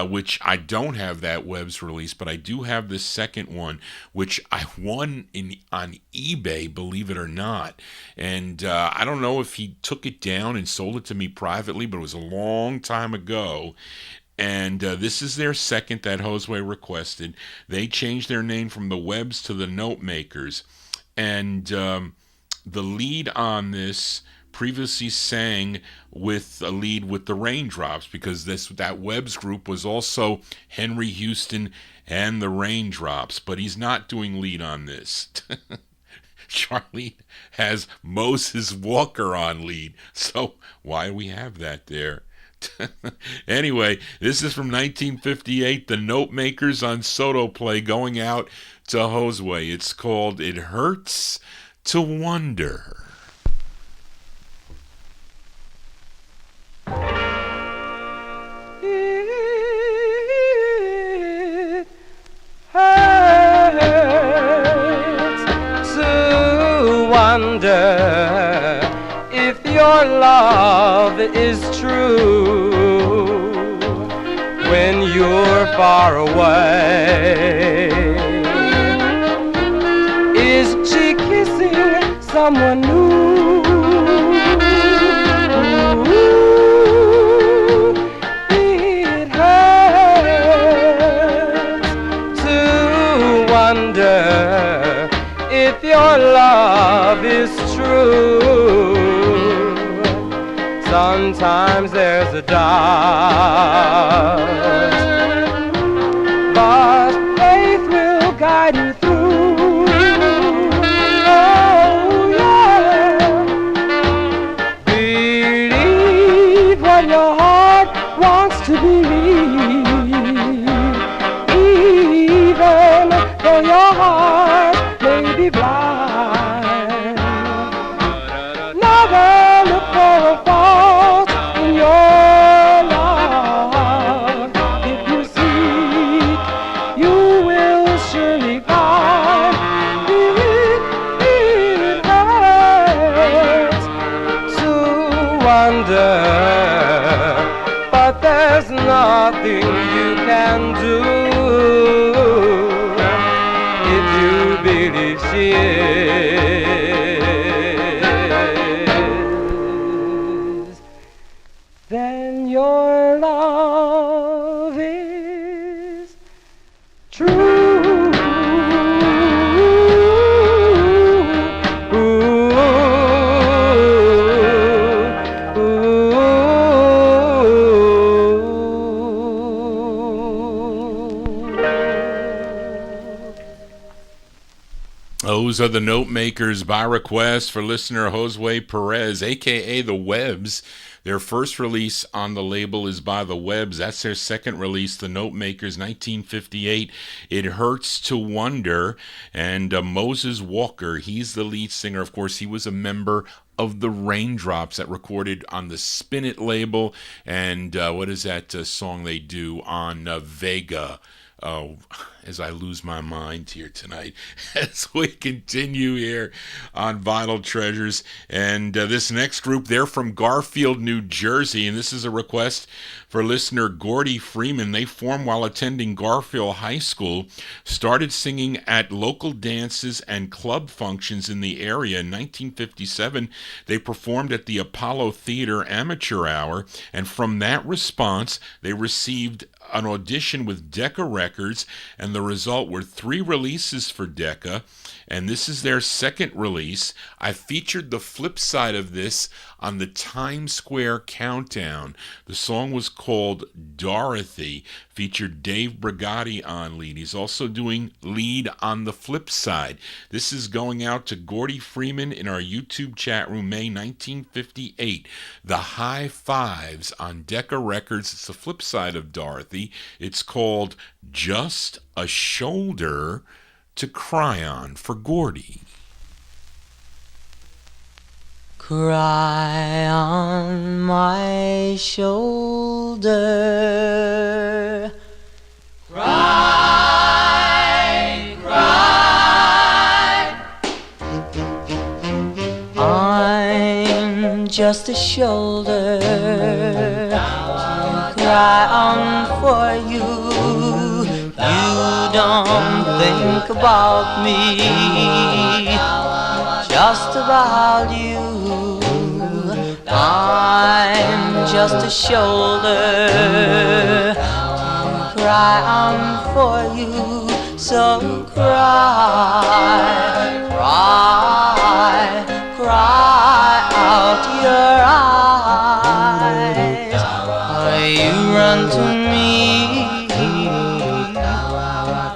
which I don't have that Webb's release, but I do have the second one, which I won on eBay, believe it or not. And I don't know if he took it down and sold it to me privately, but it was a long time ago. And this is their second that Josue requested. They changed their name from the Webbs to the Notemakers. And the lead on this previously sang with a lead with the Raindrops, because that Webbs group was also Henry Houston and the Raindrops, but he's not doing lead on this. Charlie has Moses Walker on lead, so why do we have that there? Anyway, this is from 1958, the Notemakers on Soto Play, going out to Josue. It's called It Hurts to Wonder. It hurts to wonder if your love is true when you're far away. Is she kissing someone new? It hurts to wonder if your love is true. Sometimes there's a doubt, but faith will guide you through. Oh yeah, believe what your heart wants to believe, even though your heart may be blind. Never look for a fault in your love. If you seek, you will surely find. It hurts to wonder, but there's nothing you can do if you believe she is. Then your love is true. Those are the Notemakers by request for listener Josue Perez, a.k.a. the Webbs. Their first release on the label is by the Webbs. That's their second release, the Notemakers, 1958. It Hurts to Wonder. And Moses Walker, he's the lead singer. Of course, he was a member of the Raindrops that recorded on the Spin It label. And what is that song they do on Vega? Oh, as I lose my mind here tonight, as we continue here on Vinyl Treasures. And this next group, they're from Garfield, New Jersey, and this is a request for listener Gordy Freeman. They formed while attending Garfield High School, started singing at local dances and club functions in the area. In 1957, they performed at the Apollo Theater Amateur Hour, and from that response, they received an audition with Decca Records, and the result were 3 releases for Decca, and this is their second release. I featured the flip side of this on the Times Square Countdown. The song was called Dorothy, featured Dave Brigatti on lead. He's also doing lead on the flip side. This is going out to Gordy Freeman in our YouTube chat room, May 1958. The High Fives on Decca Records. It's the flip side of Dorothy. It's called Just a Shoulder to Cry On for Gordy. Cry on my shoulder. Cry, cry. I'm just a shoulder to cry on for you. You don't think about me, just about you. I'm just a shoulder to cry on for you. So cry, cry, cry out your eyes. You run to me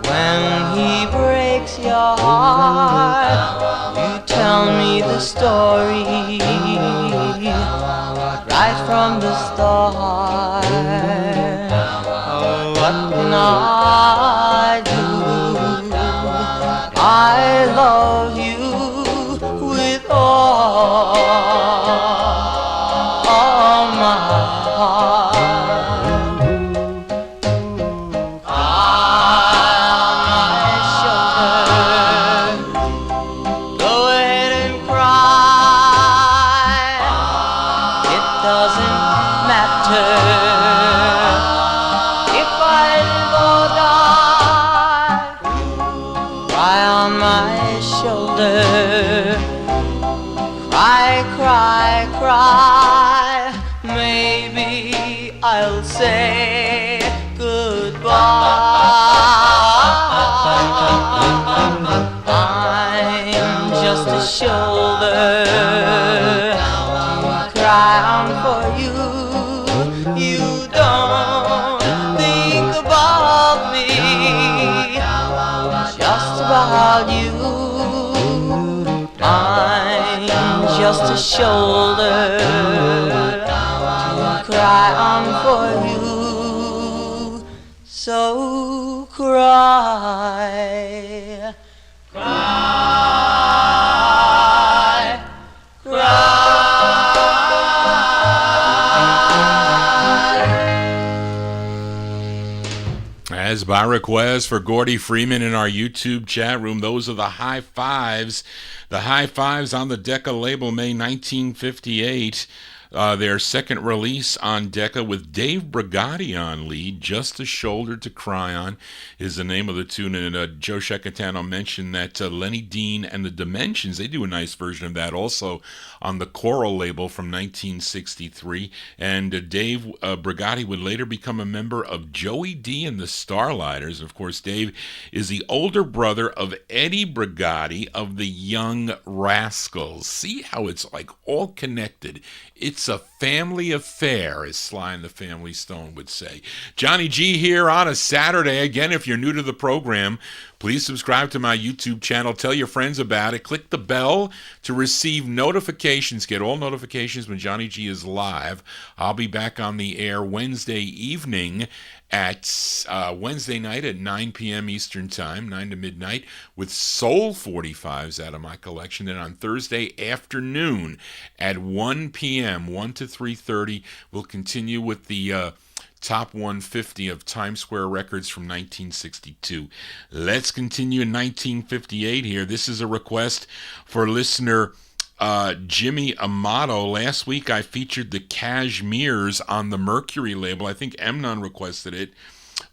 when he breaks your heart. You tell me the story right from the start. Oh, what can I do? I love you with all my heart. Cry, maybe I'll say goodbye. I'm just a shoulder to cry on for you. You don't think about me, just about you. I'm just a shoulder to cry on for you. So cry, cry, cry. As by request for Gordy Freeman in our YouTube chat room, those are the High Fives. The High Fives on the Decca label, May 1958. Their second release on Decca with Dave Brigatti on lead. Just a Shoulder to Cry On is the name of the tune. And Joe Shecatano mentioned that Lenny Dean and the Dimensions, they do a nice version of that also on the Coral label from 1963. And Dave Brigatti would later become a member of Joey D and the Starlighters. Of course, Dave is the older brother of Eddie Brigatti of the Young Rascals. See how it's like all connected. It's a family affair, as Sly and the Family Stone would say. Johnny G here on a Saturday. Again, if you're new to the program, please subscribe to my YouTube channel. Tell your friends about it. Click the bell to receive notifications. Get all notifications when Johnny G is live. I'll be back on the air Wednesday evening at Wednesday night at 9 p.m. Eastern Time, 9 to midnight, with Soul 45's out of my collection. Then on Thursday afternoon at 1 p.m., 1 to 3:30, we'll continue with the Top 150 of Times Square Records from 1962. Let's continue in 1958 here. This is a request for listener Jimmy Amato. Last week I featured the Cashmeres on the Mercury label. I think Emnon requested it.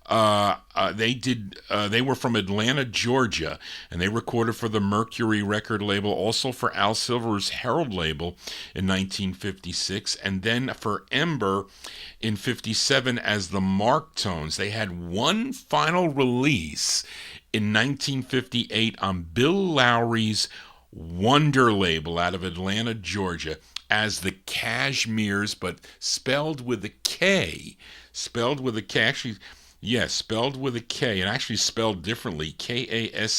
They were from Atlanta, Georgia, and they recorded for the Mercury record label, also for Al Silver's Herald label in 1956, and then for Ember in 57 as the Mark Tones. They had one final release in 1958 on Bill Lowry's Wonder label out of Atlanta, Georgia, as the Cashmeres, but spelled with a K. Spelled with a K. Actually, yes, spelled with a K, and actually spelled differently, Kashmirs.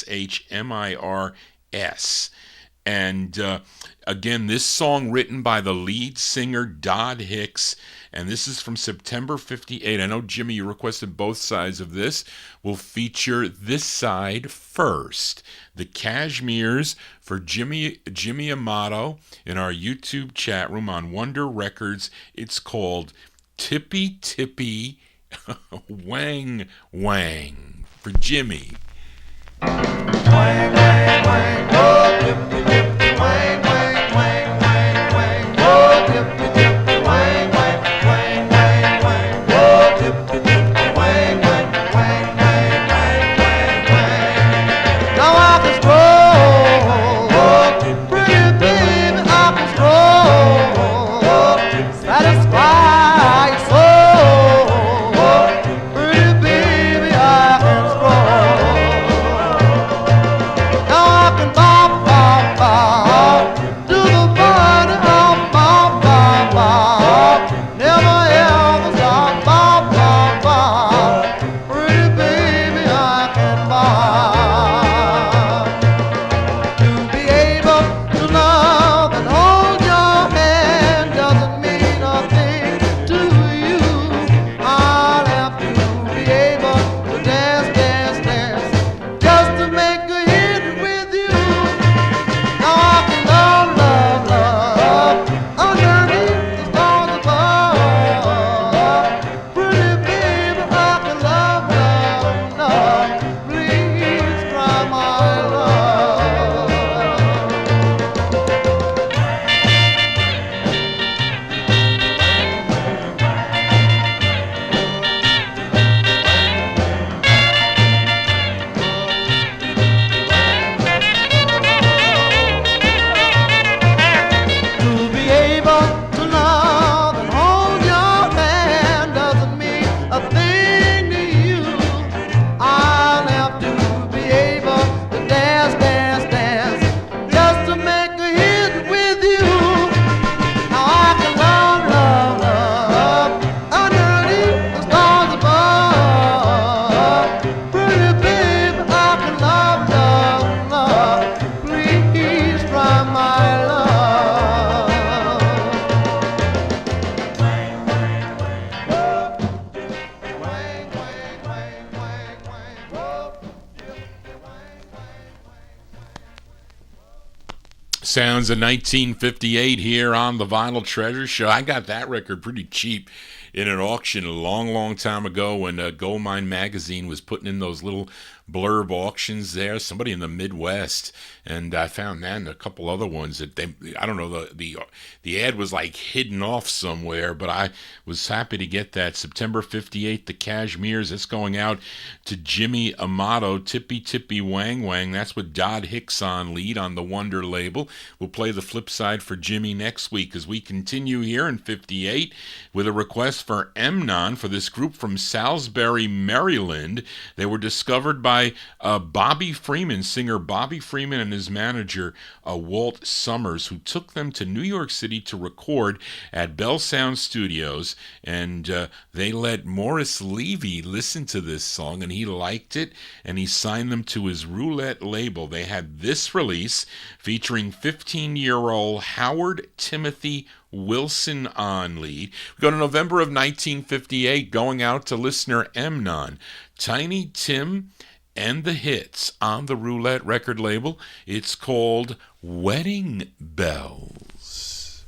And again, this song written by the lead singer Dodd Hicks, and this is from September 58. I know, Jimmy, you requested both sides of this. We'll feature this side first. The Cashmeres for Jimmy Amato in our YouTube chat room on Wonder Records. It's called Tippy Tippy Wang Wang for Jimmy. Wang, wang, wang, oh, tippy, tippy, wang, wang, wang, wang, wang, oh, tippy. Sounds of 1958 here on the Vinyl Treasure Show. I got that record pretty cheap in an auction a long, long time ago when Gold Mine Magazine was putting in those little blurb auctions there. Somebody in the Midwest, and I found that and a couple other ones that I don't know, the ad was like hidden off somewhere, but I was happy to get that. September 58, the Cashmeres. It's going out to Jimmy Amato, Tippy Tippy Wang Wang. That's with Dodd Hicks on lead on the Wonder label. We'll play the flip side for Jimmy next week as we continue here in 58 with a request for Emnon for this group from Salisbury, Maryland. They were discovered by Bobby Freeman, singer Bobby Freeman and his manager Walt Summers, who took them to New York City to record at Bell Sound Studios, and they let Morris Levy listen to this song, and he liked it, and he signed them to his Roulette label. They had this release featuring 15-year-old Howard Timothy Wilson on lead. We go to November of 1958, going out to listener Emnon, Tiny Tim and the Hits on the Roulette record label. It's called Wedding Bells.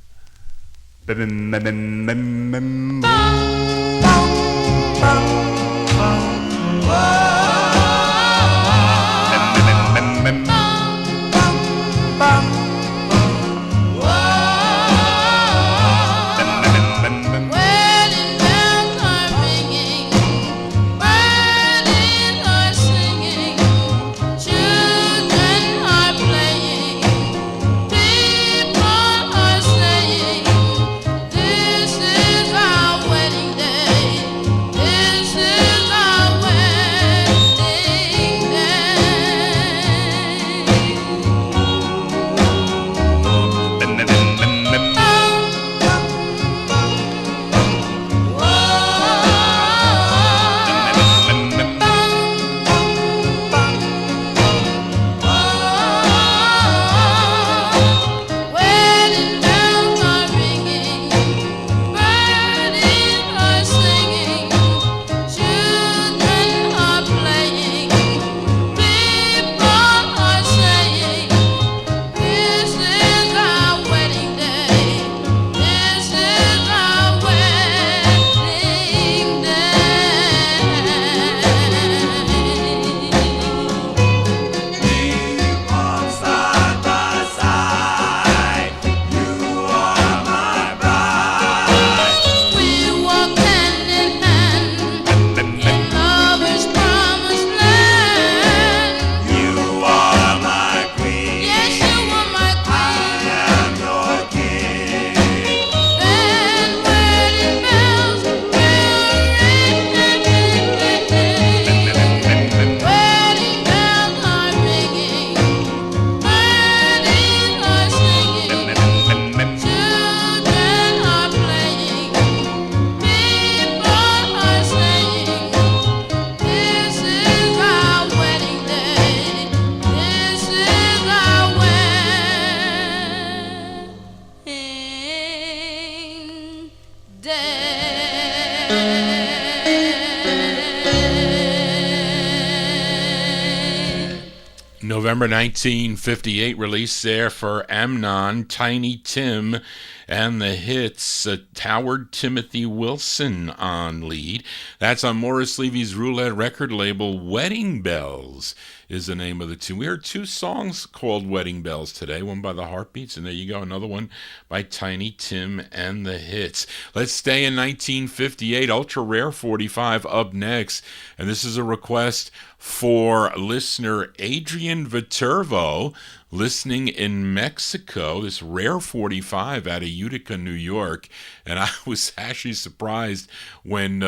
November 1958 release there for Amnon, Tiny Tim, and the Hits, Howard Timothy Wilson on lead. That's on Morris Levy's Roulette record label. Wedding Bells is the name of the tune. We heard two songs called Wedding Bells today, one by the Heartbeats, and there you go, another one by Tiny Tim and the Hits. Let's stay in 1958, Ultra Rare 45 up next, and this is a request for listener Adrian Viterbo, listening in Mexico, this rare 45 out of Utica, New York. And I was actually surprised when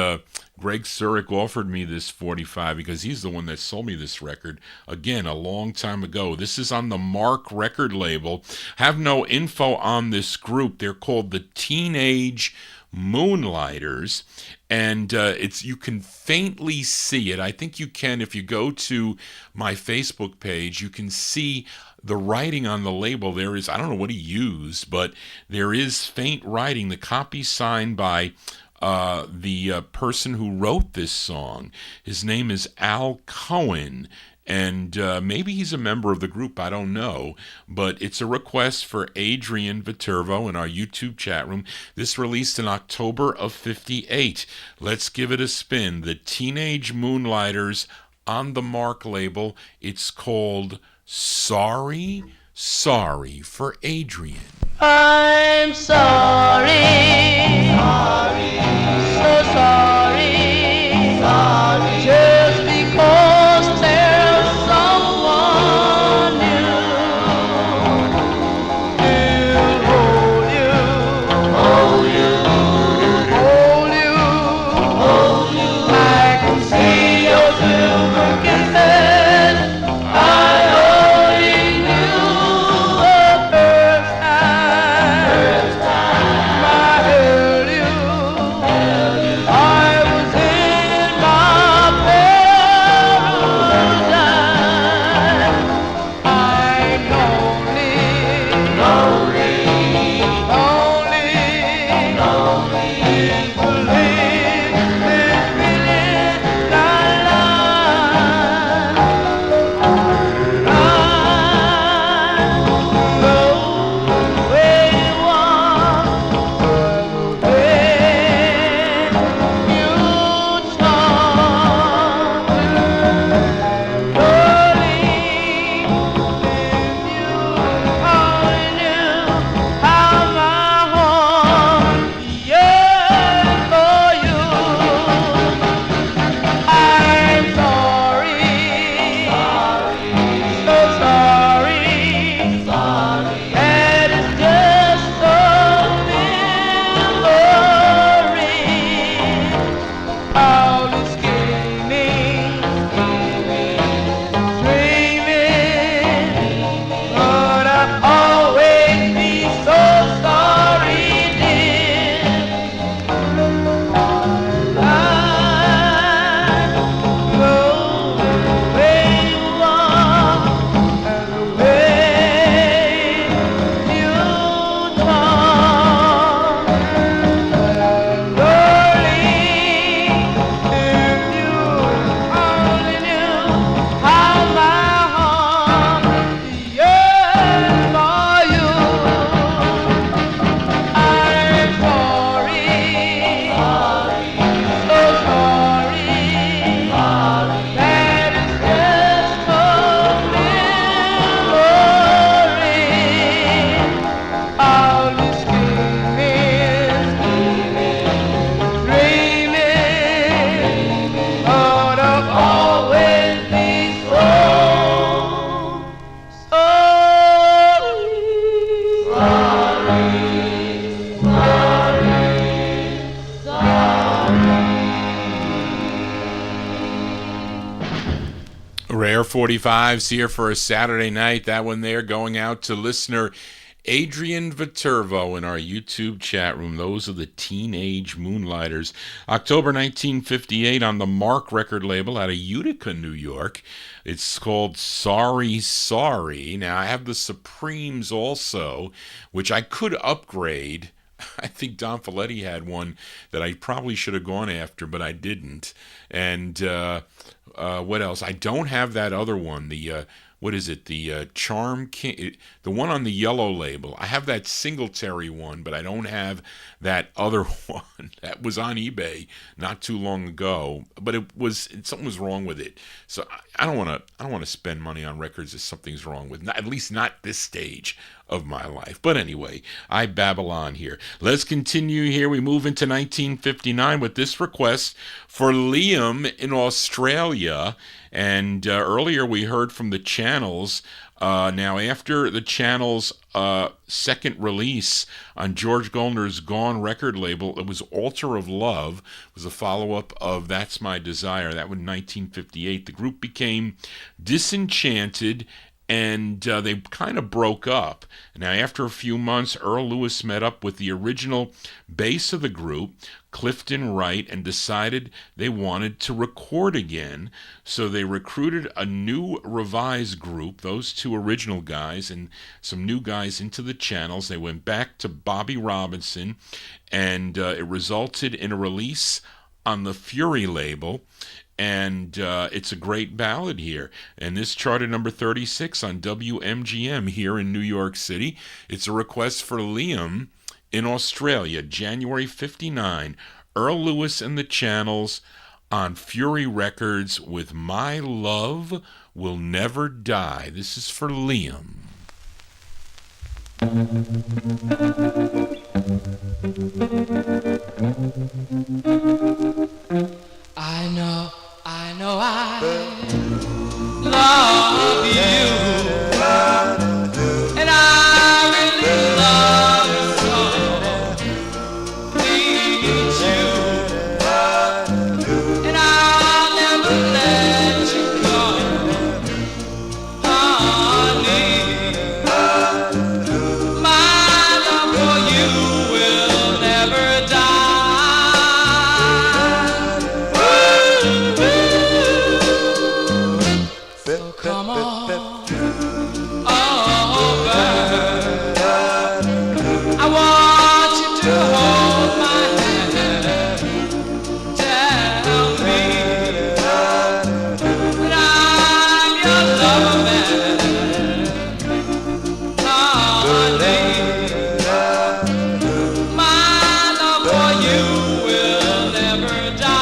Greg Surik offered me this 45, because he's the one that sold me this record, again, a long time ago. This is on the Mark record label. Have no info on this group. They're called the Teenage Moonlighters, and you can faintly see it. I think you can, if you go to my Facebook page, you can see the writing on the label. There is, I don't know what he used, but there is faint writing. The copy signed by the person who wrote this song. His name is Al Cohen, and maybe he's a member of the group, I don't know, but it's a request for Adrian Viterbo in our YouTube chat room. This released in October of 58. Let's give it a spin. The Teenage Moonlighters on the Mark label. It's called Sorry, Sorry for Adrian. I'm sorry, so sorry, just because there's someone new who'll hold you, I can see your silver kisses. I only knew the first time I held you. I was in my paradise. I'm lonely, believe this feeling I Rare 45's here for a Saturday night. That one there going out to listener Adrian Viterbo in our YouTube chat room. Those are the Teenage Moonlighters. October 1958 on the Mark record label out of Utica, New York. It's called Sorry, Sorry. Now, I have the Supremes also, which I could upgrade. I think Don Folletti had one that I probably should have gone after, but I didn't. And what else? I don't have that other one, the what is it? The Charm King, the one on the yellow label. I have that Singletary one, but I don't have that other one that was on eBay not too long ago. But something was wrong with it. So I don't want to spend money on records if something's wrong with, at least not this stage of my life. But anyway, I babble on here. Let's continue here. We move into 1959 with this request for Liam in Australia. And earlier we heard from the Channels. Now, after the Channels' second release on George Goldner's Gone record label, it was Altar of Love. It was a follow-up of That's My Desire. That was in 1958. The group became disenchanted, and they kind of broke up. Now, after a few months, Earl Lewis met up with the original bass of the group, Clifton Wright, and decided they wanted to record again. So they recruited a new revised group, those two original guys, and some new guys into the Channels. They went back to Bobby Robinson, and it resulted in a release on the Fury label. And it's a great ballad here. And this charted number 36 on WMGM here in New York City. It's a request for Liam in Australia, January 59. Earl Lewis and the Channels on Fury Records with My Love Will Never Die. This is for Liam. I know I love you, and I really love you so. Need you, and I'll never let you go, honey. My love for you will never die. Come on over. I want you to hold my hand. Tell me that I'm your lover man, honey. My love for you will never die.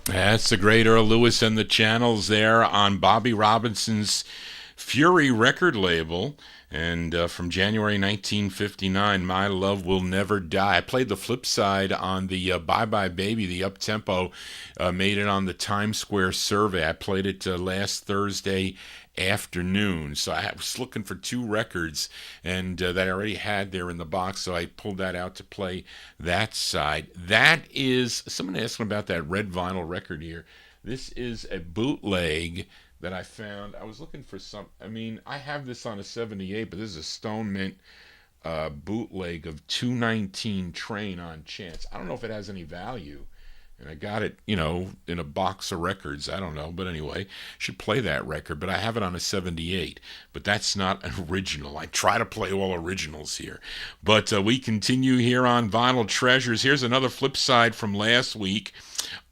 That's the great Earl Lewis and the Channels there on Bobby Robinson's Fury record label. And from January 1959, My Love Will Never Die. I played the flip side on the Bye Bye Baby, the up-tempo, made it on the Times Square survey. I played it last Thursday afternoon. So I was looking for two records and that I already had there in the box, so I pulled that out to play that side. That is, someone asked me about that red vinyl record here. This is a bootleg that I found. I was looking for some, I mean, I have this on a 78, but this is a Stone Mint bootleg of 219 Train on Chance. I don't know if it has any value. And I got it, you know, in a box of records. I don't know. But anyway, should play that record. But I have it on a 78. But that's not an original. I try to play all originals here. But we continue here on Vinyl Treasures. Here's another flip side from last week.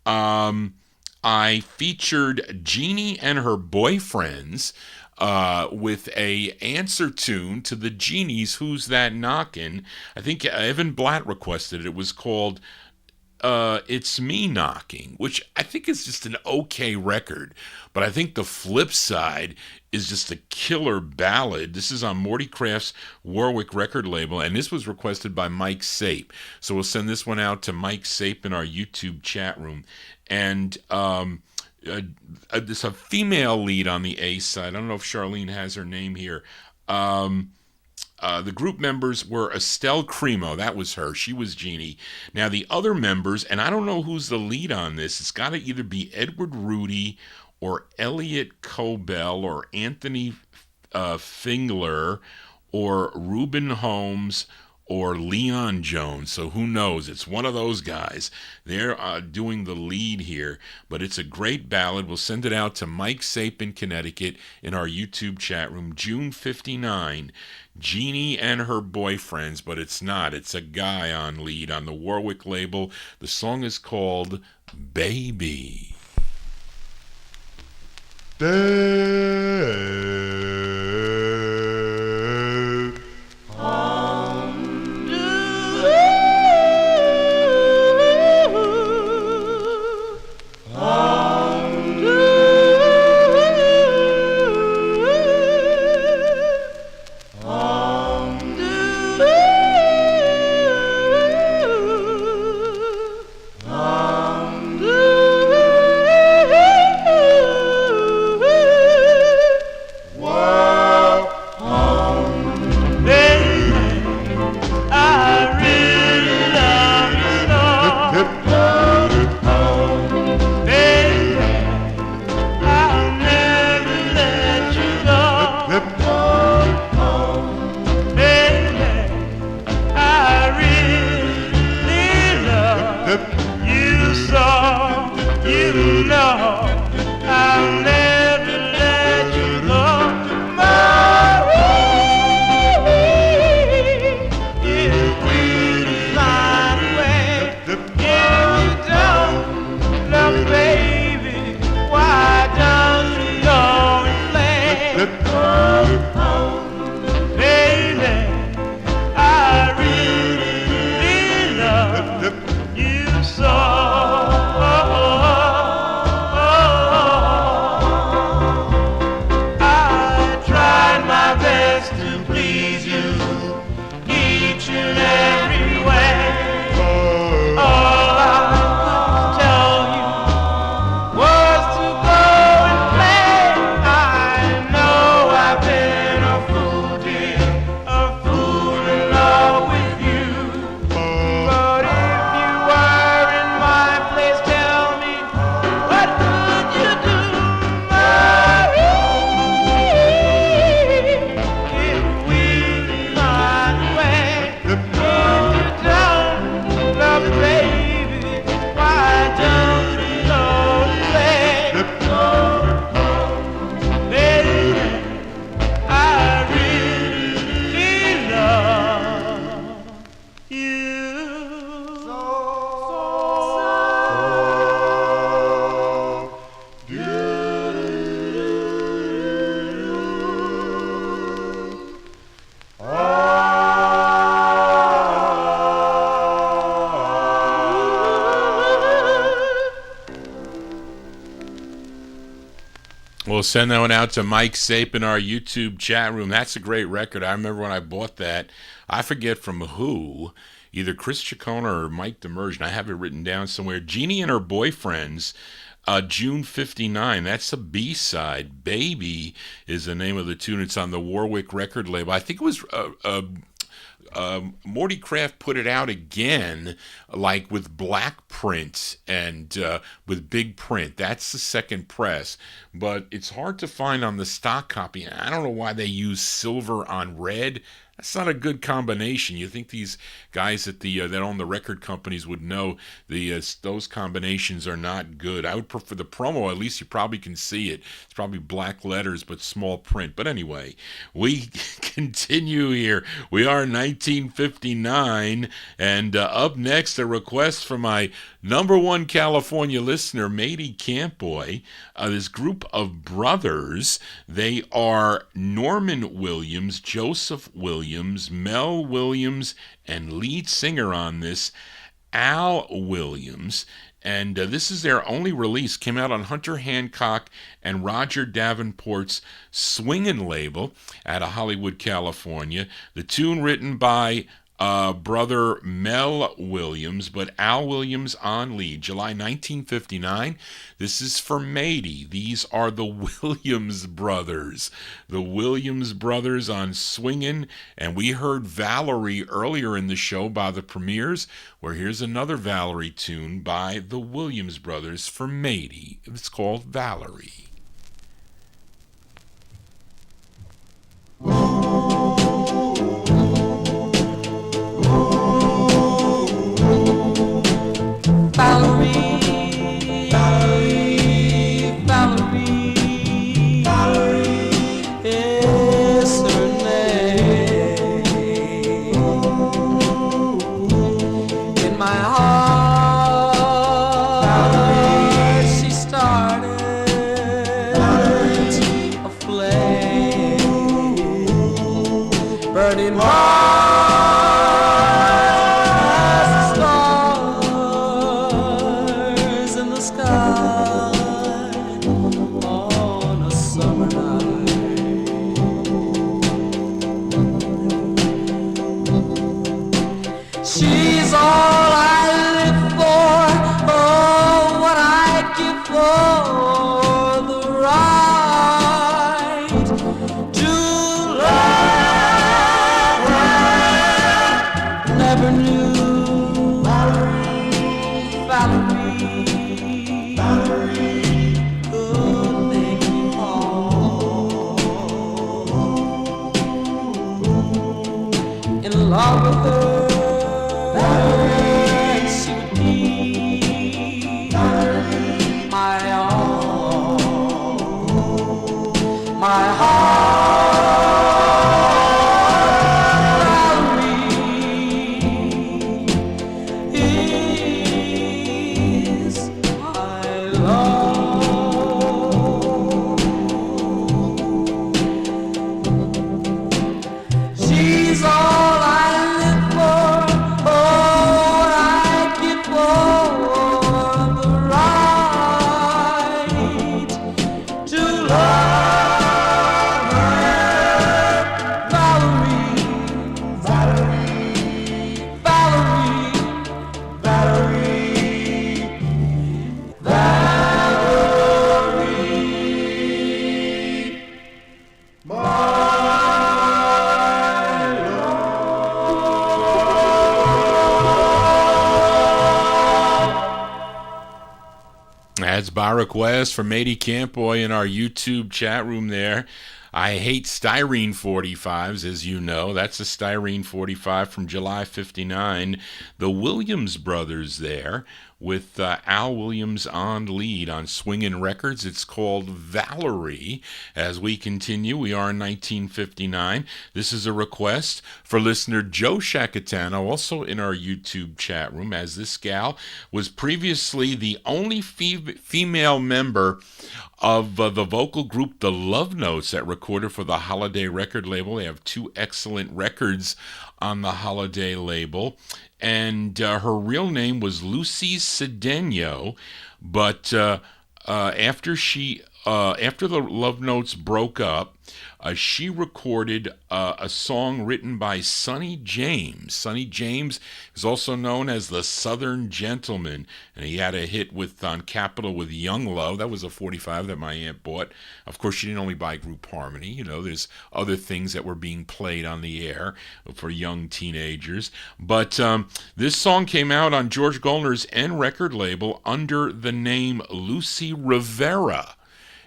I featured Jeannie and her boyfriends with a answer tune to the Genies' Who's That Knockin'. I think Evan Blatt requested it. It was called It's Me Knocking, which I think is just an okay record, but I think the flip side is just a killer ballad. This is on Morty Craft's Warwick record label, and this was requested by Mike Sape. So we'll send this one out to Mike Sape in our YouTube chat room. And there's a female lead on the A side. I don't know if Charlene has her name here. The group members were Estelle Cremo. That was her. She was Jeannie. Now, the other members, and I don't know who's the lead on this. It's got to either be Edward Rudy or Elliot Cobell or Anthony Fingler or Reuben Holmes or Leon Jones. So who knows? It's one of those guys. They're doing the lead here, but it's a great ballad. We'll send it out to Mike Sape in Connecticut in our YouTube chat room. June 59, Jeannie and her boyfriends, but it's not. It's a guy on lead on the Warwick label. The song is called Baby. We'll send that one out to Mike Sape in our YouTube chat room. That's a great record. I remember when I bought that. I forget from who, either Chris Ciccone or Mike Demersion. I have it written down somewhere. Jeannie and her boyfriends, June 59. That's a B-side. Baby is the name of the tune. It's on the Warwick record label. I think it was Morty Kraft put it out again, like with black print and with big print. That's the second press, but it's hard to find on the stock copy. I don't know why they use silver on red. That's not a good combination. You think these guys at the that own the record companies would know those combinations are not good. I would prefer the promo. At least you probably can see it. It's probably black letters but small print. But anyway, we continue here. We are 1959, and up next, a request from my number one California listener, Matey Campboy. This group of brothers. They are Norman Williams, Joseph Williams, Mel Williams, and lead singer on this, Al Williams. And this is their only release. Came out on Hunter Hancock and Roger Davenport's Swingin' label out of Hollywood, California. The tune written by brother Mel Williams, but Al Williams on lead. July 1959. This is for Matey. These are the Williams brothers. The Williams brothers on Swingin'. And we heard Valerie earlier in the show by the Premiers, where here's another Valerie tune by the Williams brothers for Matey. It's called Valerie. burning bright as stars in the sky on a summer night. She's all I live for, oh, what I'd give for the right to love her. Never knew Valerie could make me fall in love with her. And she would be my all, my heart. Valerie is my love. She's all I live for, oh, I'd give for the right to love her. Valerie, Valerie, Valerie, Valerie, Valerie, That's by request from Matey Campboy in our YouTube chat room there. I hate styrene 45s, as you know. That's a styrene 45 from July 59. The Williams brothers there with Al Williams on lead on Swingin' Records. It's called Valerie. As we continue, we are in 1959. This is a request for listener Joe Shacatano, also in our YouTube chat room, as this gal was previously the only female member of the vocal group The Love Notes that recorded for the Holiday record label. They have two excellent records on the Holiday label. And her real name was Lucy Cedeno, but after the Love Notes broke up, she recorded a song written by Sonny James. Sonny James is also known as the Southern Gentleman, and he had a hit on Capitol with Young Love. That was a 45 that my aunt bought. Of course, she didn't only buy Group Harmony. You know, there's other things that were being played on the air for young teenagers. But this song came out on George Goldner's N record label under the name Lucy Rivera.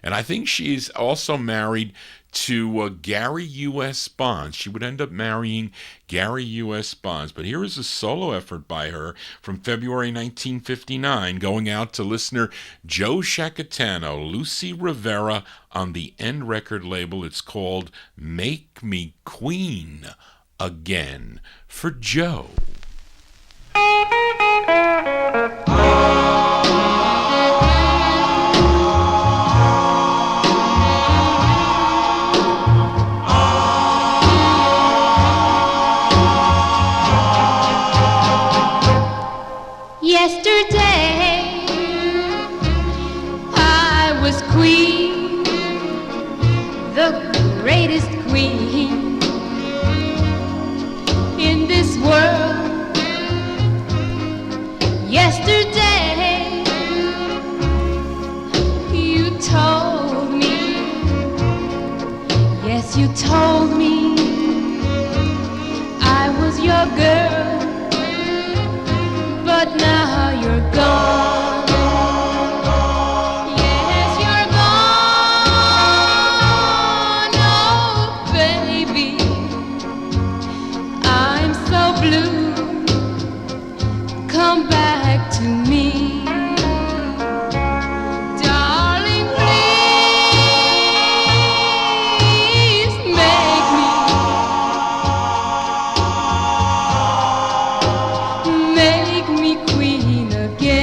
And I think she's also married to Gary U.S. Bonds. She would end up marrying Gary U.S. Bonds. But here is a solo effort by her from February 1959, going out to listener Joe Shacatano, Lucy Rivera on the End record label. It's called Make Me Queen Again for Joe. Yesterday I was queen, the greatest queen in this world. Yesterday you told me, yes, you told me I was your girl. But now you're gone. Yes, you're gone. Oh, baby, I'm so blue. Come back to me. Darling, please make me queen again.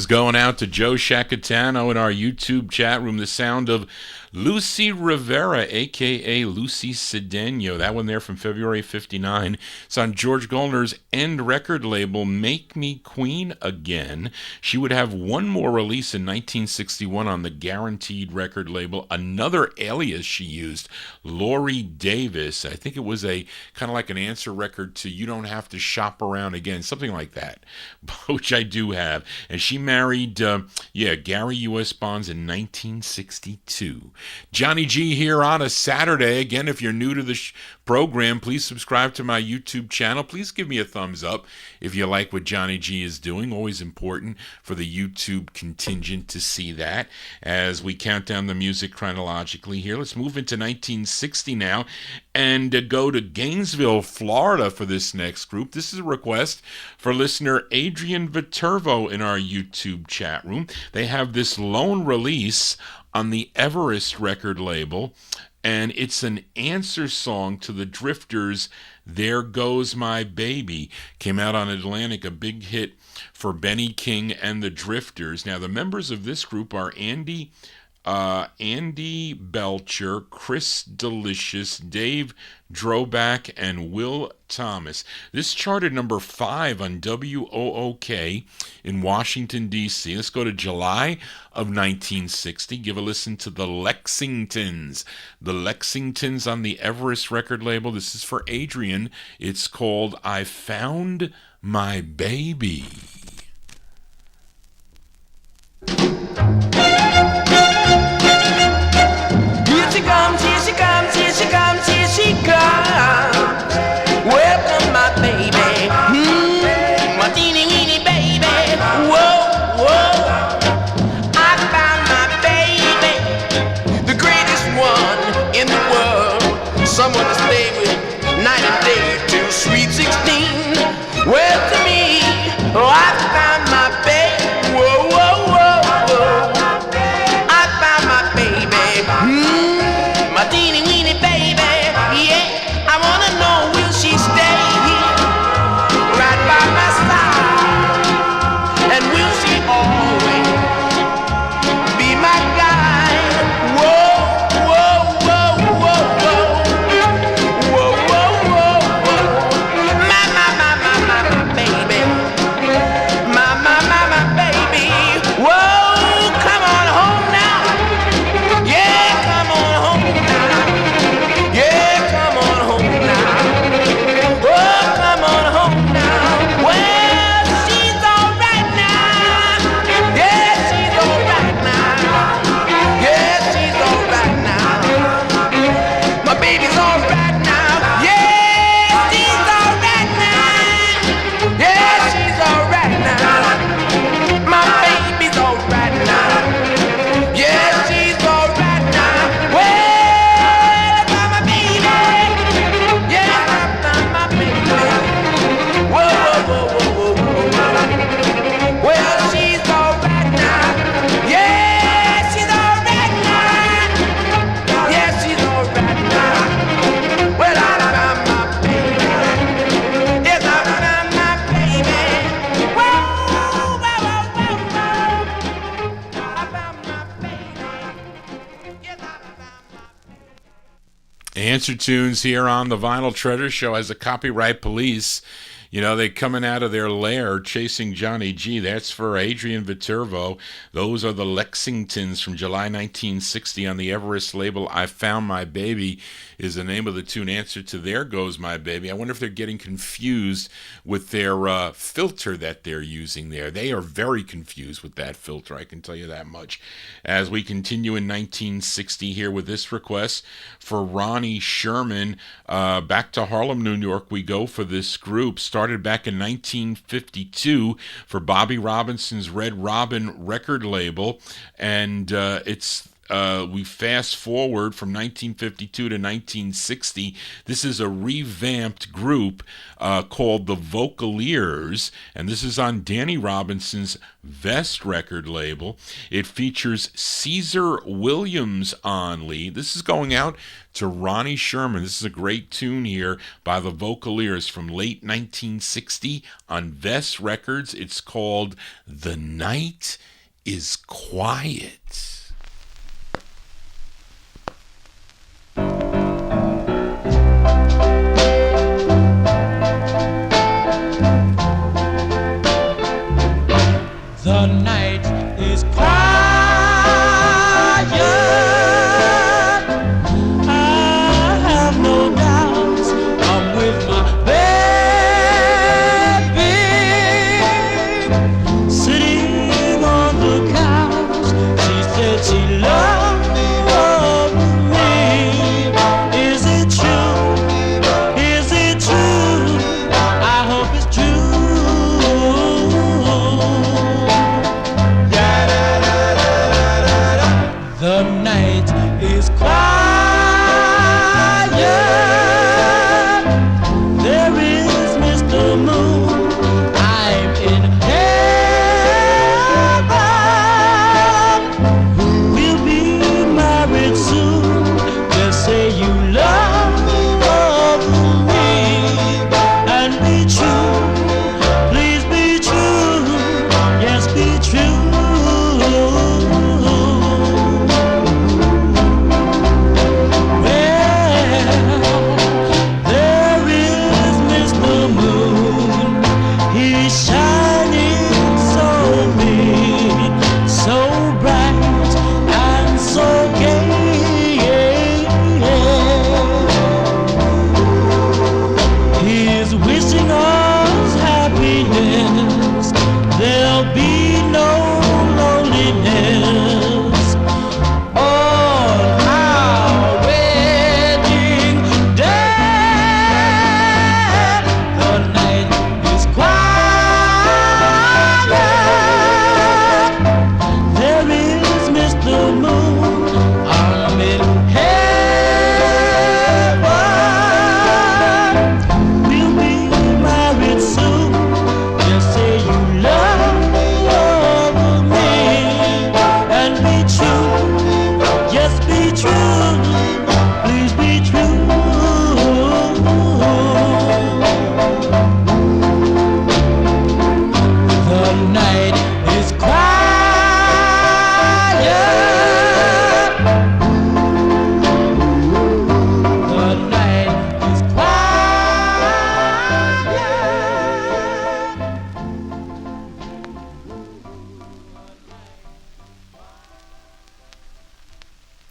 is going out to Joe Shacatano in our YouTube chat room. The sound of Lucy Rivera, a.k.a. Lucy Cedeno. That one there from February 59. It's on George Goldner's End record label, Make Me Queen Again. She would have one more release in 1961 on the Guaranteed record label. Another alias she used, Lori Davis. I think it was a kind of like an answer record to You Don't Have to Shop Around Again, something like that, which I do have. And she married, Gary U.S. Bonds in 1962. Johnny G here on a Saturday. Again, if you're new to the program, please subscribe to my YouTube channel. Please give me a thumbs up if you like what Johnny G is doing. Always important for the YouTube contingent to see that as we count down the music chronologically here. Let's move into 1960 now and go to Gainesville, Florida for this next group. This is a request for listener Adrian Viterbo in our YouTube chat room. They have this lone release on the Everest record label, and it's an answer song to the Drifters' There Goes My Baby. Came out on Atlantic, a big hit for Benny King and the Drifters. Now, the members of this group are Andy Belcher, Chris Delicious, Dave Droback, and Will Thomas. This charted number 5 on WOOK in Washington, D.C. Let's go to July of 1960. Give a listen to the Lexingtons. The Lexingtons on the Everest record label. This is for Adrian. It's called I Found My Baby. Here she comes, here she comes, here she comes, here she comes. Welcome, my baby. My teeny weeny baby. Whoa, whoa. I found my baby, the greatest one in the world. Someone to stay with night and day till sweet 16. Well, to me, oh, I found my baby. Whoa, whoa, whoa, whoa. I found my baby. My teeny weeny baby, yeah. I wanna know, will she stay here, right by my side? And will she always be my guide? Whoa, whoa, whoa, whoa, whoa. Whoa, whoa, whoa, whoa. My baby. My baby. Whoa, come on home now. Yeah, come on home now. Yeah, come on home now. Oh, come on home now. Well, she's alright now. Yeah, she's alright now. Yeah, she's alright now. My baby's alright now. Yeah, she's alright now. Yeah, she's alright now. My baby's alright now. Yeah, she's alright now. Well, I found my baby. Yeah, I found my baby. Whoa, whoa, whoa, whoa, whoa. Well, she's alright now. Yeah, she's alright now. Yeah, she's alright now. Well, I found my baby. Yes, I found my baby. Whoa, whoa, whoa, whoa, whoa. I found my baby. Yes, I found my Answer tunes here on the Vinyl Treasure Show as a copyright police. You know, they coming out of their lair chasing Johnny G. That's for Adrian Viterbo. Those are the Lexingtons from July 1960 on the Everest label. I Found My Baby is the name of the tune. Answer to There Goes My Baby. I wonder if they're getting confused with their filter that they're using there. They are very confused with that filter, I can tell you that much. As we continue in 1960 here with this request for Ronnie Sherman. Back to Harlem, New York we go for this group. Started back in 1952 for Bobby Robinson's Red Robin record label, and it's we fast forward from 1952 to 1960. This is a revamped group called the Vocaliers, and this is on Danny Robinson's Vest record label. It features Caesar Williams on lead. This is going out to Ronnie Sherman. This is a great tune here by the Vocaliers from late 1960 on Vest Records. It's called The Night is Quiet. The night is quiet. I have no doubts. I'm with my baby, sitting on the couch. She said she loved me. Is it true? Is it true? I hope it's true. The night is quiet. There is Mr. Moon. I'm in heaven. We'll be married soon. Just say you love me and be true. Please be true. Yes, be true.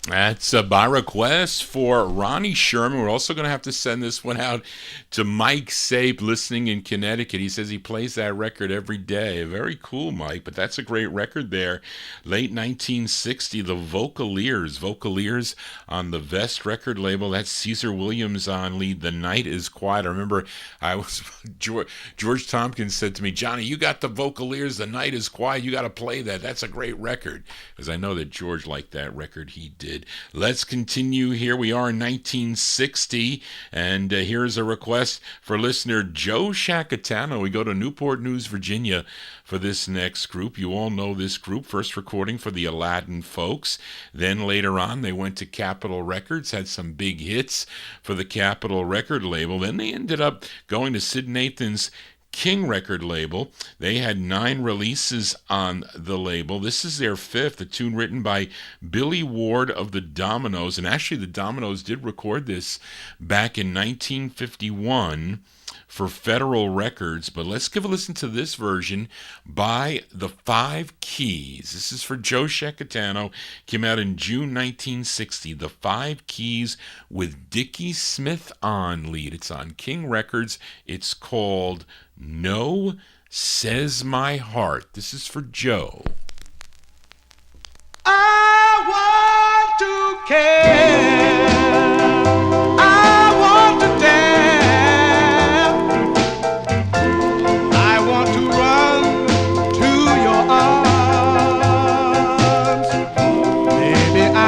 That's by request for Ronnie Sherman. We're also going to have to send this one out to Mike Sape, listening in Connecticut. He says he plays that record every day. Very cool, Mike, but that's a great record there. Late 1960, the Vocaliers on the Vest record label. That's Caesar Williams on lead. The Night is Quiet. I remember George Tompkins said to me, Johnny, you got the Vocaliers, The Night is Quiet. You got to play that. That's a great record. Because I know that George liked that record. He did. Let's continue. Here we are in 1960, and here's a request for listener Joe Shacatano. We go to Newport News, Virginia for this next group. You all know this group. First recording for the Aladdin Folks. Then later on, they went to Capitol Records, had some big hits for the Capitol record label. Then they ended up going to Sid Nathan's King record label. They had 9 releases on the label. This is their 5th, a tune written by Billy Ward of the Dominoes. And actually, the Dominoes did record this back in 1951 for Federal Records. But let's give a listen to this version by the 5 Keys. This is for Joe Shacatano. Came out in June 1960. The 5 Keys with Dickie Smith on lead. It's on King Records. It's called No Says My Heart. This is for Joe. I want to care. I want to dance. I want to run to your arms. Baby, I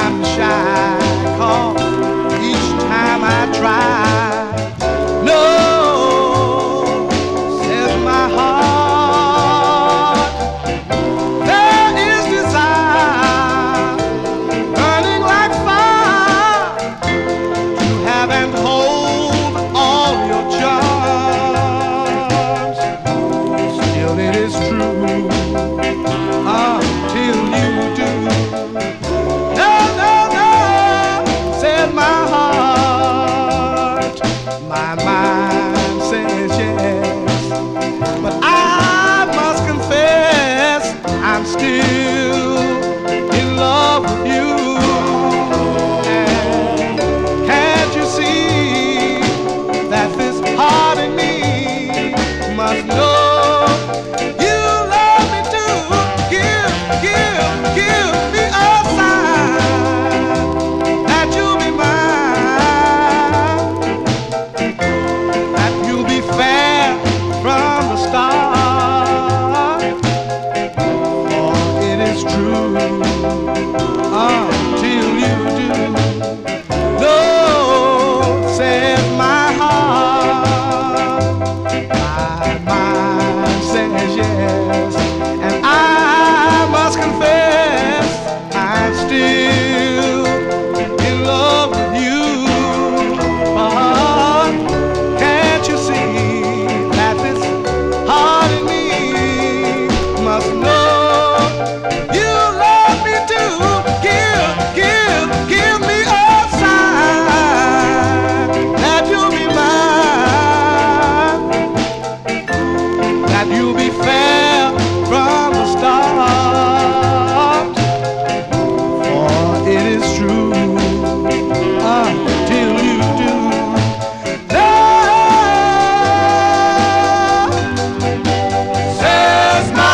until you do. No, says my heart, my mind says yes, and I must confess I'm still in love with you. But can't you see that this heart in me must know you love me too? Give me a sign that you'll be mine, that you'll be fair from the start. For it is true until you do. Love says my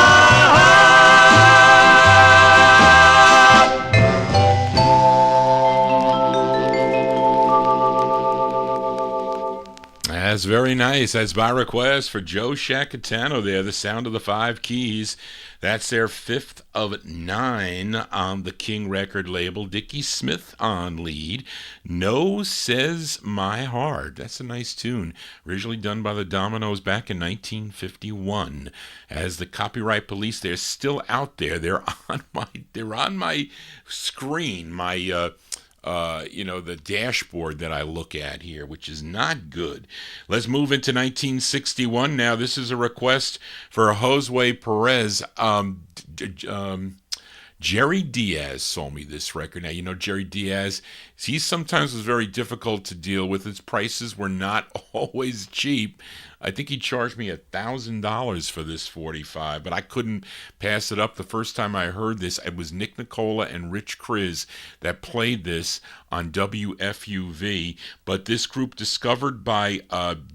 That's very nice. That's by request for Joe Shacatano there, the sound of the Five Keys. That's their 5th of 9 on the King record label. Dickie Smith on lead. No Says My Heart. That's a nice tune. Originally done by the Dominoes back in 1951. As the Copyright Police, they're still out there. They're on my screen, the dashboard that I look at here, which is not good. Let's move into 1961 now. This is a request for Josue Perez. Jerry Diaz sold me this record. Now, you know Jerry Diaz, he sometimes was very difficult to deal with. His prices were not always cheap. I think he charged me $1,000 for this 45, but I couldn't pass it up. The first time I heard this, it was Nick Nicola and Rich Kriz that played this on WFUV. But this group, discovered by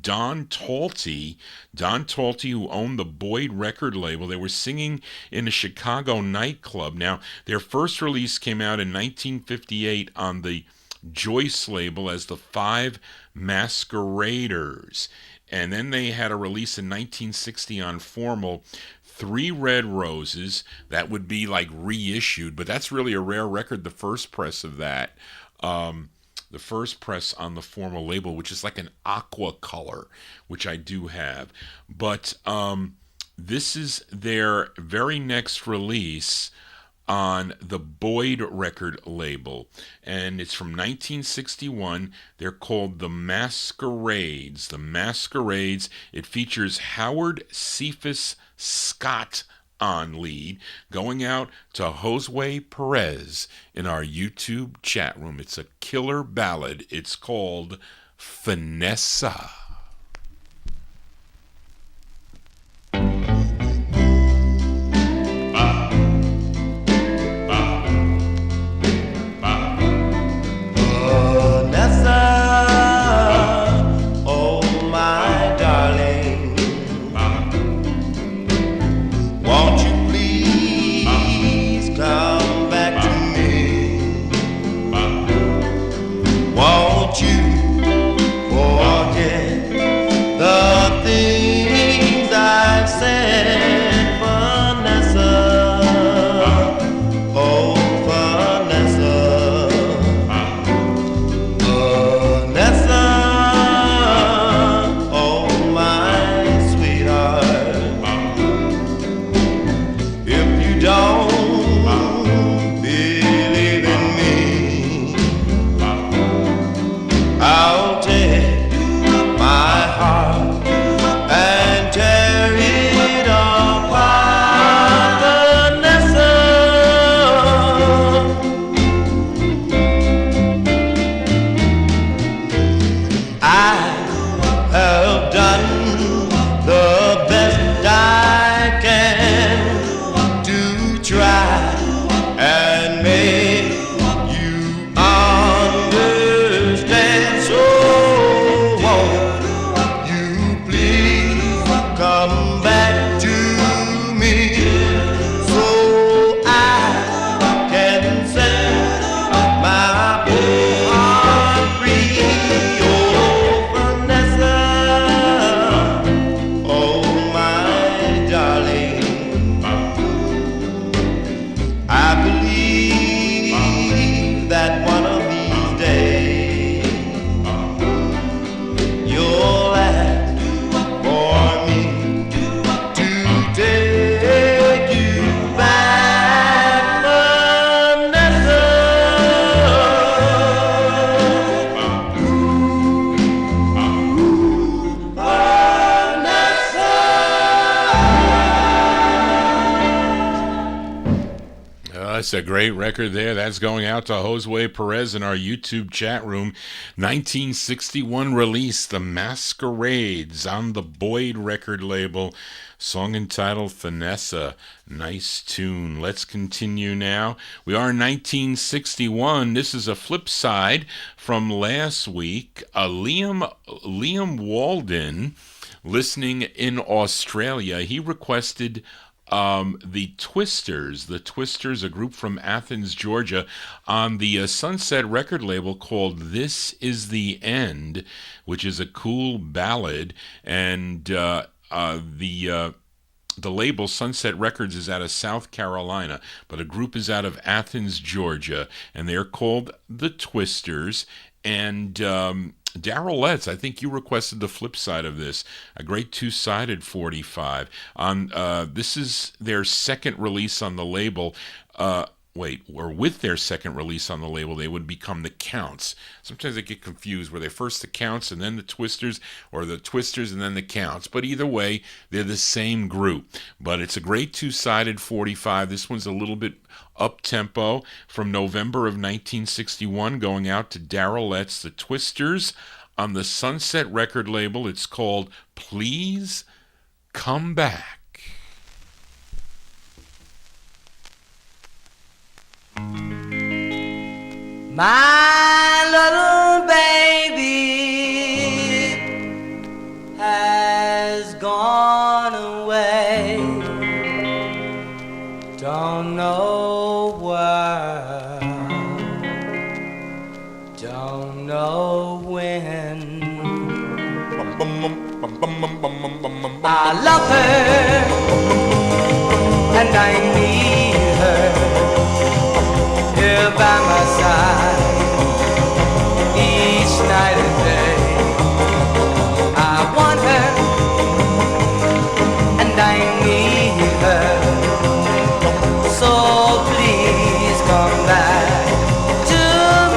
Don Talty, who owned the Boyd record label, they were singing in a Chicago nightclub. Now, their first release came out in 1958 on the Joyce label as the Five Masqueraders. And then they had a release in 1960 on Formal, Three Red Roses. That would be like reissued, but that's really a rare record, the first press of that. The first press on the Formal label, which is like an aqua color, which I do have. But this is their very next release on the Boyd record label, and it's from 1961. They're called The Masquerades. The Masquerades. It features Howard Cephas Scott on lead, going out to Josue Perez in our YouTube chat room. It's a killer ballad. It's called Finessa. Won't you forget That's a great record there. That's going out to Josue Perez in our YouTube chat room. 1961 release, The Masquerades, on the Boyd record label. Song entitled Finessa. Nice tune. Let's continue now. We are in 1961. This is a flip side from last week. Liam Walden, listening in Australia, he requested the Twisters. The Twisters, a group from Athens, Georgia, on the Sunset record label called This Is the End, which is a cool ballad. And the label Sunset Records is out of South Carolina, but a group is out of Athens, Georgia, and they're called the Twisters. And Daryl Letts, I think you requested the flip side of this, a great two-sided 45. This is their second release on the label. With their second release on the label, they would become the Counts. Sometimes I get confused. Were they first the Counts and then the Twisters, or the Twisters and then the Counts? But either way, they're the same group. But it's a great two-sided 45. This one's a little bit up-tempo, from November of 1961, going out to Daryl Letts, the Twisters, on the Sunset record label. It's called Please Come Back. My little baby has gone away. Don't know where, don't know when. I love her and I need her here by my side each night and day. I want her and I need her, so please come back to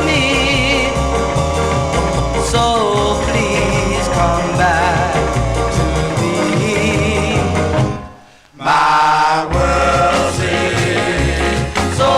me, so please come back to me. My world seems so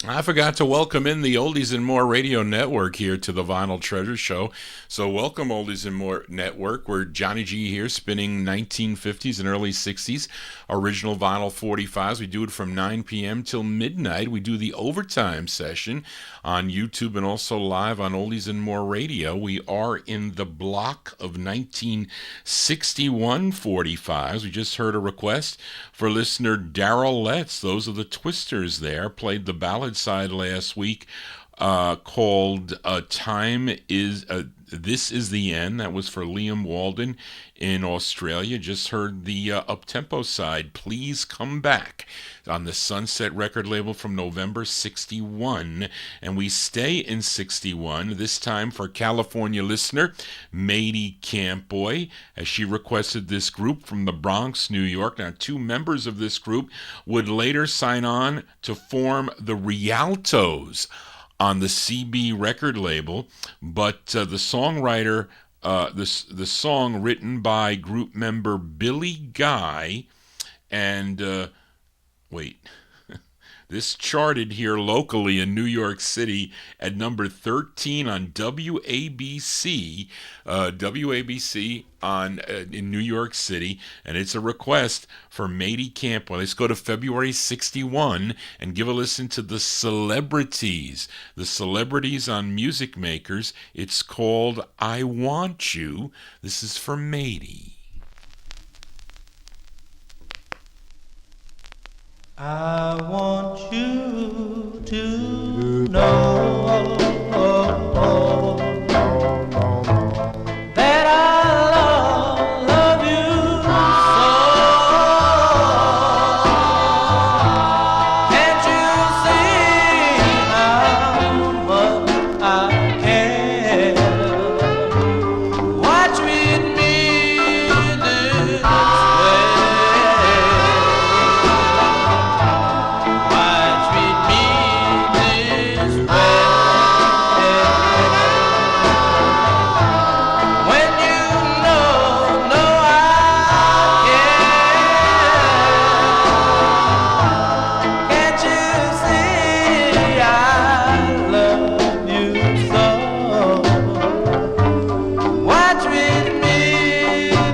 I forgot to welcome in the Oldies and More Radio Network here to the Vinyl Treasure Show. So welcome, Oldies and More Network. We're Johnny G here, spinning 1950s and early 60s original vinyl 45s. We do it from 9 p.m. till midnight. We do the overtime session on YouTube and also live on Oldies and More Radio. We are in the block of 1961 45s. We just heard a request for listener Daryl Letts. Those are the Twisters there. Played the ballad side last week called This Is the End. That was for Liam Walden in Australia. Just heard the up-tempo side, Please Come Back, on the Sunset record label from November 61. And we stay in 61, this time for California listener Mady Campboy, as she requested this group from the Bronx, New York. Now, two members of this group would later sign on to form the Rialtos on the CB record label, but the songwriter, the song written by group member Billy Guy, and this charted here locally in New York City at number 13 on WABC, in New York City, and it's a request for Mady Campbell. Let's go to February 61 and give a listen to the Celebrities. The Celebrities on Music Makers. It's called I Want You. This is for Mady. I want you to know that I love you so. Can't you see how much I care? Why treat me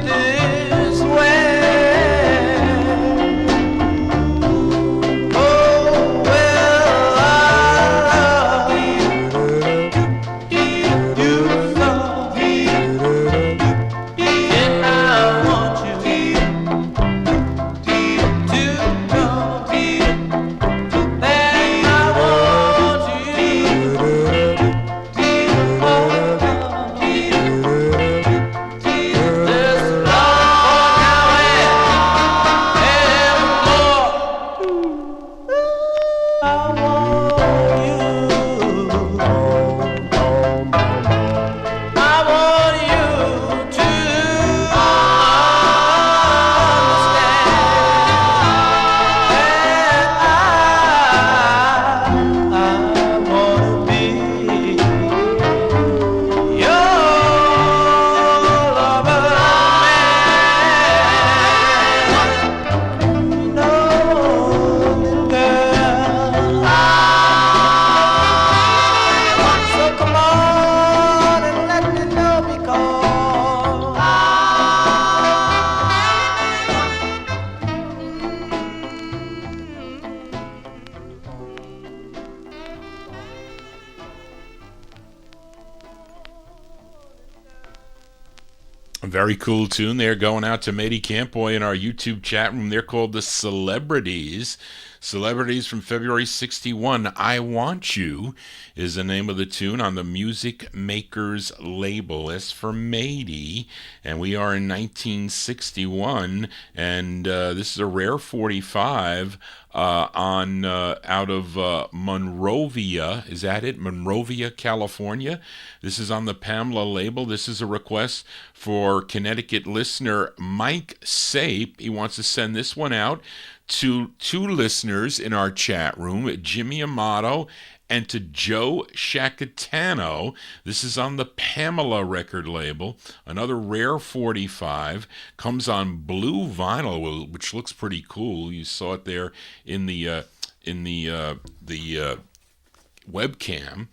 this way? Very cool tune there, going out to Mady Campboy in our YouTube chat room. They're called the Celebrities. Celebrities from February 61. I Want You is the name of the tune on the Music Makers label. As for Mady, and we are in 1961, and this is a rare 45 out of Monrovia. Is that it? Monrovia, California. This is on the Pamela label. This is a request for Connecticut listener Mike Sape. He wants to send this one out to two listeners in our chat room, Jimmy Amato and to Joe Shacatano. This is on the Pamela record label. Another rare 45. Comes on blue vinyl, which looks pretty cool. You saw it there in the webcam.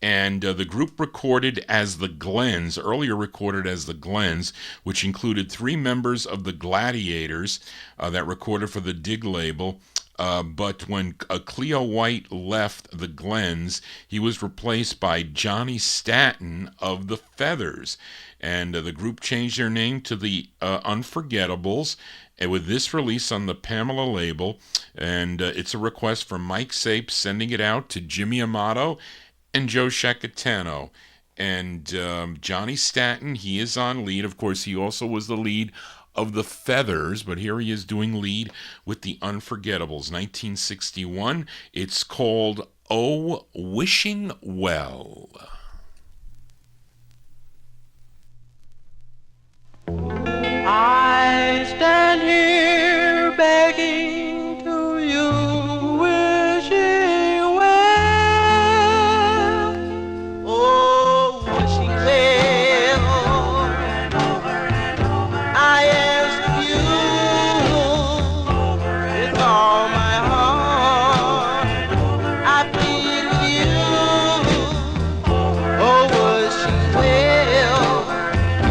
And the group recorded as the Glens, earlier recorded as the Glens, which included three members of the Gladiators that recorded for the Dig label. But when Cleo White left the Glens, he was replaced by Johnny Staton of the Feathers. And the group changed their name to the Unforgettables. And with this release on the Pamela label, and it's a request from Mike Sape, sending it out to Jimmy Amato and Joe Shacatano. And Johnny Staton, he is on lead. Of course, he also was the lead of the Feathers, but here he is doing lead with the Unforgettables, 1961. It's called Oh, Wishing Well. I stand here begging to you, wishing well. Oh, wishing well. Over and over and over. I ask you with all my heart. I plead with you. Oh, wishing well.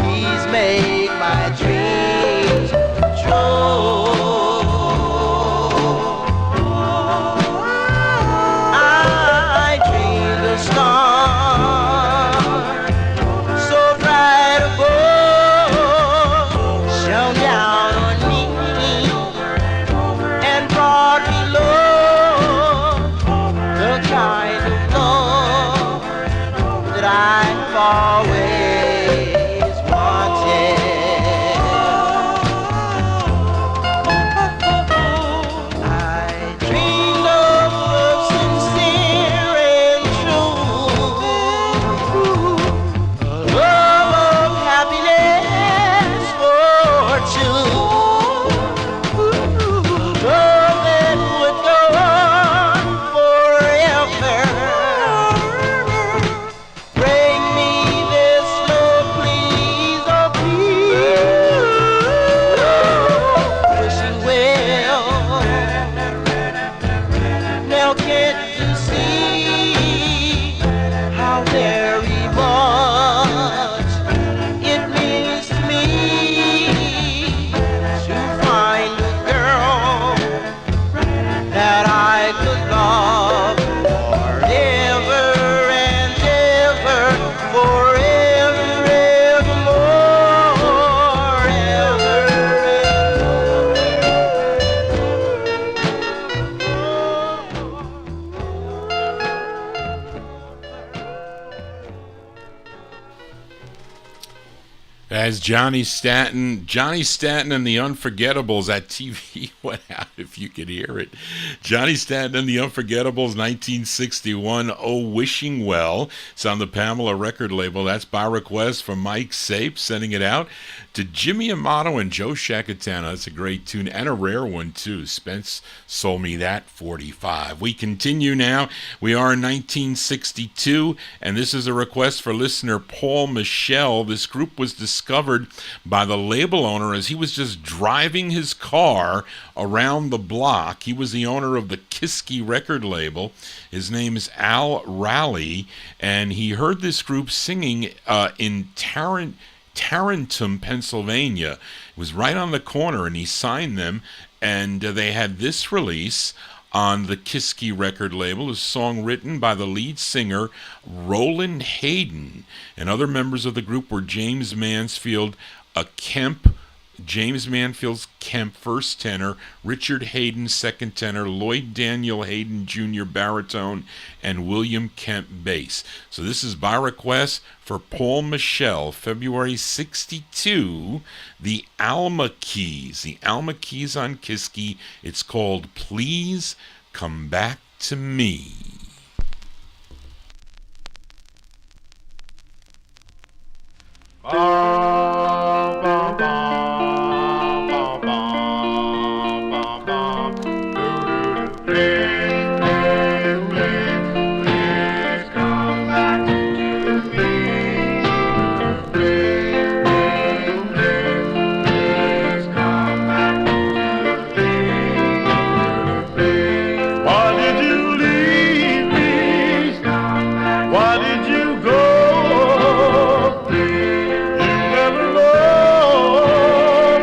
Please make my dreams true. I dreamed a star so bright above shone down on me and brought me love, the kind of love that I've always wanted. I dreamed of love sincere and true, a love of happiness for two, love that would go on forever. Bring me this love, please, oh please. Wishing well. Now can't you see how very much it means to me to find a girl that I could love forever and ever, forever, evermore, ever, As Johnny Staton and the Unforgettables, that TV went out if you could hear it. Johnny Staton and the Unforgettables, 1961, Oh, Wishing Well. It's on the Pamela record label. That's by request from Mike Sape, sending it out to Jimmy Amato and Joe Shacatano. That's a great tune and a rare one, too. Spence sold me that 45. We continue now. We are in 1962, and this is a request for listener Paul Michel. This group was discovered by the label owner as he was just driving his car around the block. He was the owner of the Kiski record label. His name is Al Raleigh, and he heard this group singing in Tarentum, Pennsylvania. It was right on the corner, and he signed them, and they had this release on the Kiski record label, a song written by the lead singer Roland Hayden, and other members of the group were James Mansfield Kemp, first tenor, Richard Hayden, second tenor, Lloyd Daniel Hayden Jr., baritone, and William Kemp, bass. So this is by request for Paul Michel, February 62, the Alma Keys on Kiski. It's called Please Come Back to Me. Why did you leave me? Why did you go? You never know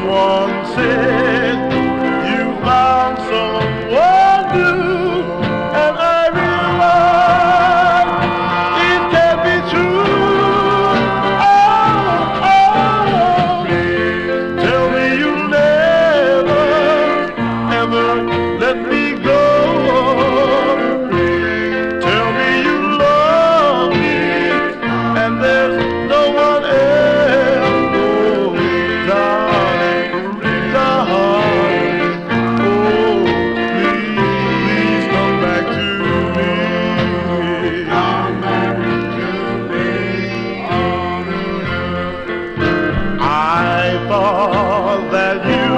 Someone said you found someone new, and I realized it can't be true. Oh, tell me you'll never, ever let me go. Tell me you love me, and there's no one else. That you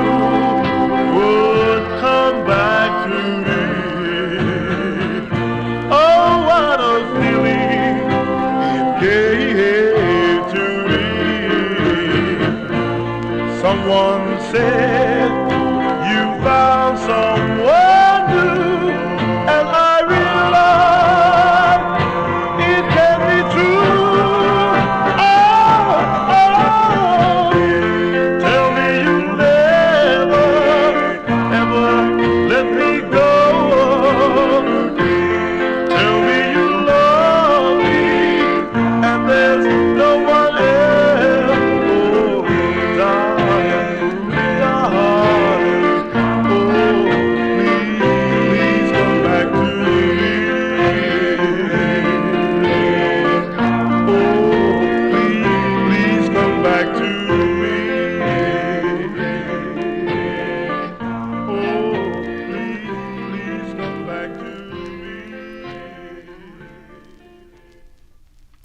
would come back to me. Oh, what a feeling it gave to me. Someone said you found someone new, and I realized it can't be true.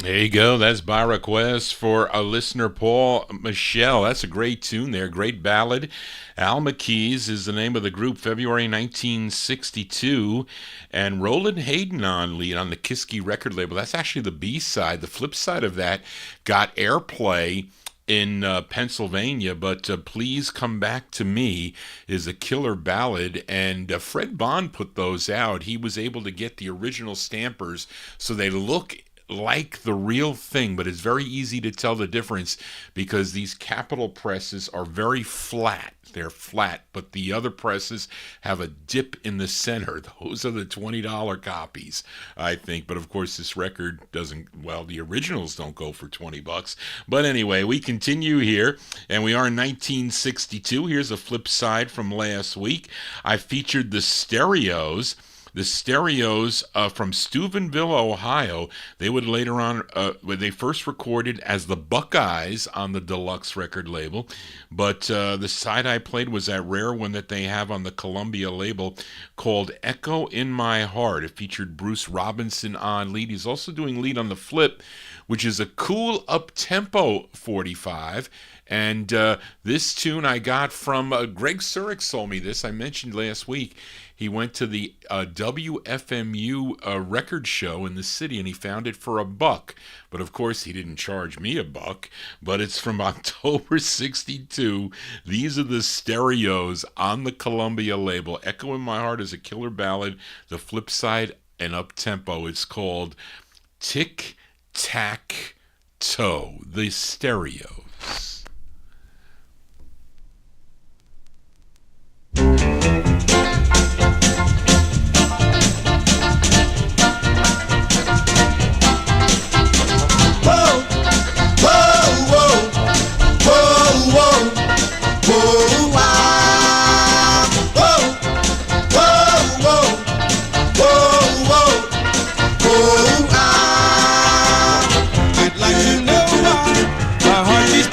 There you go. That's by request for a listener, Paul Michelle. That's a great tune there. Great ballad. Alma Keys is the name of the group, February 1962. And Roland Hayden on lead on the Kiski record label. That's actually the B-side. The flip side of that got airplay in Pennsylvania, but Please Come Back to Me is a killer ballad, and Fred Bond put those out. He was able to get the original stampers so they look like the real thing, but it's very easy to tell the difference because these Capitol presses are very flat. They're flat, but the other presses have a dip in the center. Those are the $20 copies, I think. But of course, this record doesn't, well, the originals don't go for $20. But anyway, we continue here, and we are in 1962. Here's a flip side from last week. I featured the Stereos. The Stereos from Steubenville, Ohio. They would later on, when they first recorded as the Buckeyes on the Deluxe record label, but the side I played was that rare one that they have on the Columbia label called Echo in My Heart. It featured Bruce Robinson on lead. He's also doing lead on the flip, which is a cool up-tempo 45. And this tune I got from Greg Surik sold me this. I mentioned last week. He went to the WFMU record show in the city, and he found it for $1. But of course, he didn't charge me $1. But it's from October '62. These are the Stereos on the Columbia label. Echo in My Heart is a killer ballad. The flip side, and up tempo, it's called Tic Tac Toe. The Stereos. I'd like to know why my heart beats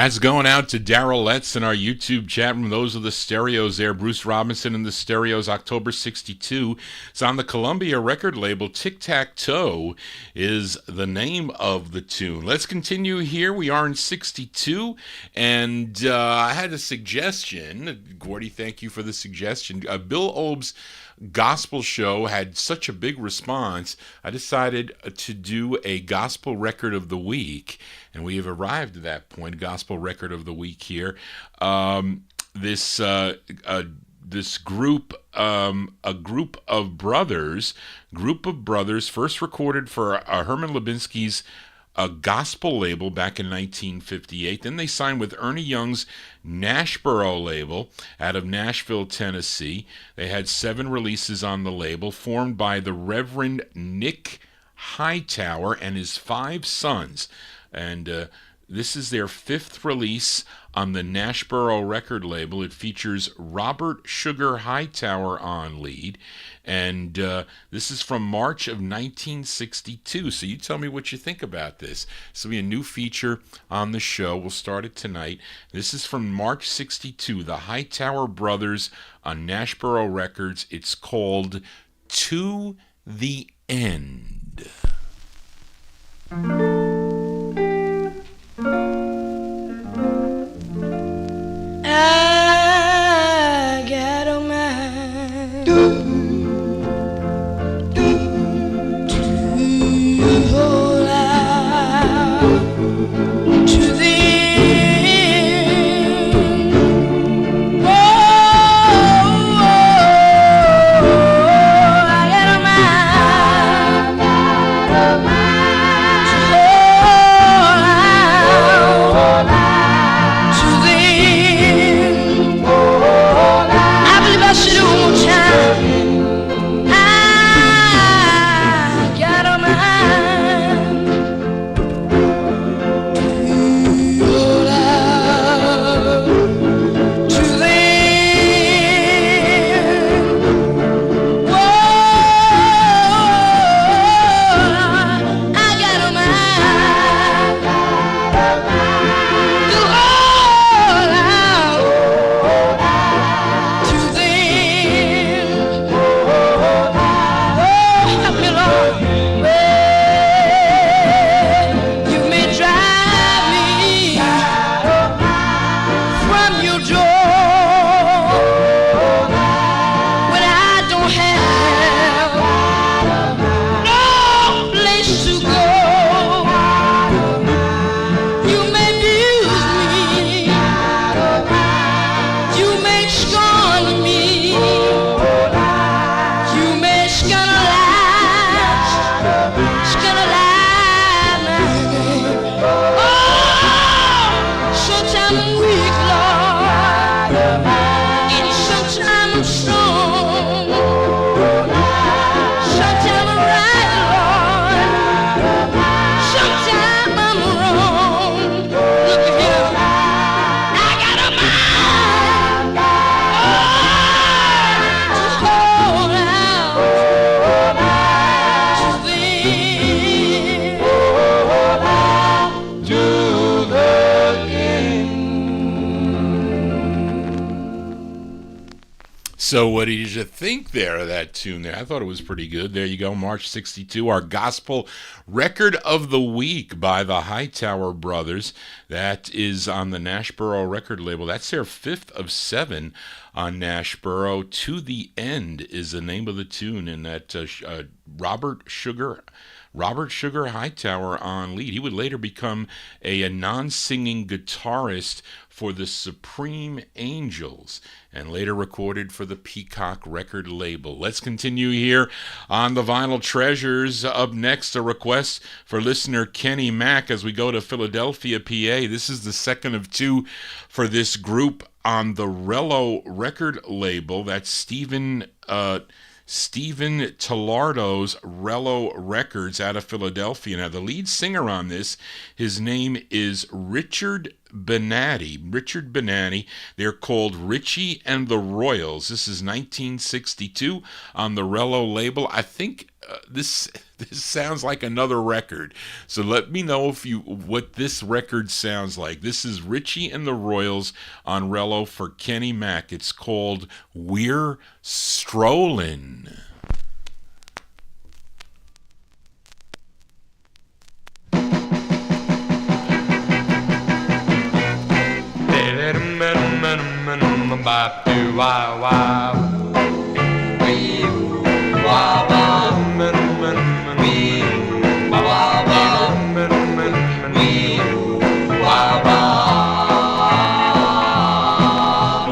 That's going out to Daryl Letts in our YouTube chat room. Those are the stereos there. Bruce Robinson and the Stereos, October 62. It's on the Columbia record label. Tic Tac Toe is the name of the tune. Let's continue here. We are in 62, and I had a suggestion. Gordy, thank you for the suggestion. Bill Obe's gospel show had such a big response, I decided to do a gospel record of the week, and we have arrived at that point. Gospel record of the week here. This group, a group of brothers, first recorded for Herman Lubinsky's a gospel label back in 1958. Then they signed with Ernie Young's Nashboro label out of Nashville, Tennessee. They had 7 releases on the label, formed by the Reverend Nick Hightower and his 5 sons. And this is their 5th release on the Nashboro record label. It features Robert Sugar Hightower on lead. And this is from March of 1962. So you tell me what you think about this. This will be a new feature on the show. We'll start it tonight. This is from March 62, the Hightower Brothers on Nashboro Records. It's called To the End. I got a mind to hold out to the end. Oh, I got a mind to hold out to the end. I believe I should do it one more time. I got a mind to hold out to the end. Whoa, I got a mind to hold out to the end. Oh, help me, Lord. Well, you may drive me from your door when I don't have no place to go. You may abuse me, you may scorn me, you may scandalize me. Oh, sometimes I'm weak, Lord, and sometimes I'm strong. Sometimes I'm right, Lord, sometimes I'm wrong. Look here, I got a mind to hold out to the end. To the end. So what did you think there of that tune there? I thought it was pretty good. There you go, March 62, our gospel record of the week by the Hightower Brothers. That is on the Nashboro record label. That's their 5th of 7 on Nashboro. To the End is the name of the tune, and that Robert Sugar Hightower on lead. He would later become a non-singing guitarist for the Supreme Angels and later recorded for the Peacock record label. Let's continue here on the Vinyl Treasures. Up next, a request for listener Kenny Mack as we go to Philadelphia, PA. This is the second of 2 for this group on the Rello record label. That's Stephen Tallardo's Rello Records out of Philadelphia. Now, the lead singer on this, his name is Richard Richard Benatti. They're called Richie and the Royals. This is 1962 on the Rello label. I think this sounds like another record. So let me know what this record sounds like. This is Richie and the Royals on Rello for Kenny Mack. It's called We're Strolling.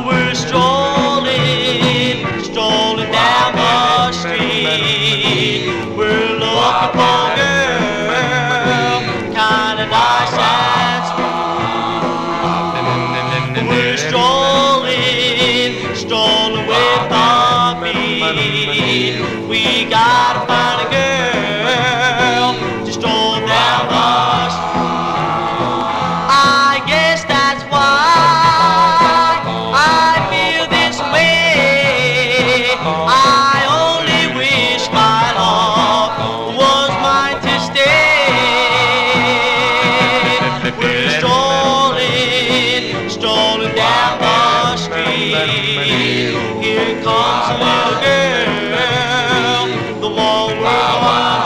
We're strolling down the street. We're looking for a girl, kinda nice and sweet. We're strolling with our feet. We gotta find a girl to stroll down the street. I guess that's why I feel this way. I only wish my love was mine to stay. We're strolling down the street. Here comes a little girl, the one we're on.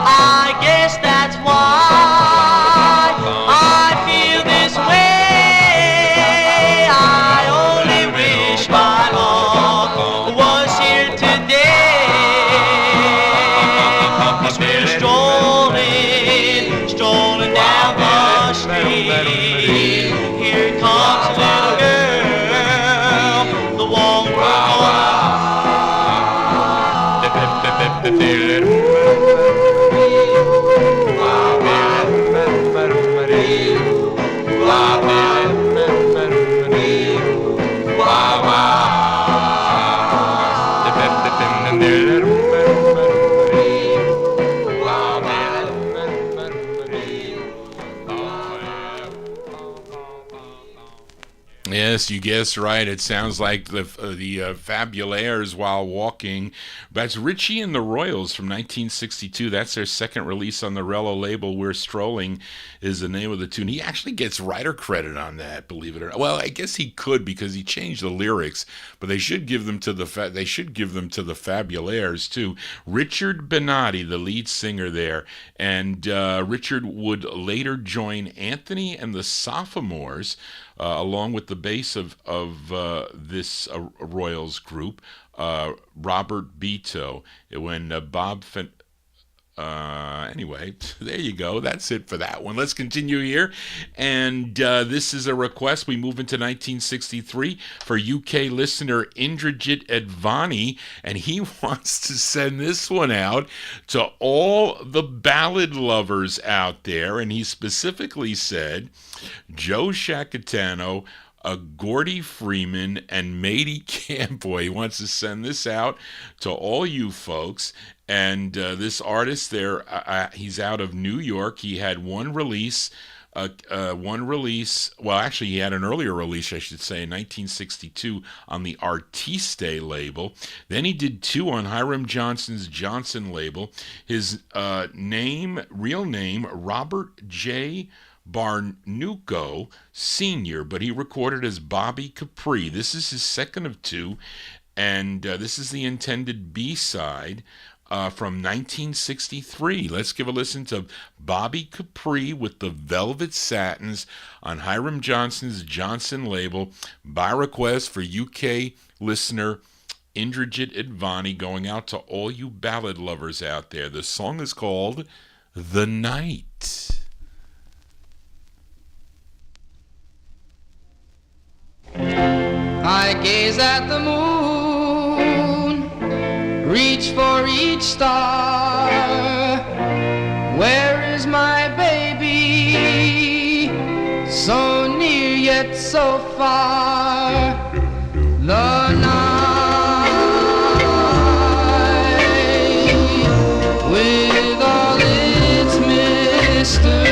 I guess that's why I feel this way. I only wish my love was here today. 'Cause we're strolling down the street. Here comes a little girl, the one we're Yes, you guessed right. It sounds like the Fabulaires while walking. That's Richie and the Royals from 1962. That's their second release on the Rello label. We're Strolling is the name of the tune. He actually gets writer credit on that, believe it or not. Well, I guess he could because he changed the lyrics, but they should give them to the Fabulaires too. Richard Benatti, the lead singer there, and Richard would later join Anthony and the Sophomores. Along with the bass of this Royals group, Robert Beto. When anyway, there you go. That's it for that one. Let's continue here. And this is a request. We move into 1963 for UK listener Indrajit Advani, and he wants to send this one out to all the ballad lovers out there. And he specifically said, Joe Shacatano, Gordy Freeman, and Matey Campoy. He wants to send this out to all you folks. And this artist there, he's out of New York. He had one release. Well, actually, he had an earlier release, I should say, in 1962 on the Artiste label. Then he did two on Hiram Johnson's Johnson label. His real name, Robert J. Barnucco Sr., but he recorded as Bobby Capri. This is his second of two, and this is the intended B-side from 1963. Let's give a listen to Bobby Capri with the Velvet Satins on Hiram Johnson's Johnson label by request for UK listener Indrajit Advani, going out to all you ballad lovers out there. The song is called The Night. I gaze at the moon, reach for each star. Where is my baby? So near yet so far. The night with all its mystery.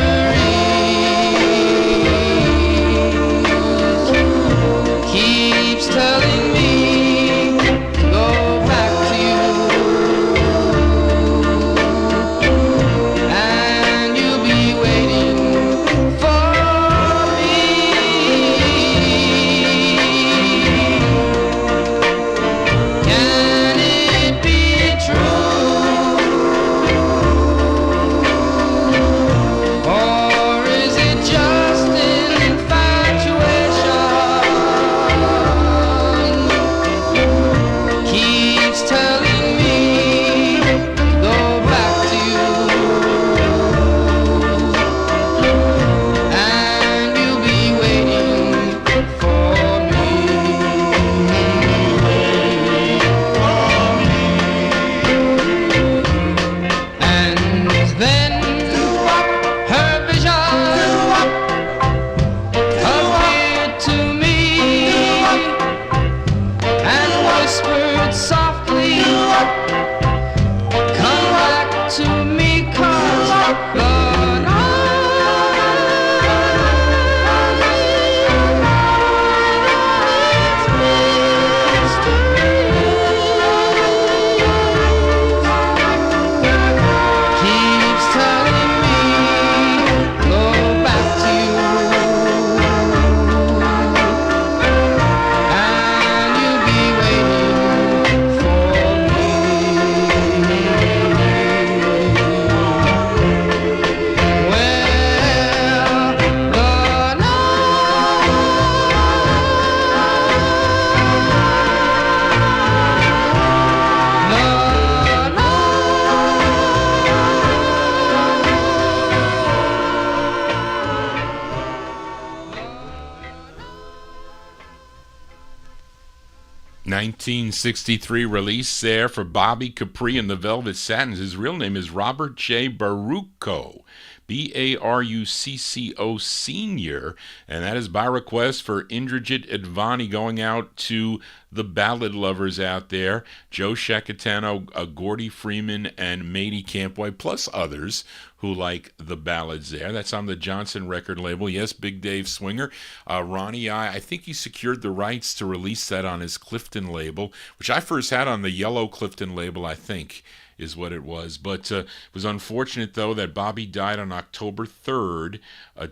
1963 release there for Bobby Capri and the Velvet Satins. His real name is Robert J. Barucco, Barucco Sr., and that is by request for Indrajit Advani, going out to the ballad lovers out there, Joe Shacatano, Gordy Freeman, and Matey Campway, plus others who like the ballads there. That's on the Johnson record label. Yes, Big Dave Swinger. Ronnie I think he secured the rights to release that on his Clifton label, which I first had on the yellow Clifton label, I think, is what it was. But it was unfortunate, though, that Bobby died on October 3rd,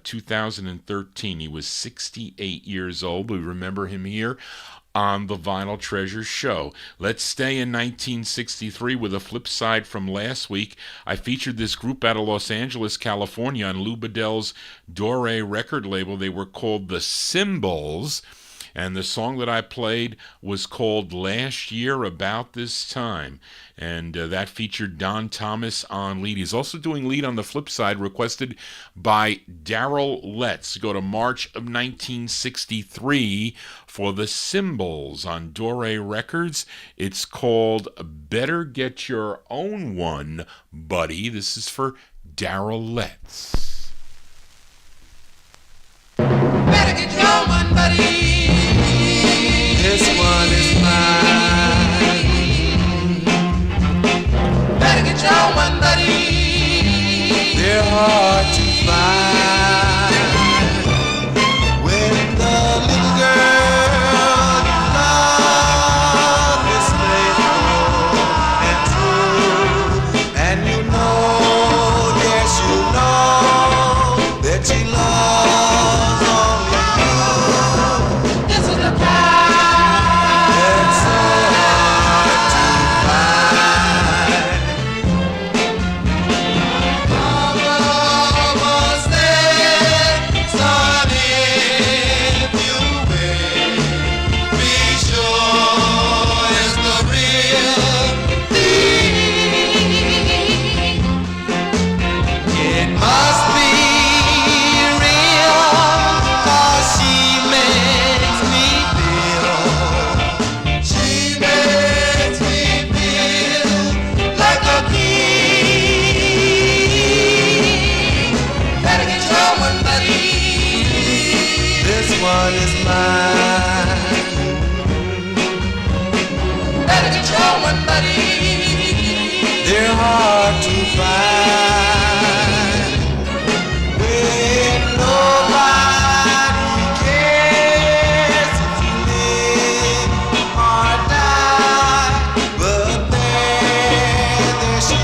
2013. He was 68 years old. We remember him here on the Vinyl Treasure show. Let's stay in 1963 with a flip side from last week. I featured this group out of Los Angeles, California on Lou Bedell's Dore record label. They were called The Symbols, and the song that I played was called Last Year About This Time, and that featured Don Thomas on lead. He's also doing lead on the flip side, requested by Darrell Letts. Go to March of 1963 for The Symbols on Dore Records. It's called Better Get Your Own One, Buddy. This is for Darrell Letts. Better get your own one, buddy. This one is mine. Better get your own one, buddy. They're hard to find. When the little girl you love is faithful and true, and you know, yes you know, that she loves only you. This is the kind that's so hard to find. Mama was there, son, if you will, be sure it's the real thing. It must be real, 'cause she makes me feel. She makes me feel like a king. Better get your one, buddy. This one is mine. Better get your one, buddy. They're hard to find. When nobody cares if you live or die, but there she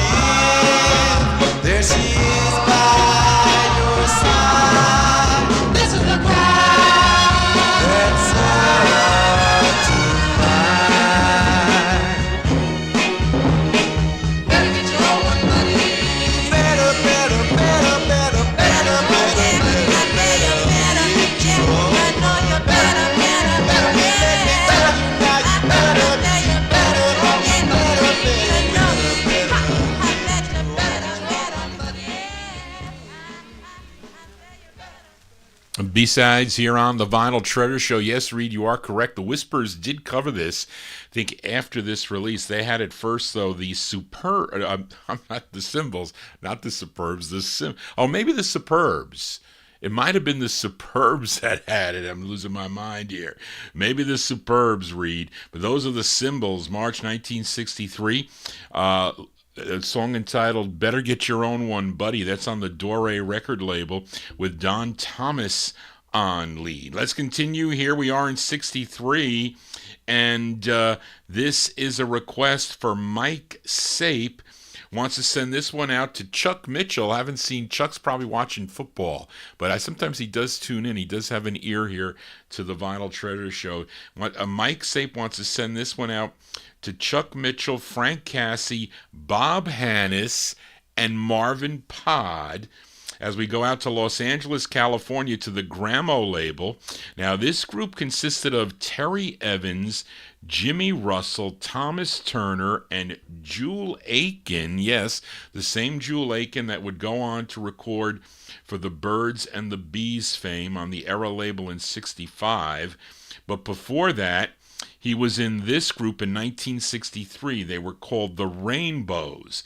is by your side. This is the kind that's hard to find. Better get your own one, buddy. Better, better, better, better, better, better, better, B-sides here on the Vinyl Treasure Show. Yes, Reed, you are correct. The Whispers did cover this. I think after this release, they had it first, though. The not the Symbols, not the Superbs. Maybe the Superbs. It might have been the Superbs that had it. I'm losing my mind here. Maybe the Superbs, Reed. But those are the Symbols, March 1963. A song entitled Better Get Your Own One, Buddy. That's on the Dore record label with Don Thomas on lead. Let's continue. Here we are in 63, and this is a request for Mike Sape. Wants to send this one out to Chuck Mitchell. I haven't seen Chuck's probably watching football, but sometimes he does tune in. He does have an ear here to the Vinyl Treasure Show. Mike Sape wants to send this one out to Chuck Mitchell, Frank Cassie, Bob Hannis, and Marvin Pod, as we go out to Los Angeles, California, to the Gramo label. Now, this group consisted of Terry Evans, Jimmy Russell, Thomas Turner, and Jewel Aiken. Yes, the same Jewel Aiken that would go on to record for the Birds and the Bees fame on the Era label in 65. But before that, He was in this group in 1963. They were called the Rainbows.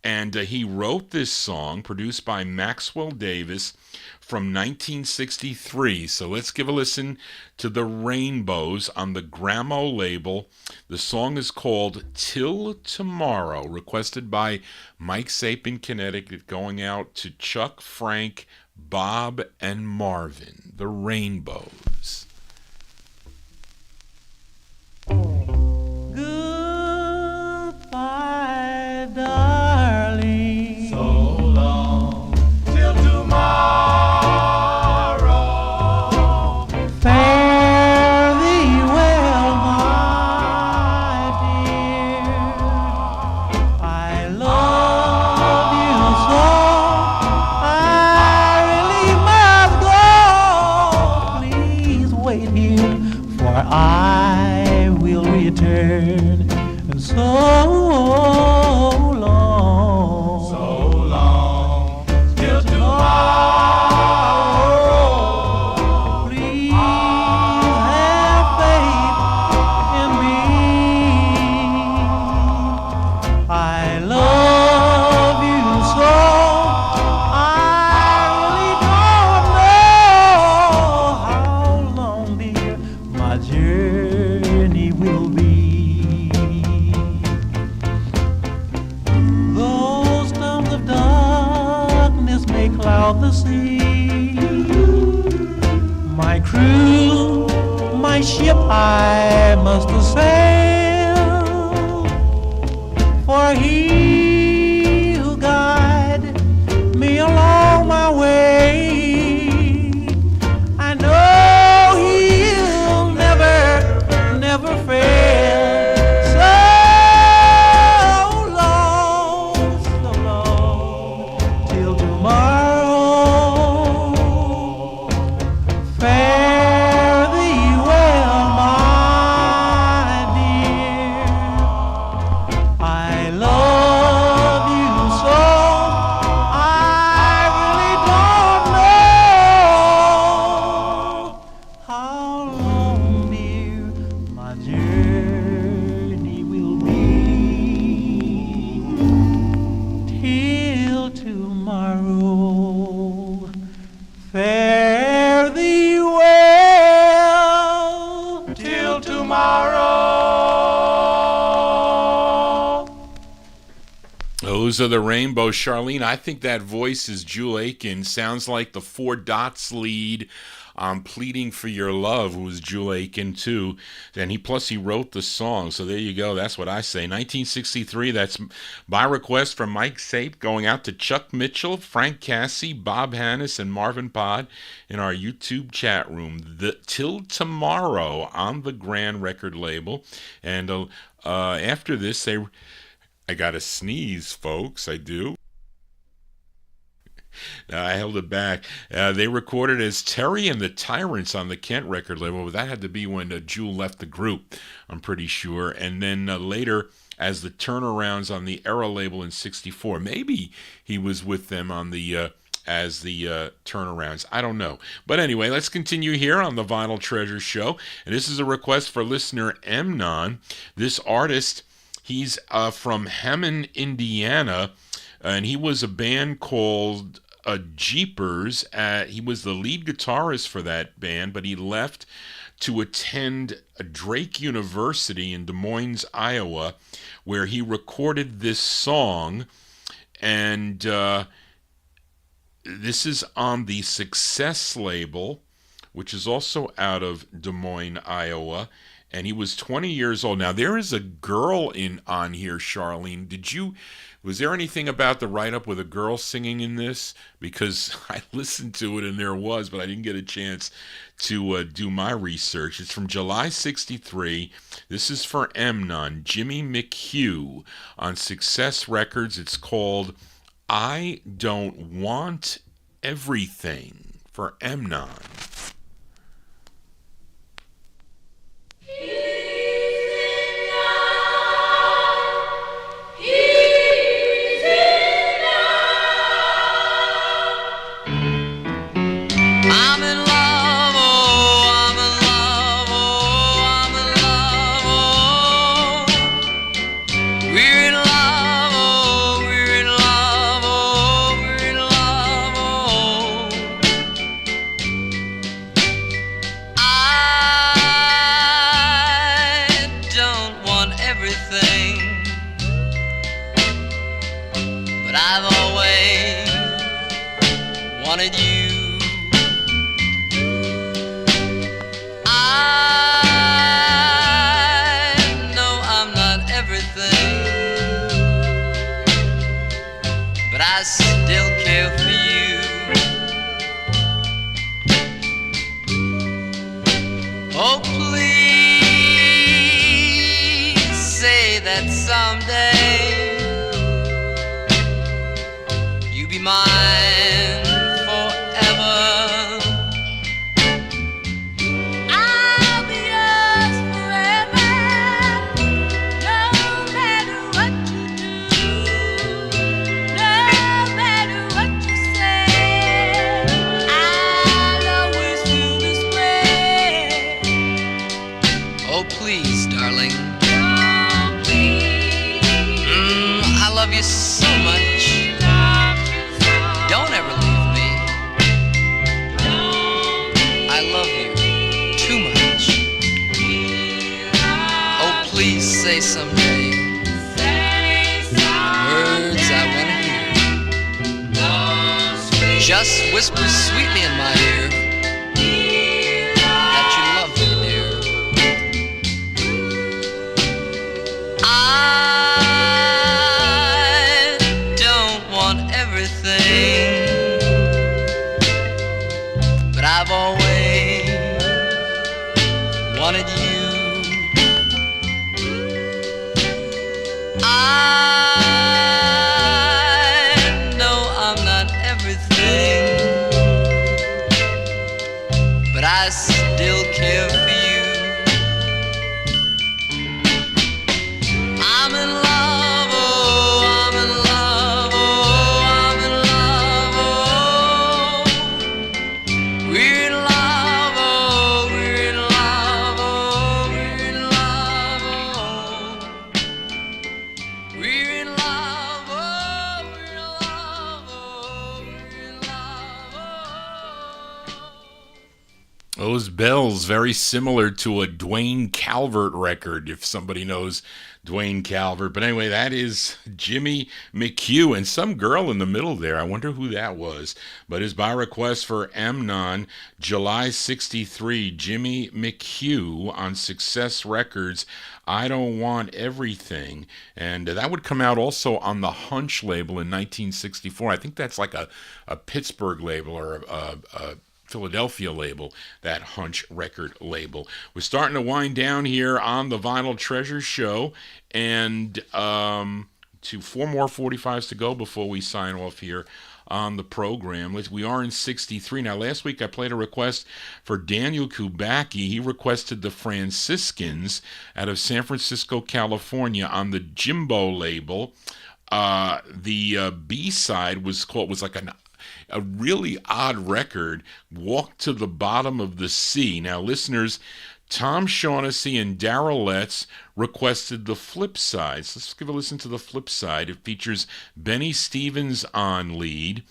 And he wrote this song, produced by Maxwell Davis, from 1963. So let's give a listen to the Rainbows on the Gramo label. The song is called Till Tomorrow, requested by Mike Sape in Connecticut, going out to Chuck, Frank, Bob, and Marvin. The Rainbows. Goodbye, darling. So long till tomorrow. Fare thee well, my dear. I love you so. I really must go. Please wait here, for I will return. And so long till tomorrow. Please have faith in me. I love you so. I really don't know how long, dear, my journey will be. Those storms of darkness may cloud the sea. My crew, my ship, I must sail. For he who guided me along my way, I know he'll never fail. So long, till tomorrow. Fare thee well, my dear. I love you so. I really don't know how long, dear, my journey will be. Till tomorrow. Fare thee well till tomorrow. Those are the Rainbows. Charlene, I think that voice is Jewel Aiken. Sounds like the Four Dots lead on Pleading for Your Love, who was Jewel Aiken too. And he wrote the song. So there you go. That's what I say. 1963, that's by request from Mike Sape, going out to Chuck Mitchell, Frank Cassie, Bob Hannes, and Marvin Pod in our YouTube chat room. Till Tomorrow on the Grand record label. And after this, I got to sneeze, folks. I do. I held it back. They recorded as Terry and the Tyrants on the Kent record label, but that had to be when Jewel left the group, I'm pretty sure. And then later as the Turnarounds on the Era label in 64. Maybe he was with them on the as the Turnarounds. I don't know. But anyway, let's continue here on the Vinyl Treasure Show. And this is a request for listener Emnon. This artist, he's from Hammond, Indiana, and he was a band called Jeepers. He was the lead guitarist for that band, but he left to attend Drake University in Des Moines, Iowa, where he recorded this song. And this is on the Success label, which is also out of Des Moines, Iowa. And he was 20 years old. Now, there is a girl on here, Charlene. Was there anything about the write-up with a girl singing in this? Because I listened to it and there was, but I didn't get a chance to do my research. It's from July 63. This is for Emnon, Jimmy McHugh, on Success Records. It's called I Don't Want Everything, for Emnon. I'm in love, oh, I'm in love, oh, I'm in love. wanted you. I know I'm not everything, but I still care for you. Oh, please say that someday you'll be mine forever. I'll be yours forever, no matter what you do, no matter what you say. I'll always feel this way. Oh, please, darling. Oh, please, I love you so much. love you so. Don't ever leave me. I love you too much. Oh, please say someday words I want to hear. Just whisper sweetly in my ear that you love me, dear. I don't want everything, but I've always wanted you. I know I'm not everything, but I still care for you. I'm in love, oh, I'm in love, oh, I'm in love, oh. We're in love, oh, we're in love, oh, we're in love, oh. We're in love, oh, we're in love, oh, we're in love, oh. Those bells, very similar to a Dwayne Calvert record, if somebody knows Dwayne Calvert. But anyway, that is Jimmy McHugh and some girl in the middle there. I wonder who that was. But is by request for Amnon, July 63, Jimmy McHugh on Success Records, I Don't Want Everything. And that would come out also on the Hunch label in 1964. I think that's like a Pittsburgh label or a Philadelphia label, that Hunch record label. We're starting to wind down here on the Vinyl Treasure Show, and to 4 more 45s to go before we sign off here on the program. We are in 63. Now, last week I played a request for Daniel Kubacki. He requested the Franciscans out of San Francisco, California on the Jimbo label. The B-side was like a really odd record, Walk to the Bottom of the Sea. Now, listeners, Tom Shaughnessy and Darrell Letts requested the flip side. So let's give a listen to the flip side. It features Benny Stevens on lead.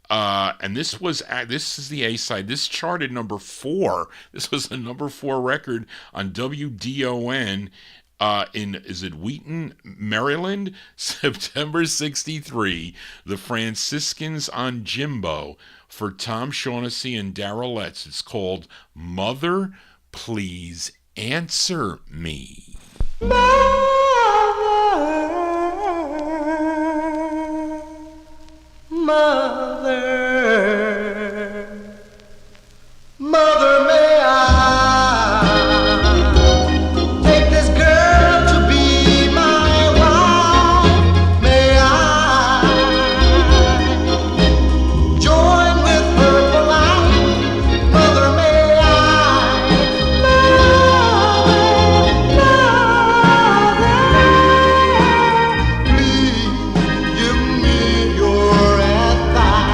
And this is the A side. This charted number 4. This was a number 4 record on WDON in Wheaton, Maryland, September 63. The Franciscans on Jimbo for Tom Shaughnessy and Darrell Letts. It's called Mother, Please Answer Me. Mother, may I take this girl to be my wife? May I join with her for life? Mother, may I? Mother, please give me your advice.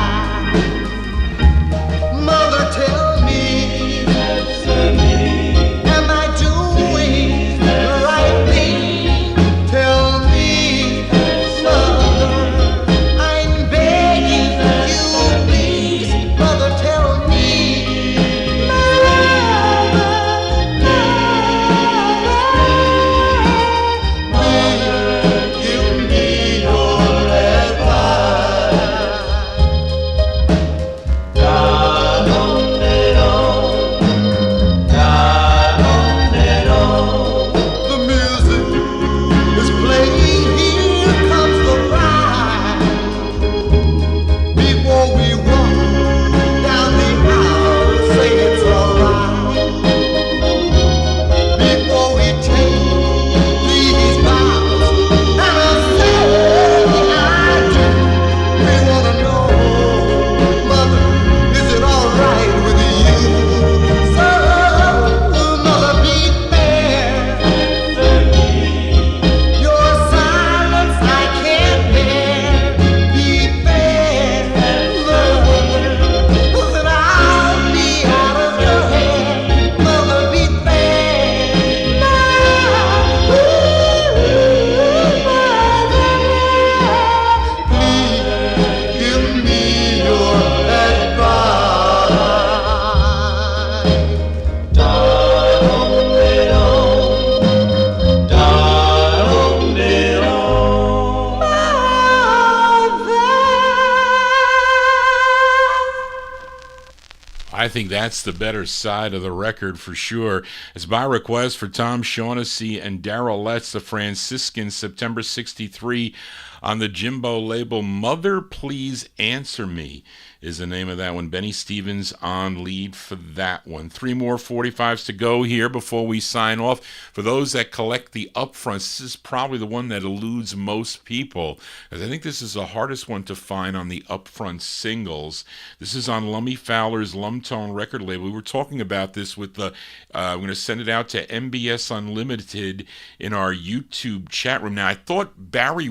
I think that's the better side of the record for sure. It's by request for Tom Shaughnessy and Darrell Letts, the Franciscans, September 63 on the Jimbo label. Mother Please Answer Me is the name of that one. Benny Stevens on lead for that one. 3 more 45s to go here before we sign off. For those that collect the upfronts, this is probably the one that eludes most people, because I think this is the hardest one to find on the upfront singles. This is on Lummy Fowler's Lumtone record label. We were talking about this with the, I'm going to send it out to MBS Unlimited in our YouTube chat room. Now, I thought Barry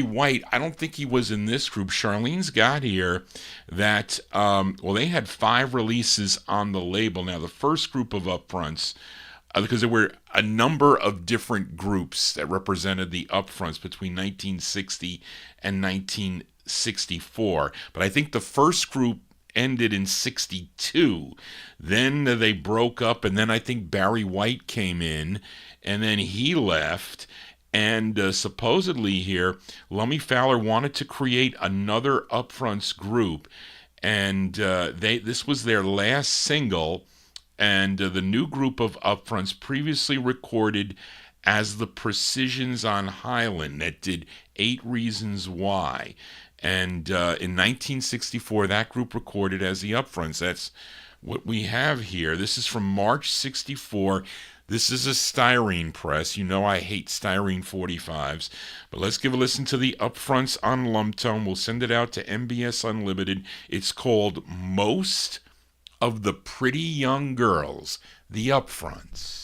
White, I don't think he was in this group. Charlene's got here that, they had 5 releases on the label. Now, the first group of upfronts, because there were a number of different groups that represented the upfronts between 1960 and 1964. But I think the first group ended in 62. Then they broke up, and then I think Barry White came in, and then he left. And supposedly here, Lummy Fowler wanted to create another upfronts group, and this was their last single, and the new group of upfronts previously recorded as the Precisions on Highland that did 8 Reasons Why. And in 1964, that group recorded as the upfronts. That's what we have here. This is from March 64. This is a styrene press. You know I hate styrene 45s. But let's give a listen to the upfronts on Lumtone. We'll send it out to MBS Unlimited. It's called Most of the Pretty Young Girls, the upfronts.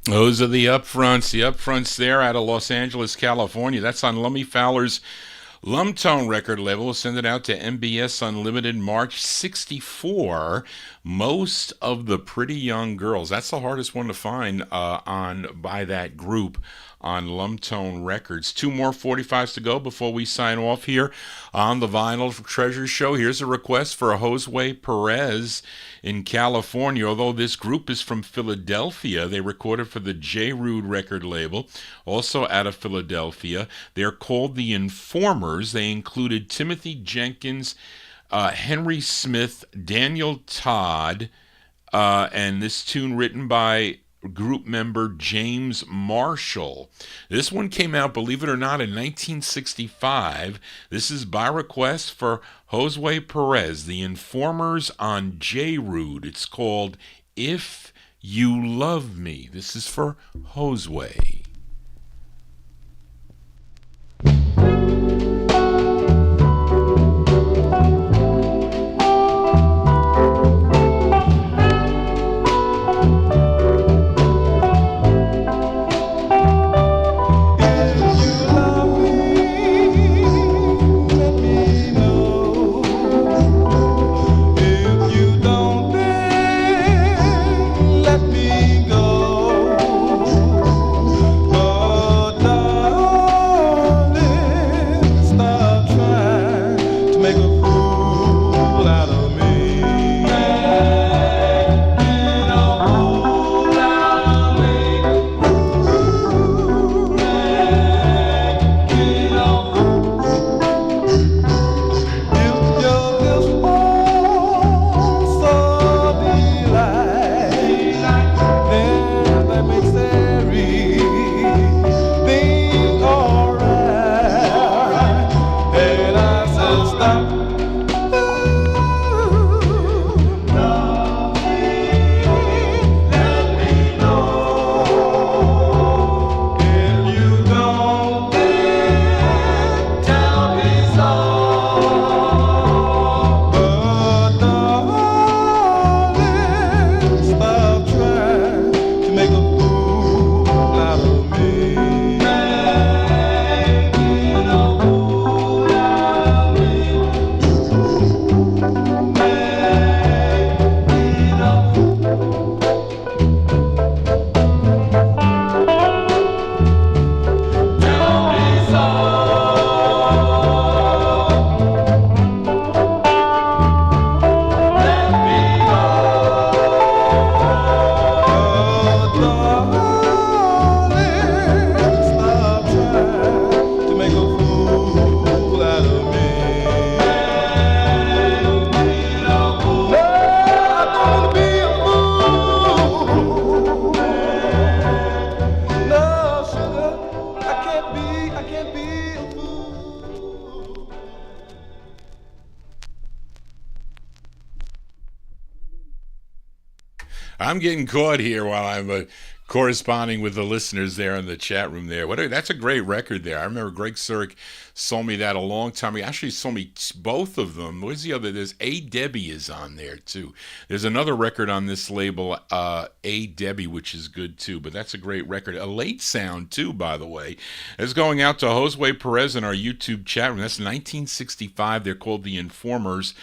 Those are the upfronts. The upfronts there out of Los Angeles, California. That's on Lummy Fowler's Lumtone record label will send it out to MBS Unlimited March 64. Most of the Pretty Young Girls. That's the hardest one to find by that group on Lumtone Records. 2 more 45s to go before we sign off here on the Vinyl Treasure Show. Here's a request for Josue Perez in California. Although this group is from Philadelphia, they recorded for the J. Rude record label, also out of Philadelphia. They're called the Informers. They included Timothy Jenkins, Henry Smith, Daniel Todd, and this tune written by group member James Marshall. This one came out, believe it or not, in 1965. This is by request for Josue Perez, the Informers on J. Rude. It's called If You Love Me. This is for Josue. I'm getting caught here while I'm corresponding with the listeners there in the chat room there. That's a great record there. I remember Greg Surik sold me that a long time ago. He actually sold me both of them. Where's the other? There's A. Debbie is on there too. There's another record on this label, A. Debbie, which is good too, but that's a great record. A late sound too, by the way. It's going out to Josue Perez in our YouTube chat room. That's 1965. They're called the Informers.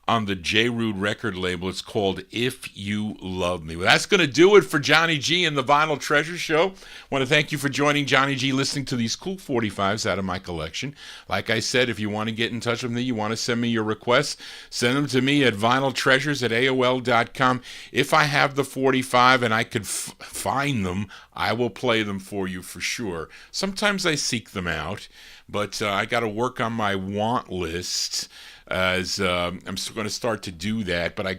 On the J. Rude record label, it's called If You Love Me. Well, that's going to do it for Johnny G and the Vinyl Treasure Show. I want to thank you for joining Johnny G, listening to these cool 45s out of my collection. Like I said, if you want to get in touch with me, you want to send me your requests, send them to me at vinyltreasures@aol.com. If I have the 45 and I could find them, I will play them for you for sure. Sometimes I seek them out, but I got to work on my want list. As I'm going to start to do that, but I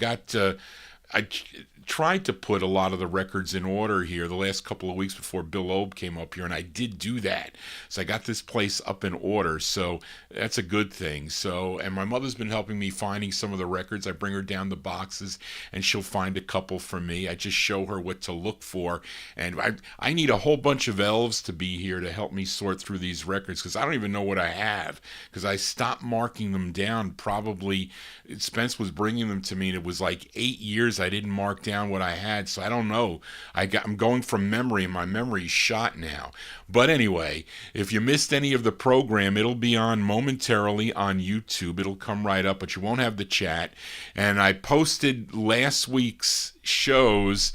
tried to put a lot of the records in order here the last couple of weeks before Bill Obe came up here, and I did do that. So I got this place up in order, so that's a good thing. So, and my mother's been helping me finding some of the records. I bring her down the boxes, and she'll find a couple for me. I just show her what to look for, and I need a whole bunch of elves to be here to help me sort through these records, because I don't even know what I have, because I stopped marking them down. Probably Spence was bringing them to me, and it was like 8 years I didn't mark down down what I had, so I don't know. I'm going from memory, and my memory's shot now. But anyway, if you missed any of the program, it'll be on momentarily on YouTube. It'll come right up, but you won't have the chat. And I posted last week's shows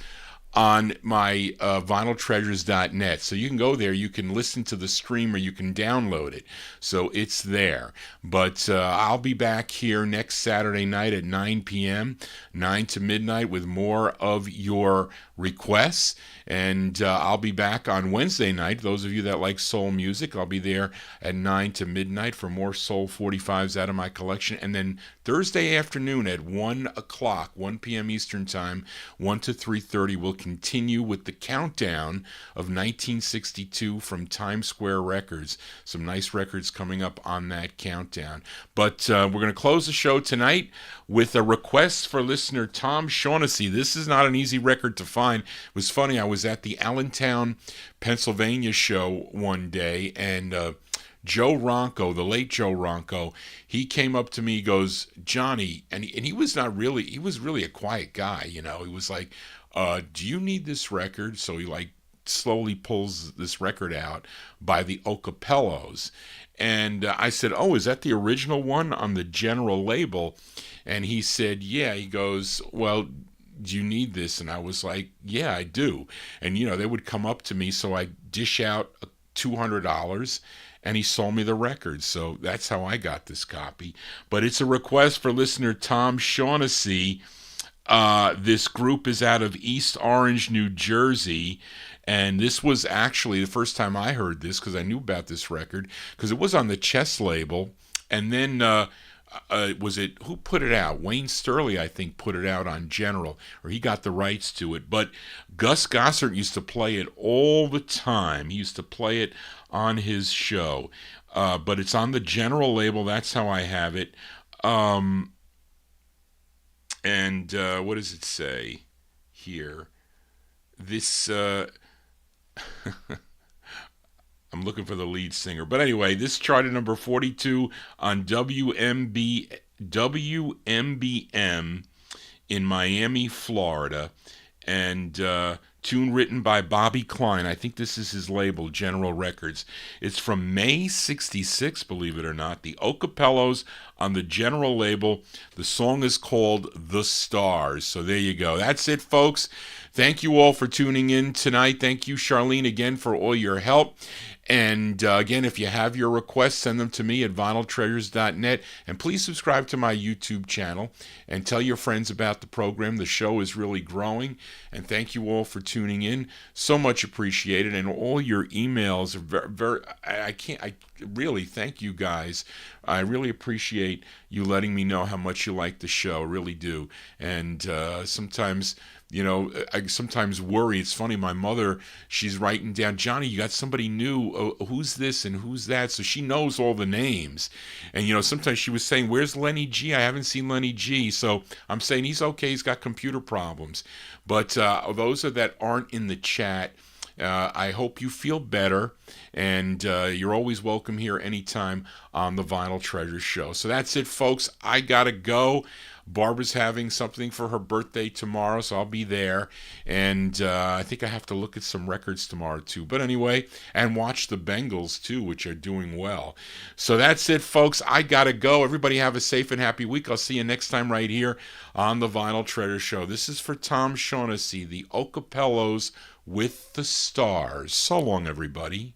on my vinyltreasures.net. So you can go there, you can listen to the stream, or you can download it. So it's there. But I'll be back here next Saturday night at 9 p.m., 9 to midnight, with more of your requests. And I'll be back on Wednesday night. Those of you that like soul music, I'll be there at 9 to midnight for more soul 45s out of my collection. And then Thursday afternoon at 1 o'clock, 1 p.m. Eastern Time, 1 to 3:30, we'll continue with the countdown of 1962 from Times Square Records. Some nice records coming up on that countdown. But we're going to close the show tonight with a request for listener Tom Shaughnessy. This is not an easy record to find. It was funny, I was at the Allentown, Pennsylvania show one day, and Joe Ronco, the late Joe Ronco, he came up to me, he goes, Johnny, and he was really a quiet guy, you know. He was like, do you need this record? So he like slowly pulls this record out by the Ocapellos. And I said, oh, is that the original one on the General label? And he said, yeah. He goes, well, do you need this? And I was like, yeah, I do. And, you know, they would come up to me, so I dish out $200, and he sold me the record. So that's how I got this copy. But it's a request for listener Tom Shaughnessy. This group is out of East Orange, New Jersey. And this was actually the first time I heard this, because I knew about this record, because it was on the Chess label. And then who put it out? Wayne Sterling, I think, put it out on General, or he got the rights to it. But Gus Gossett used to play it all the time. He used to play it on his show. But it's on the General label. That's how I have it. And what does it say here? This... I'm looking for the lead singer. But anyway, this charted number 42 on WMBM in Miami, Florida. And tune written by Bobby Klein. I think this is his label, General Records. It's from May 66, believe it or not. The Ocapellos on the General label. The song is called The Stars. So there you go. That's it, folks. Thank you all for tuning in tonight. Thank you, Charlene, again, for all your help. And again, if you have your requests, send them to me at vinyltreasures.net. And please subscribe to my YouTube channel and tell your friends about the program. The show is really growing. And thank you all for tuning in. So much appreciated. And all your emails are very I really thank you guys. I really appreciate you letting me know how much you like the show. Really do. And sometimes... You know, I sometimes worry. It's funny, my mother, she's writing down, Johnny, you got somebody new. Who's this and who's that? So she knows all the names. And, you know, sometimes she was saying, where's Lenny G? I haven't seen Lenny G. So I'm saying he's okay. He's got computer problems. But those that aren't in the chat, I hope you feel better. And you're always welcome here anytime on the Vinyl Treasure Show. So that's it, folks. I got to go. Barbara's having something for her birthday tomorrow, so I'll be there. And I think I have to look at some records tomorrow, too. But anyway, and watch the Bengals, too, which are doing well. So that's it, folks. I got to go. Everybody have a safe and happy week. I'll see you next time right here on the Vinyl Treasure Show. This is for Tom Shaughnessy, the Ocapellos with the Stars. So long, everybody.